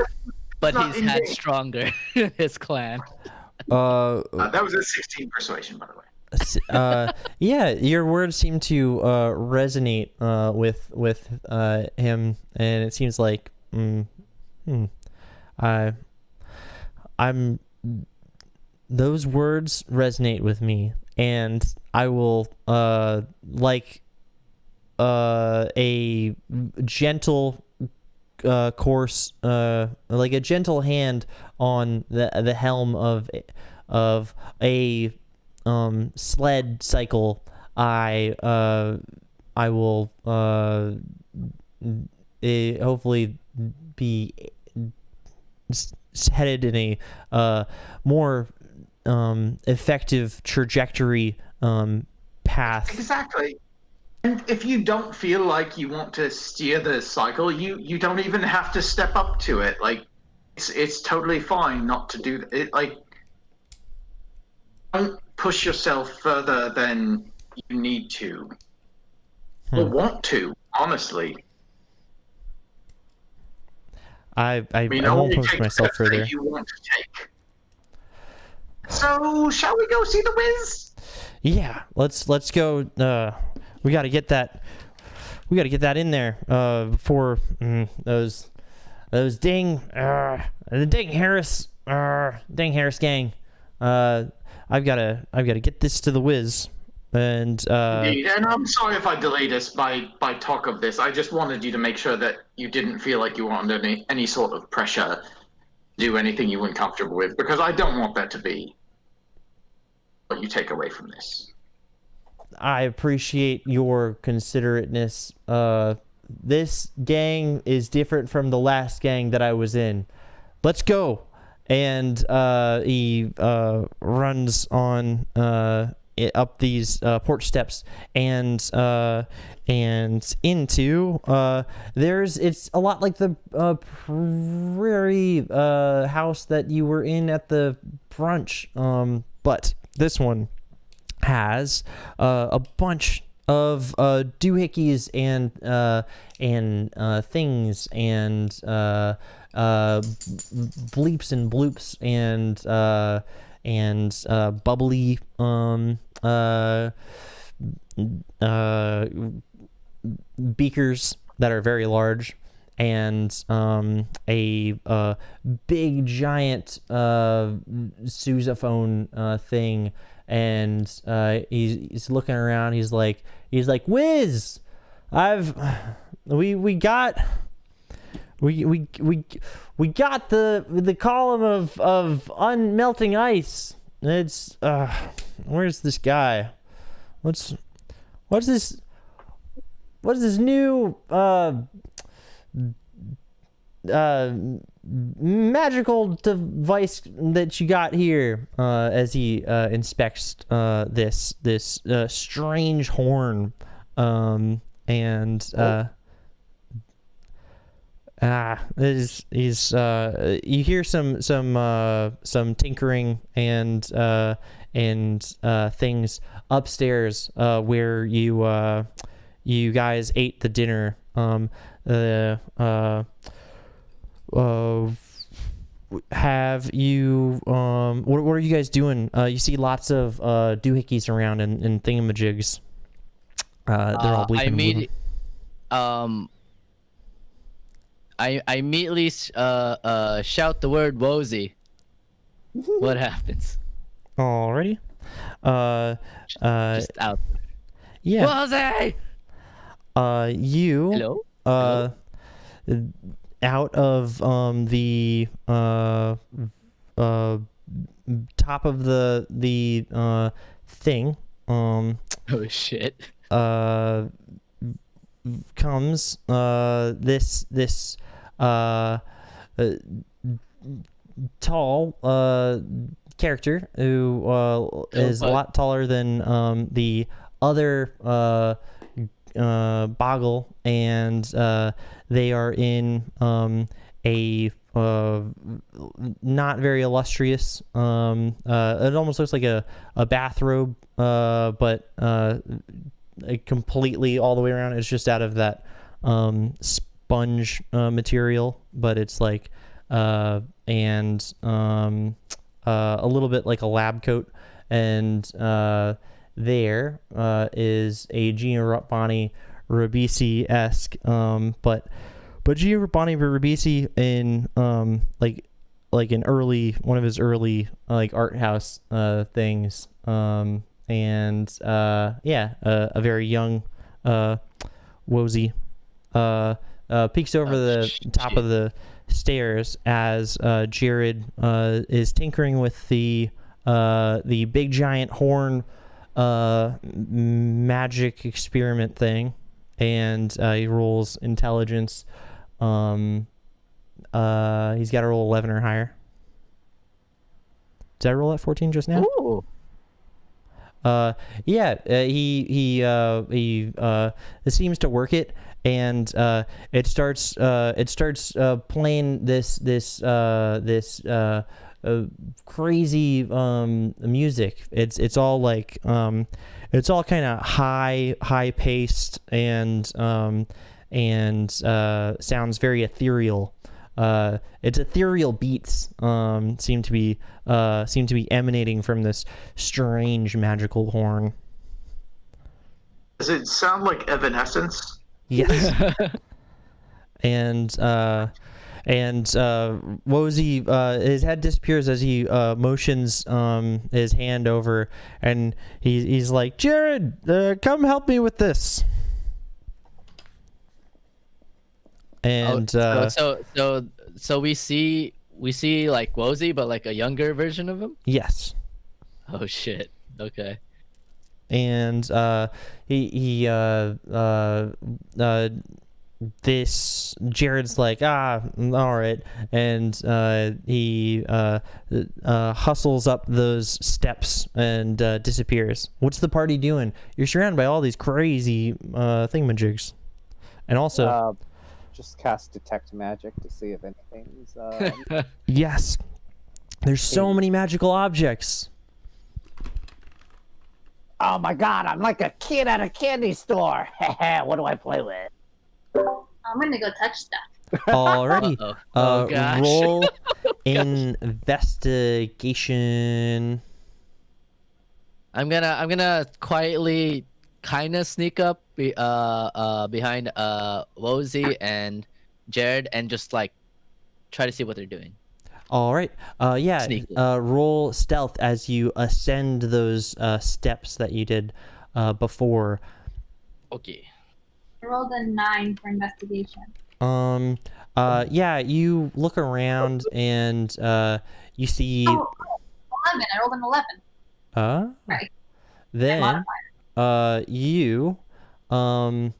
but he's had stronger in his clan. That was a 16 persuasion, by the way. Yeah, your words seem to resonate with him, and it seems like those words resonate with me, and I will like a gentle course, like a gentle hand on the helm of a sled cycle. I will hopefully be headed in a more effective trajectory path. Exactly. And if you don't feel like you want to steer the cycle, you don't even have to step up to it. Like, it's totally fine not to do it. Like, don't push yourself further than you need to or want to, honestly. I won't push myself further. You want to take. So, shall we go see the Wiz? Yeah, let's go. We got to get that in there before those those the dang Harris gang. I've gotta get this to the whiz. And Indeed, and I'm sorry if I delayed us by talk of this. I just wanted you to make sure that you didn't feel like you were under any sort of pressure to do anything you weren't comfortable with, because I don't want that to be what you take away from this. I appreciate your considerateness. This gang is different from the last gang that I was in. Let's go. And he runs on up these porch steps and into it's a lot like the prairie house that you were in at the brunch, but this one has a bunch of doohickeys and things and bleeps and bloops and bubbly beakers that are very large, and a big giant sousaphone thing, and he's looking around. He's like, Wiz, we got the column of unmelting ice. It's where's this guy? What's this new magical device that you got here? As he inspects this strange horn, you hear some tinkering and things upstairs where you guys ate the dinner. Have you what are you guys doing? You see lots of doohickeys around and thingamajigs. They're all bleeping. I immediately shout the word Wozy. What happens? Alrighty. Just out. Yeah. Wozy! You Hello? Out of the top of the thing Oh shit. comes this tall character who is a lot taller than the other Boggle, and they are in a not very illustrious it almost looks like a bathrobe, but completely all the way around it's just out of that sponge material, but it's like a little bit like a lab coat, and there is a Giovanni Ribisi-esque, but Giovanni Ribisi in like an early one of his early like art house things, and a very young Wozy peeks over the top of the stairs as Jared is tinkering with the big giant horn magic experiment thing, and he rolls intelligence. He's got to roll 11 or higher. Did I roll at 14 just now? Ooh. He seems to work it, and it starts playing this crazy music. It's all like it's all kind of high paced and sounds very ethereal. Its ethereal beats seem to be emanating from this strange magical horn. Does it sound like Evanescence? Yes. And And Wozy, his head disappears as he motions his hand over, and he's like, Jared, come help me with this. And so we see like Wozy, but like a younger version of him. yes. Oh shit. Okay. And this Jared's like, all right, and he hustles up those steps and disappears. What's the party doing? You're surrounded by all these crazy thingamajigs, and also just cast detect magic to see if anything's yes, there's so many magical objects. Oh my god, I'm like a kid at a candy store. What do I play with? I'm gonna go touch stuff. Alrighty. Oh gosh. Roll investigation. I'm gonna quietly kind of sneak up behind Wozy and Jared and just like try to see what they're doing. All right. Yeah. Sneaky. Roll stealth as you ascend those steps that you did before. Okay. I rolled a 9 for investigation. Yeah, you look around and you see 11. I rolled an 11. Right. Then you roll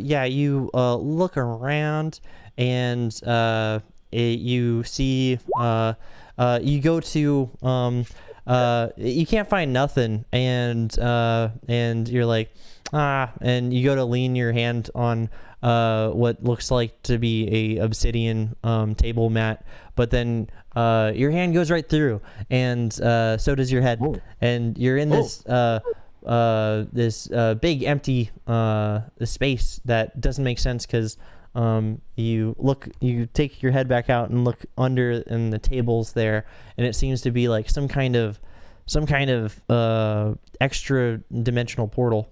yeah, you look around and you see you go to you can't find nothing, and you're like, and you go to lean your hand on what looks like to be a obsidian table mat, but then your hand goes right through, and so does your head. Whoa. And you're in this this big empty space that doesn't make sense, because you take your head back out and look under in the tables there, and it seems to be like some kind of extra dimensional portal.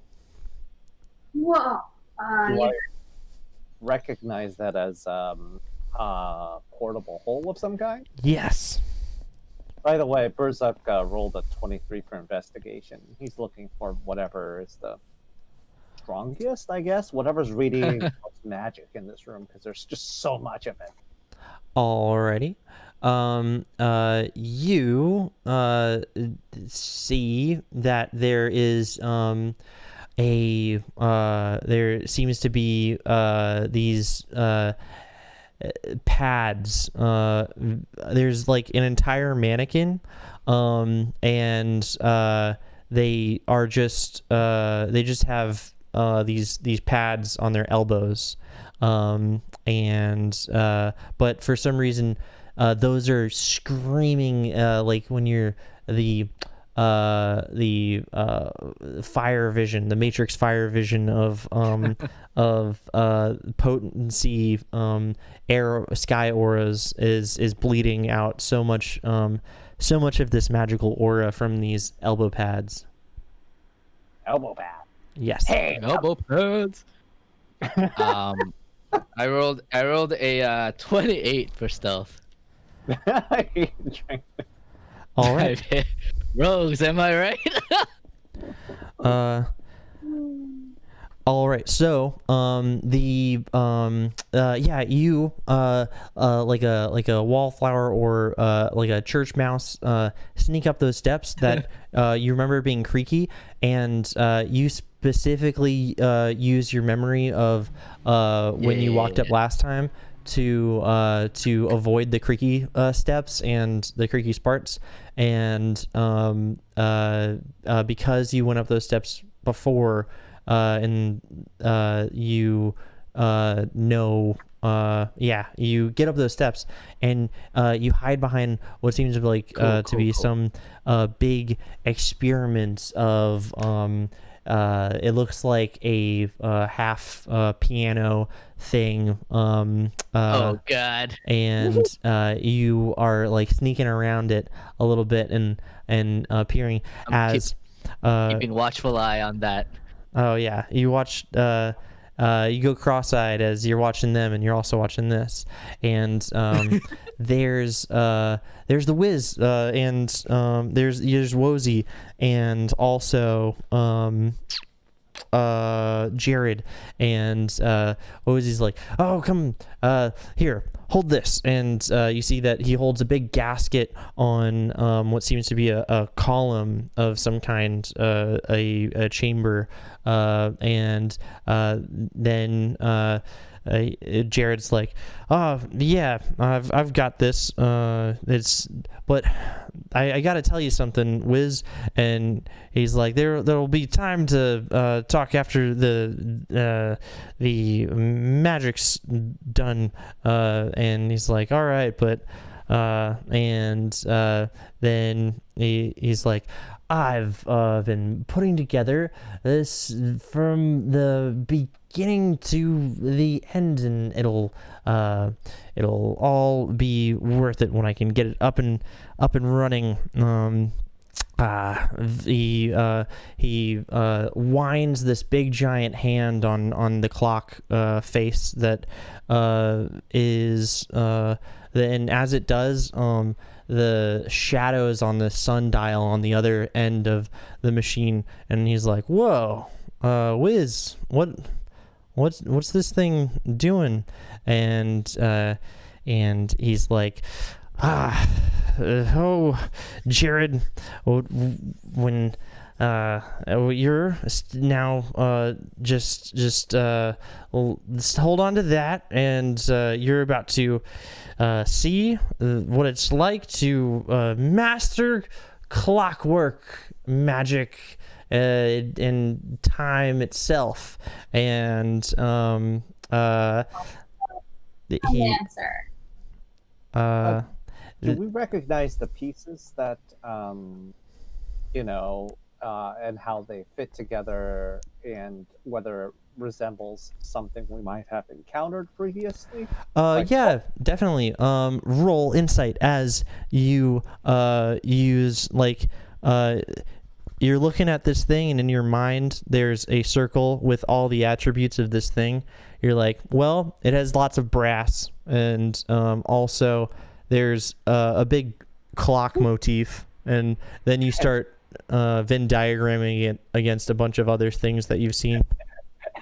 Whoa. Do I recognize that as a portable hole of some kind? Yes. By the way, Berzuk rolled a 23 for investigation. He's looking for whatever is the strongest, I guess. Whatever's reading most magic in this room, because there's just so much of it. Alrighty. You see that there is there seems to be these pads. There's like an entire mannequin, and they are just they just have these pads on their elbows, and but for some reason those are screaming like when you're the fire vision, the Matrix fire vision of potency, sky auras is bleeding out so much of this magical aura from these elbow pads. Elbow pad. Yes. Hey, Elbow pads. I rolled a 28 for stealth. All right. Rogues, am I right? All right. So, yeah, you like a wallflower or like a church mouse sneak up those steps that you remember being creaky, and you specifically use your memory of when you walked up last time to avoid the creaky steps and the creaky parts, and because you went up those steps before, and you you get up those steps, and you hide behind what seems to be some big experiment of it looks like a half piano thing. Oh god. And you are like sneaking around it a little bit and peering as keeping watchful eye on that. Oh yeah, you watched you go cross-eyed as you're watching them, and you're also watching this. And there's the Wiz, and there's Wozy, and also Jared. And Wozy's like, oh, come here, hold this. And you see that he holds a big gasket on what seems to be a column of some kind, a chamber, and then Jared's like, oh yeah, I've got this. But I gotta tell you something, Wiz. And he's like, there'll be time to talk after the magic's done. And he's like, all right, but then he's like, I've been putting together this from the beginning to the end, and it'll all be worth it when I can get it up and running. He winds this big giant hand on the clock face that is and as it does, the shadows on the sundial on the other end of the machine, and he's like, whoa, Wiz, what's this thing doing? And he's like, oh, Jared, when you're now just hold on to that, and you're about to see what it's like to master clockwork magic and time itself. And Answer. Do we recognize the pieces that and how they fit together, and whether it resembles something we might have encountered previously? Yeah, definitely. Roll insight as you use, like, you're looking at this thing, and in your mind there's a circle with all the attributes of this thing. You're like, well, it has lots of brass, and also there's a big clock motif, and then you start Venn diagramming it against a bunch of other things that you've seen.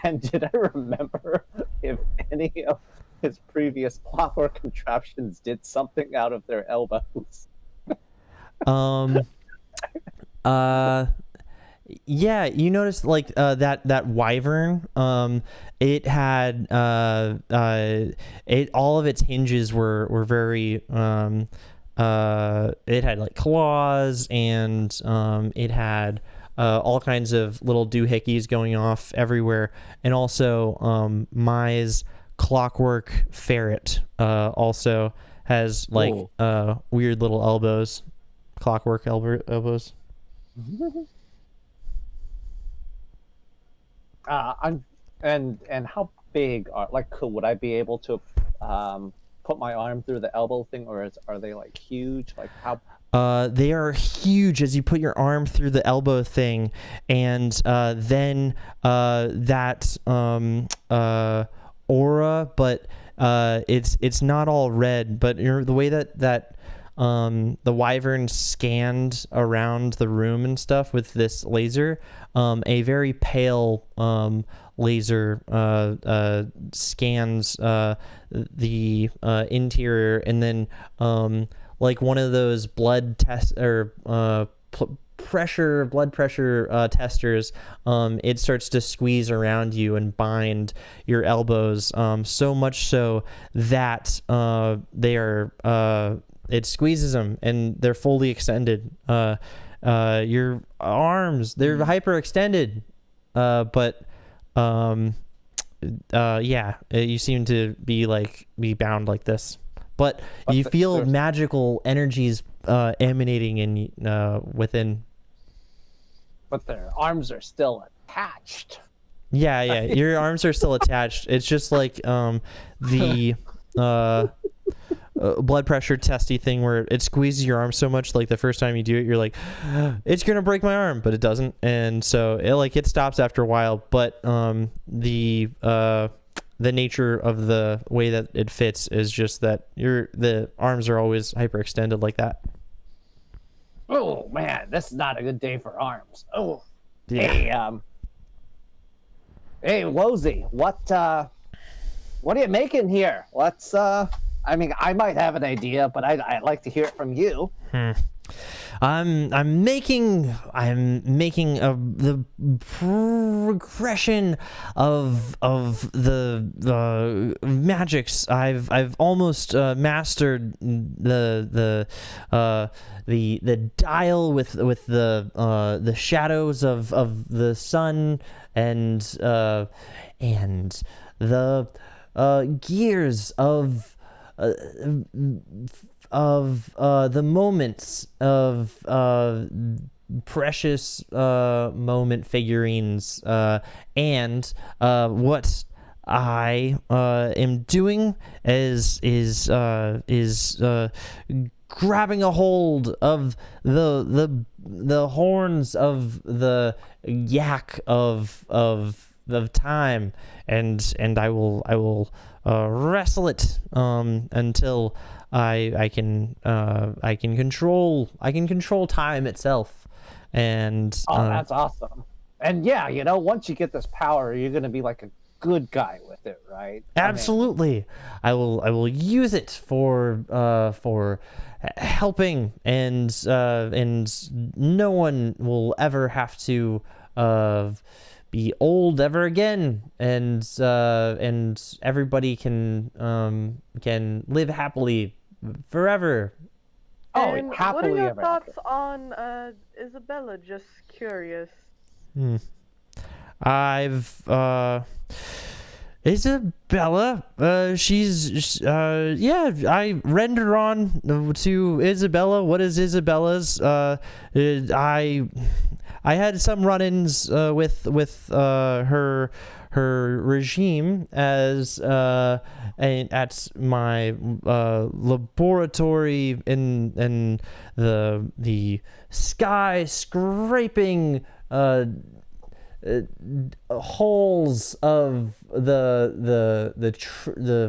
And did I remember if any of his previous clockwork contraptions did something out of their elbows? Yeah, you noticed, like, that wyvern, it had all of its hinges were very it had like claws, and it had all kinds of little doohickeys going off everywhere. And also Mai's clockwork ferret also has like weird little elbows, clockwork elbows. And how big are, like, would I be able to put my arm through the elbow thing, or are they like huge? Like how? They are huge as you put your arm through the elbow thing, and then that aura, but it's not all red, but the way that the wyvern scanned around the room and stuff with this laser, a very pale laser scans the interior, and then like one of those blood test or blood pressure testers, it starts to squeeze around you and bind your elbows, so much so that they are it squeezes them and they're fully extended. Your arms, they're hyperextended, but yeah, you seem to be bound like this, but you feel magical energies emanating in within. But their arms are still attached. Yeah, your arms are still attached. It's just like the blood pressure testy thing where it squeezes your arm so much, like the first time you do it, you're like, it's gonna break my arm, but it doesn't, and so it stops after a while. But the nature of the way that it fits is just that the arms are always hyperextended like that. Oh man, this is not a good day for arms. Oh, Yeah. hey, Wozy, what are you making here? Let's I mean, I might have an idea, but I'd like to hear it from you. I'm making the progression of the magics. I've almost mastered the dial with the shadows of the sun and the gears of the moments of precious moment figuring and what I am doing is grabbing a hold of the horns of the yak of time, and I will wrestle it until I can control time itself. And That's awesome. And yeah, once you get this power, you're gonna be like a good guy with it, right? Absolutely. I will use it for helping, and no one will ever have to be old ever again, and everybody can live happily forever. And happily what are your ever thoughts on Isabella? Just curious. I've Isabella, she's I render on to Isabella. What is Isabella's? I had some run-ins with her regime as at my laboratory in the sky scraping holes of the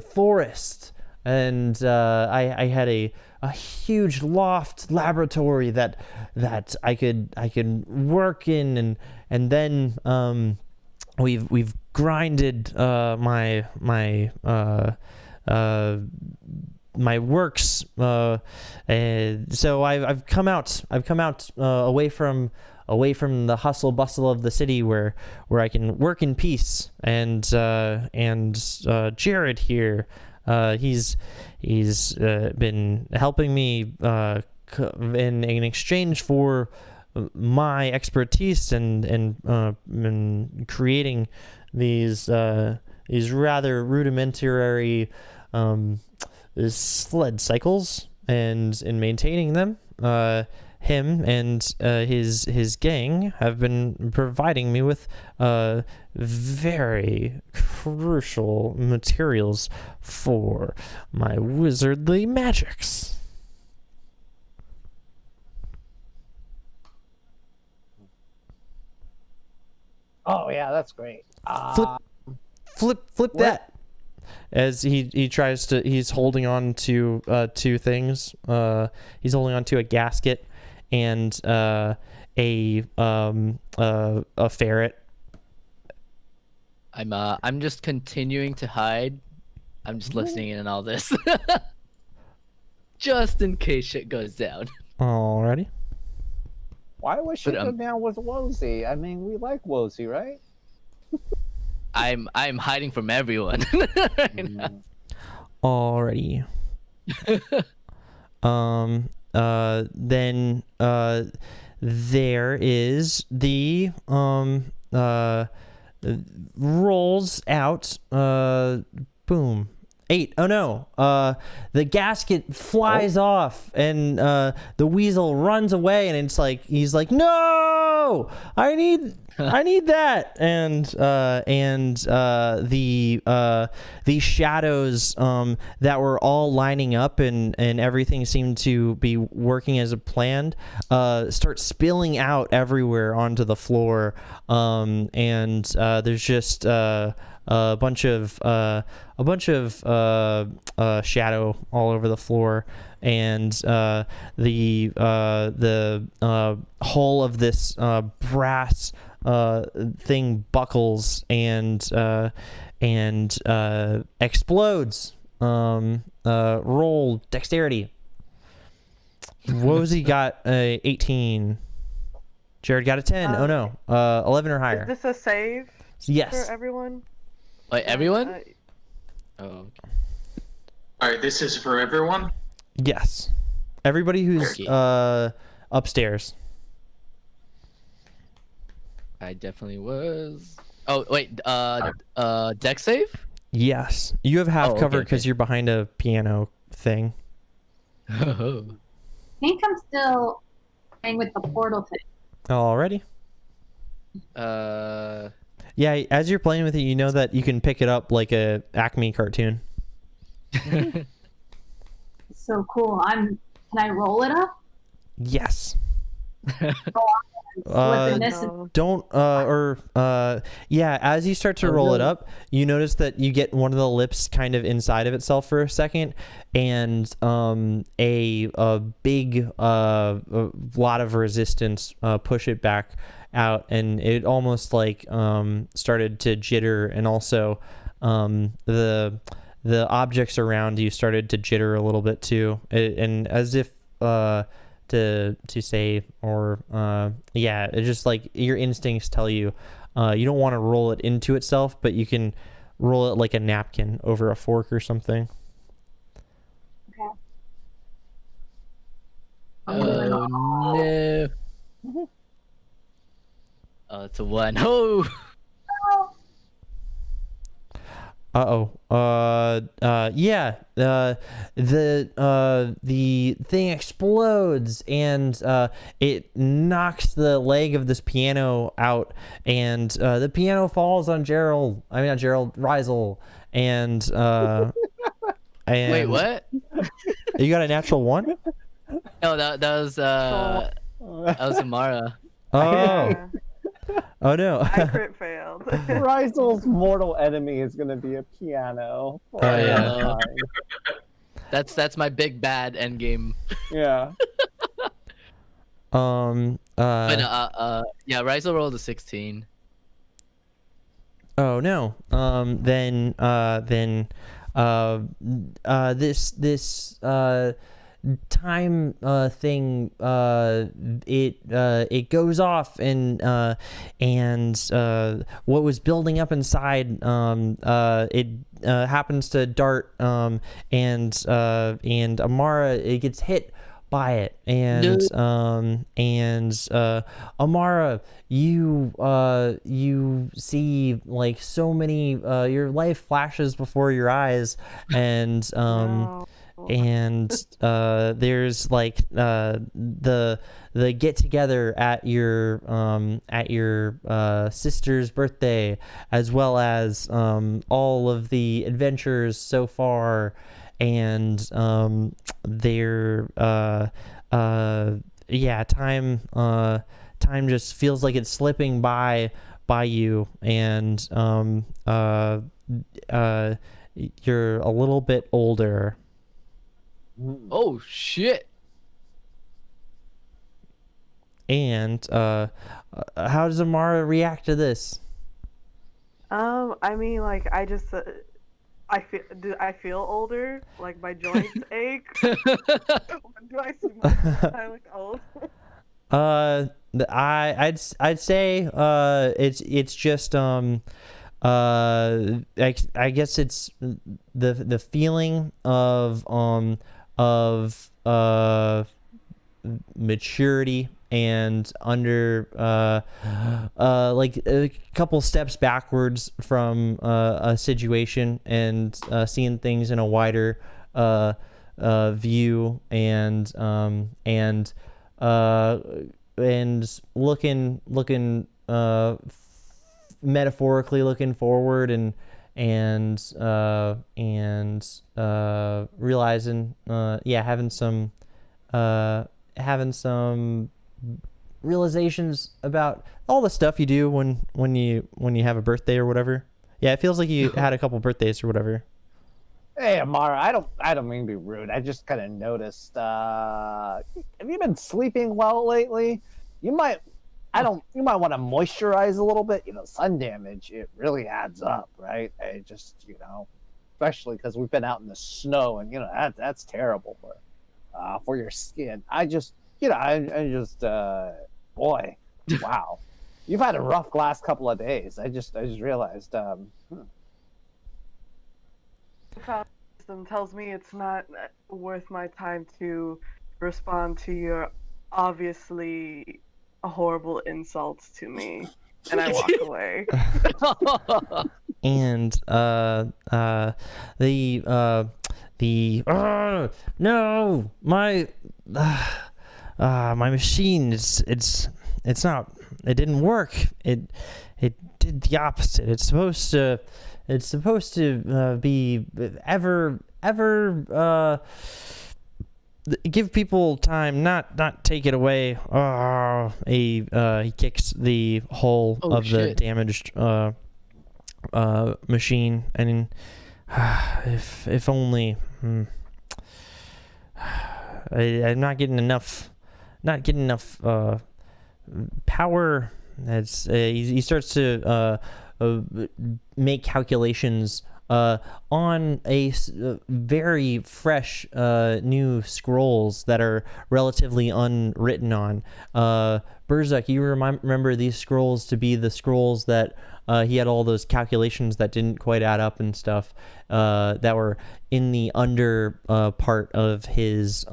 forest, and I had a huge loft laboratory that I could work in, and then we've grinded my works, and so I've come out away from the hustle bustle of the city where I can work in peace, and Jared here, he's been helping me in exchange for my expertise and creating these rather rudimentary sled cycles and in maintaining them. Him and his gang have been providing me with very crucial materials for my wizardly magics. Oh yeah, that's great. Flip that. As he tries to, he's holding on to two things. He's holding on to a gasket and a ferret. I'm just continuing to hide. I'm just listening in on all this, just in case shit goes down. Alrighty. Why was she go down with Wozy? I mean, we like Wozy, right? I'm hiding from everyone right now. Alrighty. Then there is the rolls out boom 8. Oh no. The gasket flies off, and the weasel runs away, and it's like he's like, "No! I need that." And the shadows that were all lining up and everything seemed to be working as a planned start spilling out everywhere onto the floor. And there's just a bunch of shadow all over the floor, and the hull of this brass thing buckles and explodes. Roll dexterity. Wozy got a 18. Jared got a 10. Oh no, 11 or higher. Is this a save Yes. for everyone? Wait, everyone? Oh. Okay. All right, this is for everyone. Yes. Everybody who's upstairs. I definitely was. Oh wait, deck save? Yes. You have half Oh, cover okay, because okay. you're behind a piano thing. Oh. I think I'm still playing with the portal thing. Already? Yeah, as you're playing with it, you know that you can pick it up like a Acme cartoon. So cool. Can I roll it up? Yes. Flipping this Don't yeah, as you start to roll it up, you notice that you get one of the lips kind of inside of itself for a second, and a big lot of resistance push it back out, and it almost like started to jitter, and also the objects around you started to jitter a little bit too, and as if to say, or yeah, it's just like your instincts tell you you don't want to roll it into itself, but you can roll it like a napkin over a fork or something. Okay. Oh no. Oh, it's a 1. Oh. Yeah. The thing explodes, and it knocks the leg of this piano out, and the piano falls on Gerald. I mean, not Gerald, Rizel, and Wait, what? You got a natural 1? No, that was Amara. Oh. Oh no. I crit failed. Rizel's mortal enemy is going to be a piano. Oh yeah. That's my big bad end game. Yeah. But yeah, Rizel rolled a 16. Oh no. Then this time thing it goes off, and what was building up inside it happens to dart, and Amara, it gets hit by it, and Amara, you see like so many your life flashes before your eyes, and No. and there's like the get together at your sister's birthday, as well as all of the adventures so far, and yeah, time just feels like it's slipping by you, and you're a little bit older. Oh shit. And how does Amara react to this? I mean, like, I just, I feel older? Like my joints ache? Do I seem like I look old? I'd say it's just I guess it's the feeling of maturity and under like a couple steps backwards from a situation, and seeing things in a wider view, and looking metaphorically looking forward, and realizing having some realizations about all the stuff you do when you have a birthday or whatever. Yeah, it feels like you had a couple birthdays or whatever. Hey, Amara, I don't mean to be rude. I just kind of noticed. Have you been sleeping well lately? You might want to moisturize a little bit. Sun damage, it really adds up, right? I just, especially because we've been out in the snow, and that's terrible for your skin. Boy, wow, you've had a rough last couple of days. I just realized. Wisdom tells me it's not worth my time to respond to your obviously horrible insults to me, and I walk away. And no, my machine, it didn't work. It did the opposite. It's supposed to be ever give people time, not take it away. He kicks the hull of the damaged machine, and if only I'm not getting enough power. He starts to make calculations on a very fresh new scrolls that are relatively unwritten on. Berzak, you remember these scrolls to be the scrolls that he had all those calculations that didn't quite add up and stuff, that were in the under part of his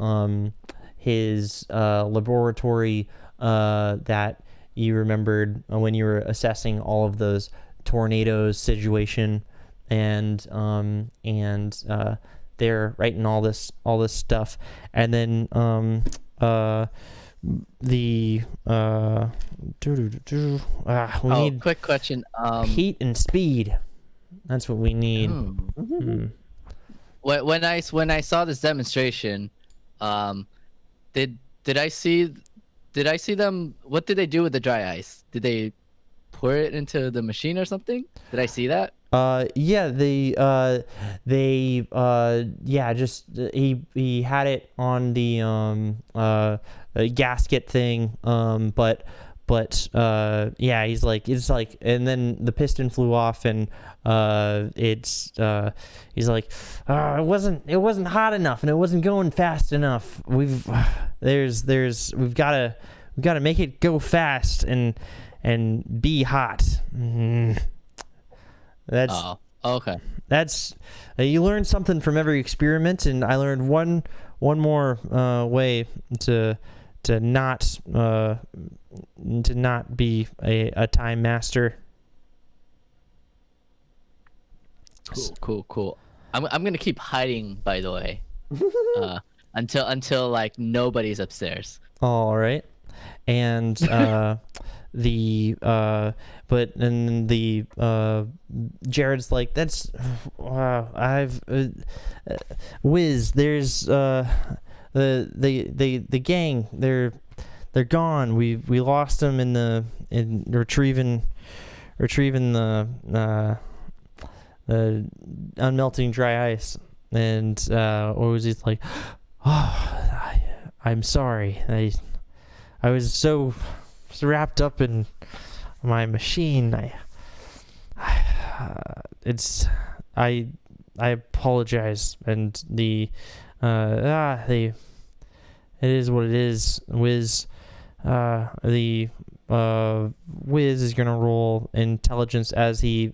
laboratory that you remembered when you were assessing all of those tornadoes situation, and they're writing all this stuff, and then we need quick question. Heat and speed. That's what we need. When I saw this demonstration, did I see them? What did they do with the dry ice? Did they pour it into the machine or something? Did I see that? He had it on the gasket thing, but he's like, it's like, and then the piston flew off, and he's like, it wasn't hot enough, and it wasn't going fast enough. We've got to make it go fast and be hot. That's okay. That's you learn something from every experiment, and I learned one more way to not be a time master. Cool. I'm gonna keep hiding, by the way, until like nobody's upstairs. All right, and Jared's like, that's Wiz, there's the gang, they're gone. We lost them in retrieving the unmelting dry ice. And Ozzy's like, I'm sorry, I was so wrapped up in my machine. I apologize, and it is what it is. Wiz, Wiz is gonna roll intelligence as he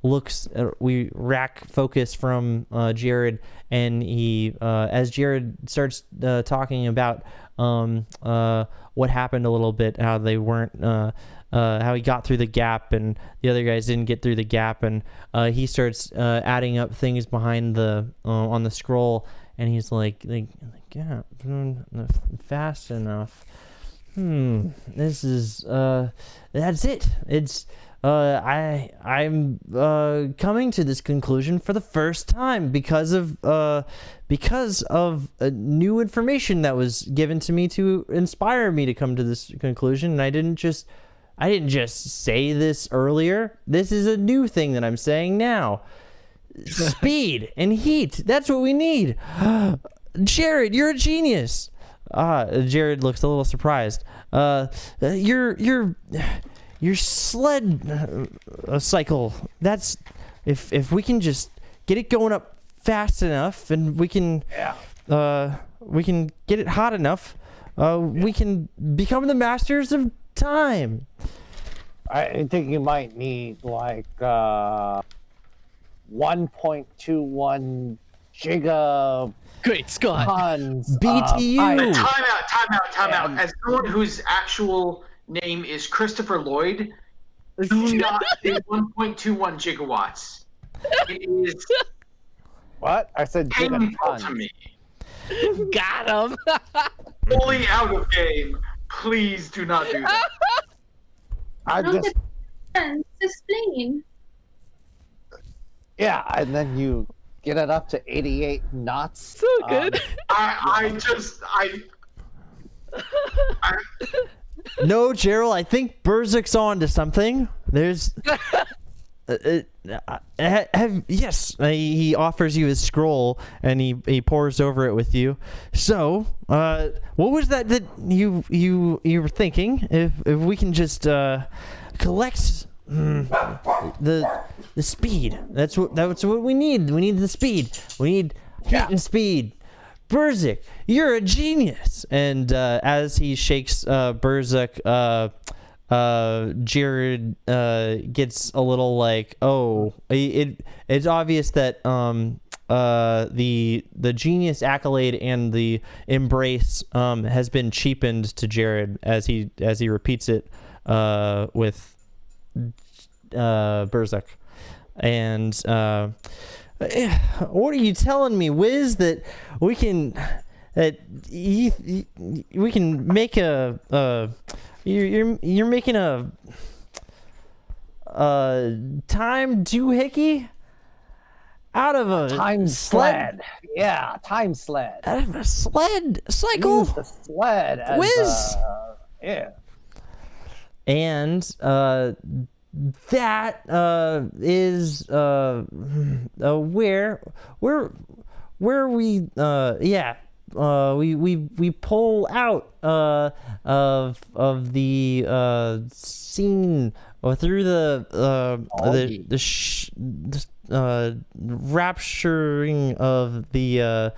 looks. We rack focus from Jared, and he as Jared starts talking about what happened a little bit, how they weren't. How he got through the gap and the other guys didn't get through the gap, and he starts adding up things behind the on the scroll, and he's like yeah, fast enough. This is that's it. It's I'm coming to this conclusion for the first time because of new information that was given to me to inspire me to come to this conclusion, and I didn't just say this earlier. This is a new thing that I'm saying now. Speed and heat. That's what we need. Jared, you're a genius. Jared looks a little surprised. Your sled cycle. That's if we can just get it going up fast enough, and we can get it hot enough. We can become the masters of time. I think you might need like 1.21 giga Great Scott. tons BTU. Time out. As someone whose actual name is Christopher Lloyd, do not say 1.21 gigawatts. It is What? I said painful gigatons. to me. Got him. Fully out of game. Please do not do that. I just Explain. yeah, and then you get it up to 88 knots. So good. No, Gerald, I think Berzik's on to something. There's yes, he offers you his scroll, and he pours over it with you. So, what was that you were thinking? If we can just collect the speed. That's what we need. We need the speed. We need heat and speed. Berzik, you're a genius. And as he shakes Berzik, Jared gets a little like, oh, it's obvious that the genius accolade and the embrace has been cheapened to Jared as he repeats it with Berzik. And what are you telling me, Wiz? That we can we can make a you're making a time doohickey out of a Time sled. Yeah, time sled. Out of a sled cycle. Use the sled as Whiz. yeah. And that is where we we pull out of the scene or through the rapturing of the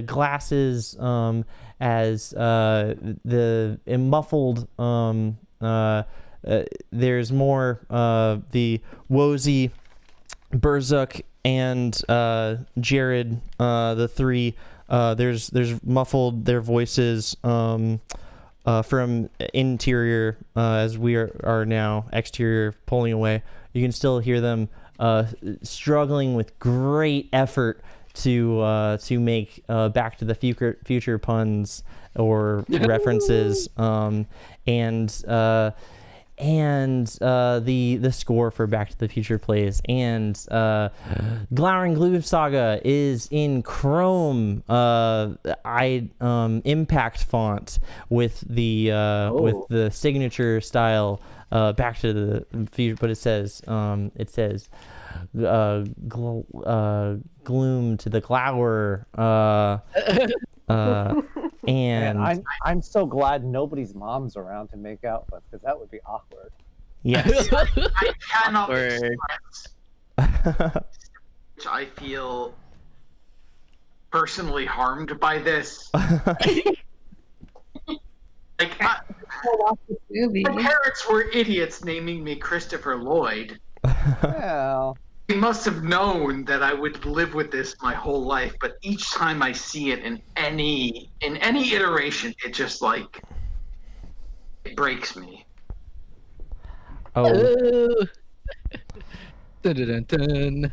glasses as the muffled there's more the Wozy, Berzuk, and Jared, the three. There's muffled their voices from interior as we are now exterior pulling away. You can still hear them struggling with great effort to make Back to the Future puns or references, and the score for Back to the Future plays, and Glowering Gloom Saga is in Chrome impact font with the signature style Back to the Future, but it says gloom to the glower. And I'm so glad nobody's mom's around to make out with, because that would be awkward. yes. I cannot Awkward. express which I feel personally harmed by this. Like, watch this movie. My parents were idiots naming me Christopher Lloyd. Well, They must have known that I would live with this my whole life, but each time I see it in any iteration, it just like it breaks me. Oh, Ooh. Dun, dun, dun, dun.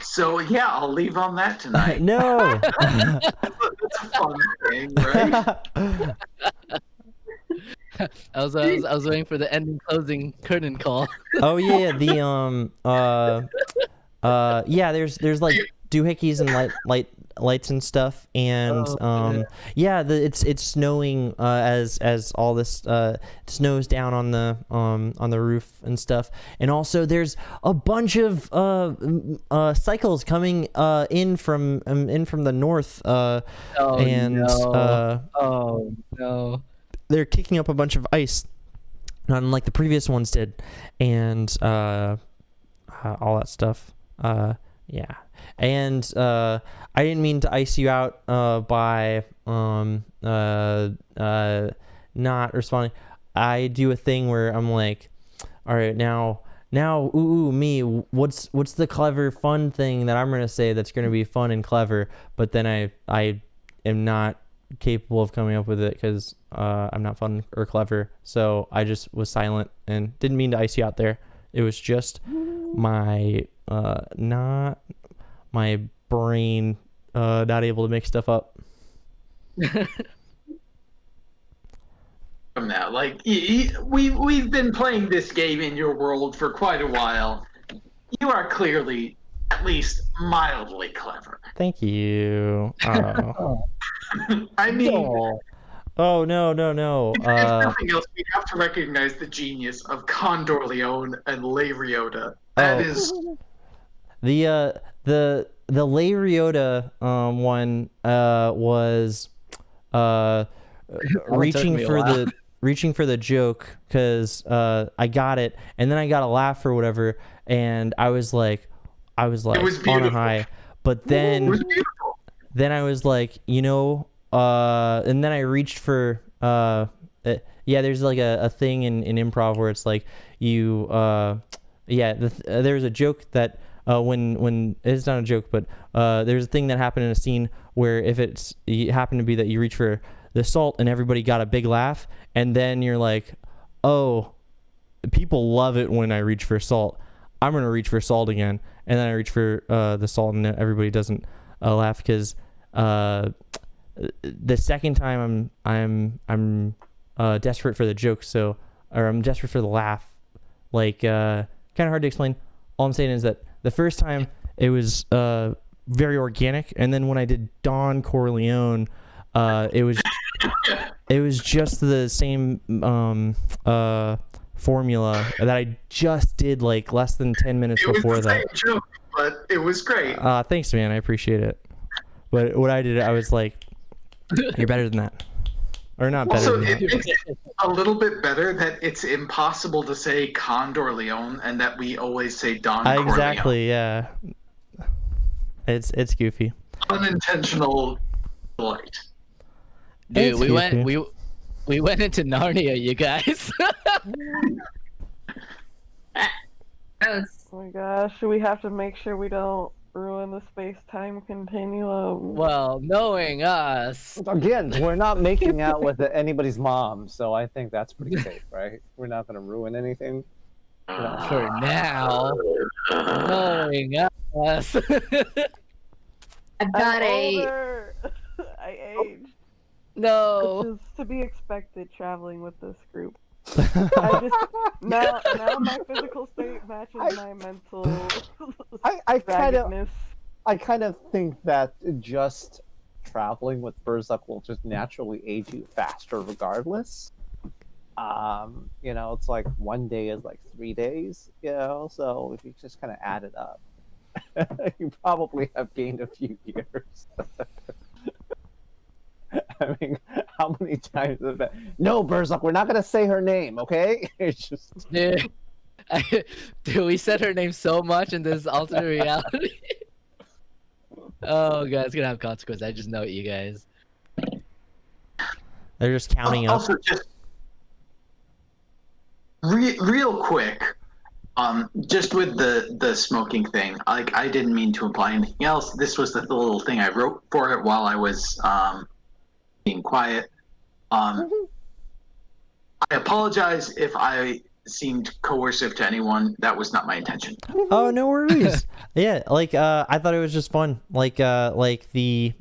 So yeah, I'll leave on that tonight. no. That's a fun thing, right? I was waiting for the ending closing curtain call. Oh yeah, yeah. There's like doohickeys and lights and stuff, and yeah, it's snowing as all this snows down on the roof and stuff, and also there's a bunch of cycles coming in from the north, Oh no. They're kicking up a bunch of ice, unlike the previous ones did, and all that stuff. Yeah, and I didn't mean to ice you out by not responding. I do a thing where I'm like, all right, now, ooh, me. What's the clever, fun thing that I'm gonna say that's gonna be fun and clever? But then I am not capable of coming up with it because I'm not fun or clever. So I just was silent and didn't mean to ice you out there. It was just my not my brain not able to make stuff up. From that, like we've been playing this game in your world for quite a while. You are clearly at least mildly clever. Thank you. Oh. I mean, Oh no. if nothing else, we have to recognize the genius of Condor Leon and Lay Ryota. That is the Lay Ryota one was reaching for the joke because I got it, and then I got a laugh or whatever, and I was like it was on a high, but then it was beautiful. then I was like, and then I reached for yeah, there's like a thing in improv where it's like you there's a joke that when it's not a joke, but there's a thing that happened in a scene where if it happened to be that you reach for the salt and everybody got a big laugh, and then you're like, oh, people love it when I reach for salt, I'm gonna reach for salt again, and then I reach for the salt and everybody doesn't laugh because the second time I'm desperate for the joke, or I'm desperate for the laugh, like kind of hard to explain. All I'm saying is that the first time it was very organic, and then when I did Don Corleone, it was just the same formula that I just did like less than 10 minutes before that. It was the same joke, but it was great. Thanks, man. I appreciate it. But what I did, I was like, you're better than that. Or not better Also, than it that. makes it a little bit better that it's impossible to say Condor Leon and that we always say Don Corleone. Exactly, yeah. It's goofy. Unintentional delight. Dude, It's we goofy. went into Narnia, you guys. Gross. Oh my gosh, we have to make sure we don't ruin the space-time continuum. Well, knowing us. again, we're not making out with anybody's mom, so I think that's pretty safe, right? We're not going to ruin anything. For now, knowing us. I've got I'm a. older. I aged. No. Which is to be expected traveling with this group. I just now my physical state matches my mental I kind of raggedness. think that just traveling with Burzuk will just naturally age you faster regardless. It's like 1 day is like 3 days, so if you just kind of add it up, you probably have gained a few years. I mean, how many times has that? No, Burzuk, we're not gonna say her name, okay? It's just Dude, we said her name so much in this alternate reality. Oh god, it's gonna have consequences. I just know it, you guys. They're just counting up. Also, just real quick, just with the smoking thing, like I didn't mean to imply anything else. This was the little thing I wrote for it while I was being quiet. I apologize if I seemed coercive to anyone. That was not my intention. Oh, no worries. Yeah, like I thought it was just fun. Like the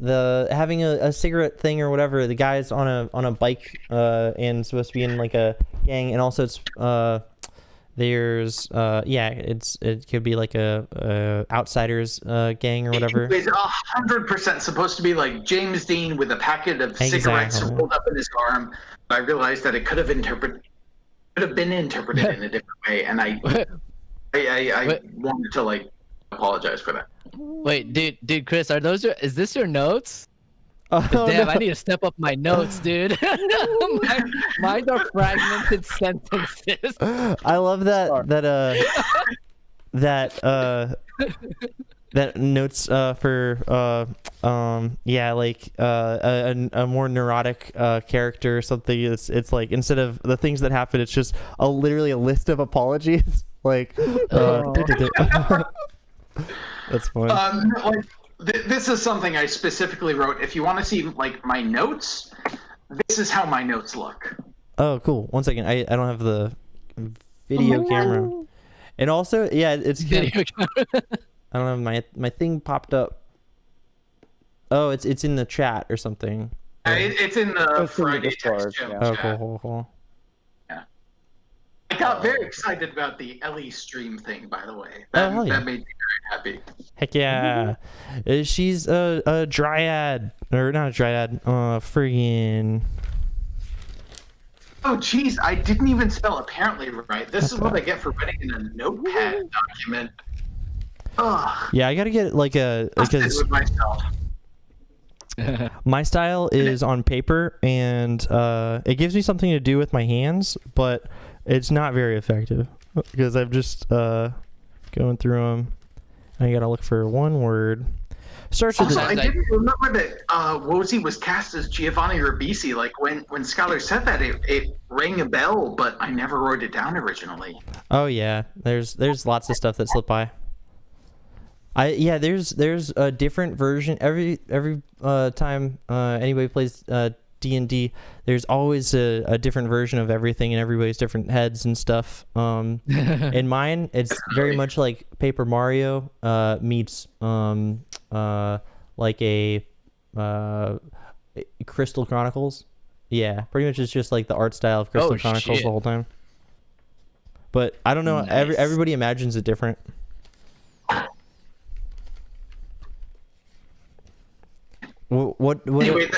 having a cigarette thing or whatever. The guy's on a bike and supposed to be in like a gang, and also it's there's it could be like a outsiders gang or whatever. It's 100% supposed to be like James Dean with a packet of cigarettes rolled up in his arm. I realized that it could have been interpreted in a different way, and I wanted to like apologize for that. Wait, dude, Chris, is this your notes? Oh, Damn, no. I need to step up my notes, dude. Mine are fragmented sentences. I love that that notes for a more neurotic character or something. It's like instead of the things that happen, it's just literally a list of apologies. Like that's fun. This is something I specifically wrote. If you want to see like my notes, this is how my notes look. Oh, cool. One second. I don't have the video camera. And also, yeah, it's Video camera. I don't know, my thing popped up. Oh, it's in the chat or something. It's in the Friday text chat. Oh, cool. Yeah. I got very excited about the Ellie stream thing, by the way. Oh, hell yeah. That made me very happy. Heck yeah. She's a dryad. Or not a dryad. Friggin'. Oh, geez, I didn't even spell apparently right. This is what I get for writing in a notepad document. Ugh. Yeah, I gotta get like because with myself. my style is on paper, and it gives me something to do with my hands, but it's not very effective because I'm just going through them. I gotta look for one word. Starts with Also, I didn't remember that Wozy was cast as Giovanni Ribisi. Like when Skylar said that, it rang a bell, but I never wrote it down originally. Oh yeah, there's lots of stuff that slipped by. There's a different version every time anybody plays D&D. There's always a different version of everything in everybody's different heads and stuff. In mine, it's very much like Paper Mario meets like a Crystal Chronicles. Yeah, pretty much it's just like the art style of Crystal Chronicles the whole time. But I don't know. Nice. Everybody imagines it different. What Anyway,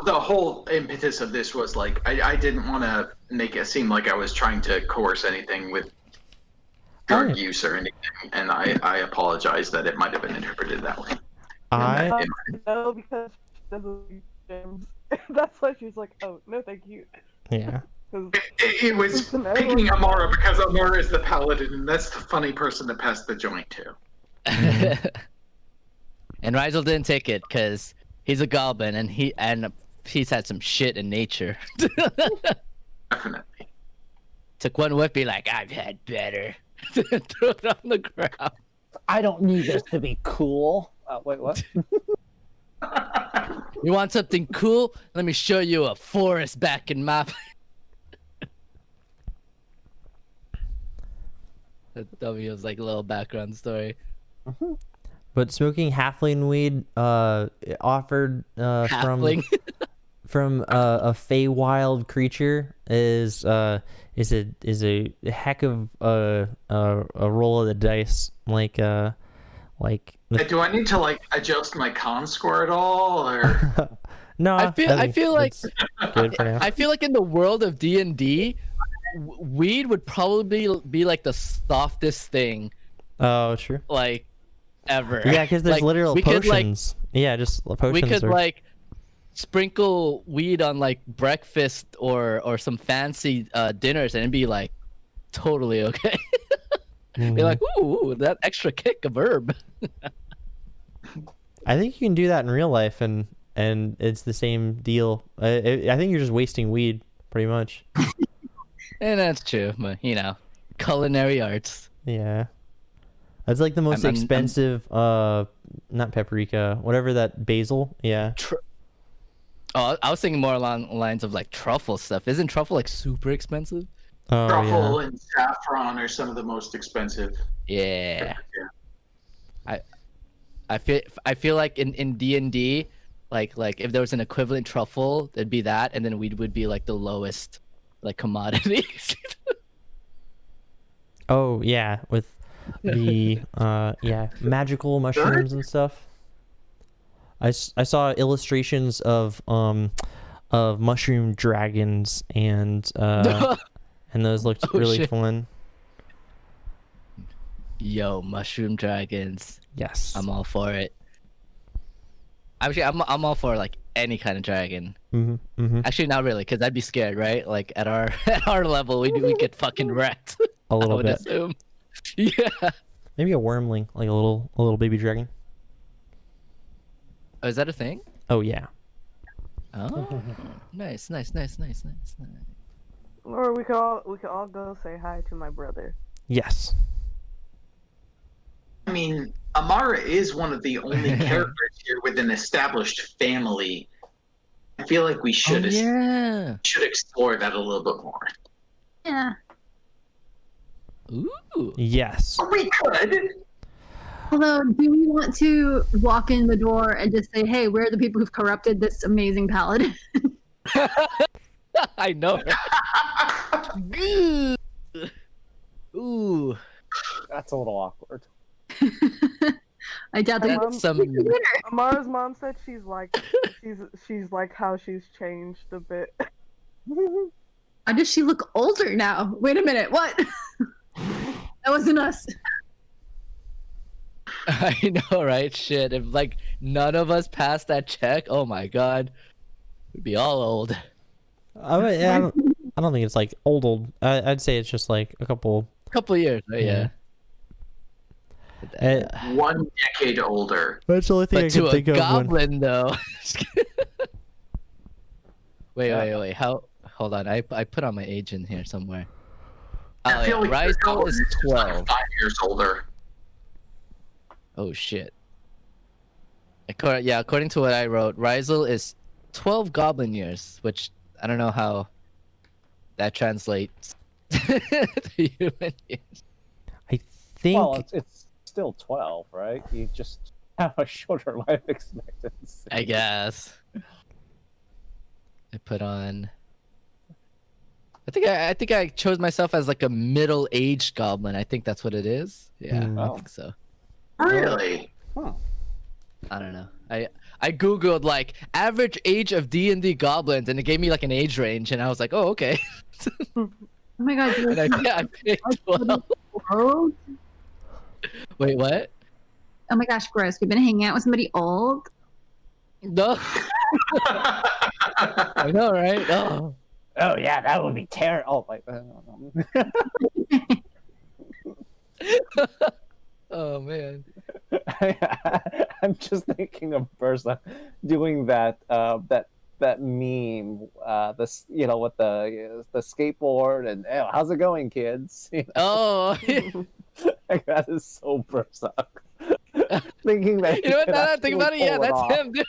the whole impetus of this was like I didn't want to make it seem like I was trying to coerce anything with drug use or anything, and I apologize that it might have been interpreted that way. No, because she doesn't James. That's why she's like, oh no, thank you. Yeah. It was picking Amara because Amara is the paladin, and that's the funny person to pass the joint to. And Rizal didn't take it because he's a goblin, and he's had some shit in nature. Definitely. Took one whip, be like, I've had better. Throw it on the ground. I don't need this to be cool. Wait, what? You want something cool? Let me show you a forest back in my. That W was like a little background story. But smoking halfling weed offered from a Feywild creature is a heck of a roll of the dice. Do I need to like adjust my con score at all, or? No, I feel like good for now. I feel like in the world of D&D, weed would probably be like the softest thing. Oh, true. Like ever. Yeah, because there's like, literal we potions. Just potions. We could like sprinkle weed on like breakfast or some fancy dinners, and it'd be like totally okay. Be like, ooh, that extra kick of herb. I think you can do that in real life, and it's the same deal. I think you're just wasting weed, pretty much. And that's true, but culinary arts. Yeah. That's like the most expensive, not paprika, whatever that basil. Yeah. Oh, I was thinking more along the lines of like truffle stuff. Isn't truffle like super expensive? Oh, Truffle yeah. and saffron are some of the most expensive. Yeah. I feel like in D&D, like if there was an equivalent truffle, it'd be that, and then weed would be like the lowest like commodity. Oh, yeah, with the magical mushrooms and stuff. I saw illustrations of mushroom dragons, and those looked really fun. Yo, mushroom dragons. Yes. I'm all for it. Actually, I'm all for like any kind of dragon. Actually, not really, because I'd be scared, right? Like at our level, we get fucking wrecked. A little I would bit. assume. Yeah. Maybe a wormling, like a little baby dragon. Oh, is that a thing? Oh yeah. Oh, nice. Or we could all go say hi to my brother. Yes. I mean, Amara is one of the only characters here with an established family. I feel like we should should explore that a little bit more. Yeah. Ooh. Yes. We could. Although, do we want to walk in the door and just say, "Hey, we're the people who've corrupted this amazing paladin"? I know. Ooh. That's a little awkward. I doubt that. That's some. Amara's mom said she's like how she's changed a bit. Why does she look older now? Wait a minute, what? That wasn't us. I know, right? Shit. If like none of us passed that check, oh my god, we'd be all old. I don't think it's like old. I'd say it's just like a couple Years, right? Yeah. 1 decade older. That's the only thing But I to can a think of. goblin, though. Wait. How? Hold on. I put on my age in here somewhere. I feel like your Rizal goblin is just like 12. 5 years older. Oh shit. According to what I wrote, Rizal is 12 goblin years, which I don't know how that translates to human years. I think. Well, it's still 12, right? You just have a shorter life expectancy. I guess. I put on. I think I chose myself as like a middle-aged goblin. I think that's what it is. Yeah, I Oh. think so. Really? Huh. I don't know. I googled like average age of D&D goblins, and it gave me like an age range, and I was like, oh okay. Oh my god. And I picked 12. Old? Wait, what? Oh my gosh, gross. We've been hanging out with somebody old. No. I know, right? Oh. Oh yeah, that would be terrible. Oh, Oh man. I'm just thinking of Bersa doing that that meme, this with the skateboard and how's it going, kids? Oh. That is so Bersa. Thinking that You know what? Now that I think about it, yeah, that's him, dude.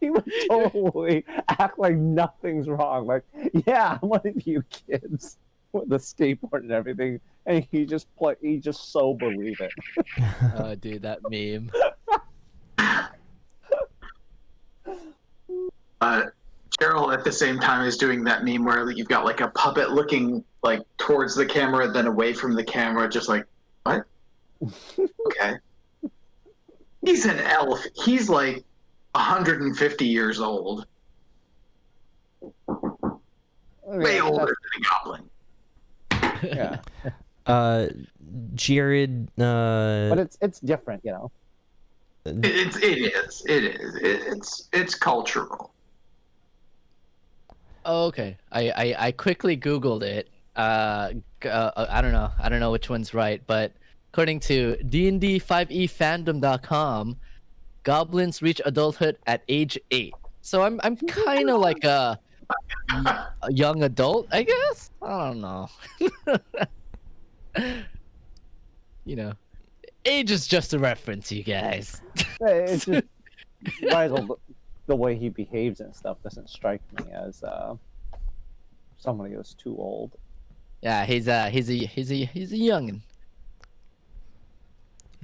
He would totally act like nothing's wrong. Like, yeah, I'm one of you kids with the skateboard and everything, and he just so believe it. Oh, dude, that meme. Cheryl at the same time is doing that meme where you've got like a puppet looking like towards the camera, then away from the camera, just like, what? Okay. He's an elf. He's like 150 years old. Way older than a goblin. Yeah. Jared. But it's different, It's cultural. Oh, okay. I quickly Googled it. I don't know which one's right, but according to D&D5efandom.com, goblins reach adulthood at age 8. So I'm kind of like a young adult, I guess. I don't know. You know, age is just a reference, you guys. It's just Rysel, the way he behaves and stuff doesn't strike me as somebody who's too old. Yeah, he's a youngin.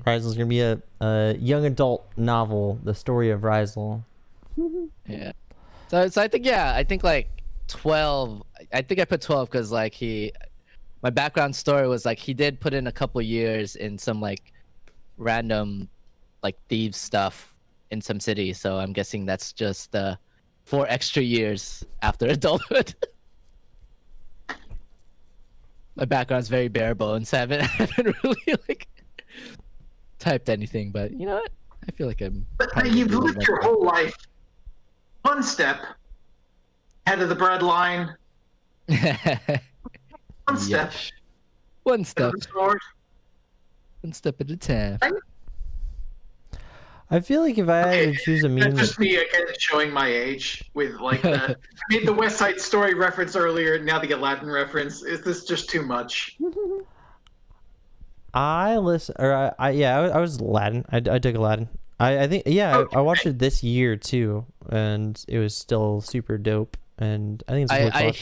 Rysel's gonna be a young adult novel, the story of Rysel. Yeah. So I think like 12. I think I put 12 because like my background story was like he did put in a couple years in some like random like thieves stuff in some city. So I'm guessing that's just 4 extra years after adulthood. My background's very bare bones. I haven't really like typed anything, but you know what? I feel like I'm. But you've lived your whole life one step ahead of the breadline. One step. Yes. One step. Sword. One step at a time. I feel like if I had to choose a meme, That's just me again showing my age with like I made the West Side Story reference earlier, now the Aladdin reference. Is this just too much? I listen, or I was Aladdin. I dug Aladdin. I think Okay. I watched it this year too, and it was still super dope. And I think it's a cool talk.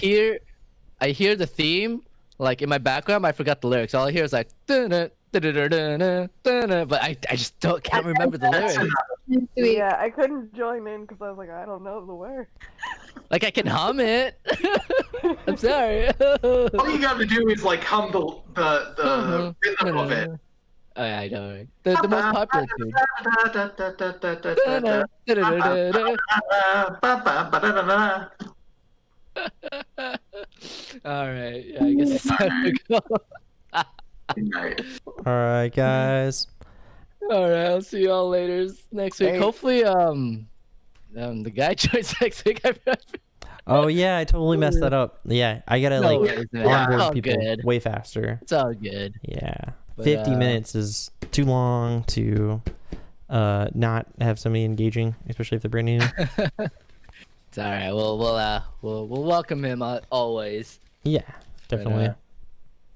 I hear the theme like in my background. I forgot the lyrics. All I hear is like dun-dun, dun-dun-dun-dun, dun-dun, but I just can't remember the lyrics. Sweet. Yeah, I couldn't join in because I was like, I don't know the word. Like I can hum it. I'm sorry. All you gotta do is like hum the rhythm of it. Oh, yeah, I know. Right? The most popular tune. All right. Yeah, I guess it's time to go. All right, guys. All right. I'll see you all later next week. Hey. Hopefully, the guy joins next week. Oh yeah, I totally messed that up. Yeah, I gotta No like worries, man. onboard It's all people good. way faster. It's all good. Yeah, But, 50 minutes is too long to not have somebody engaging, especially if they're brand new. It's all right. We'll welcome him always. Yeah, definitely.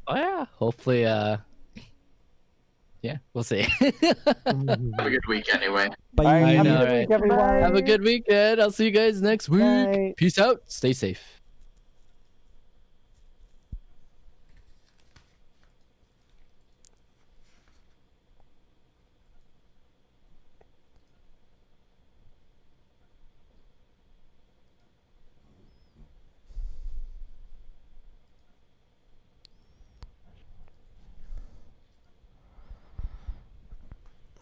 Oh yeah. Hopefully. Yeah, we'll see. Have a good week anyway. Bye. All right, have know, a good right? week, everyone. Have a good weekend. I'll see you guys next week. Bye. Peace out. Stay safe.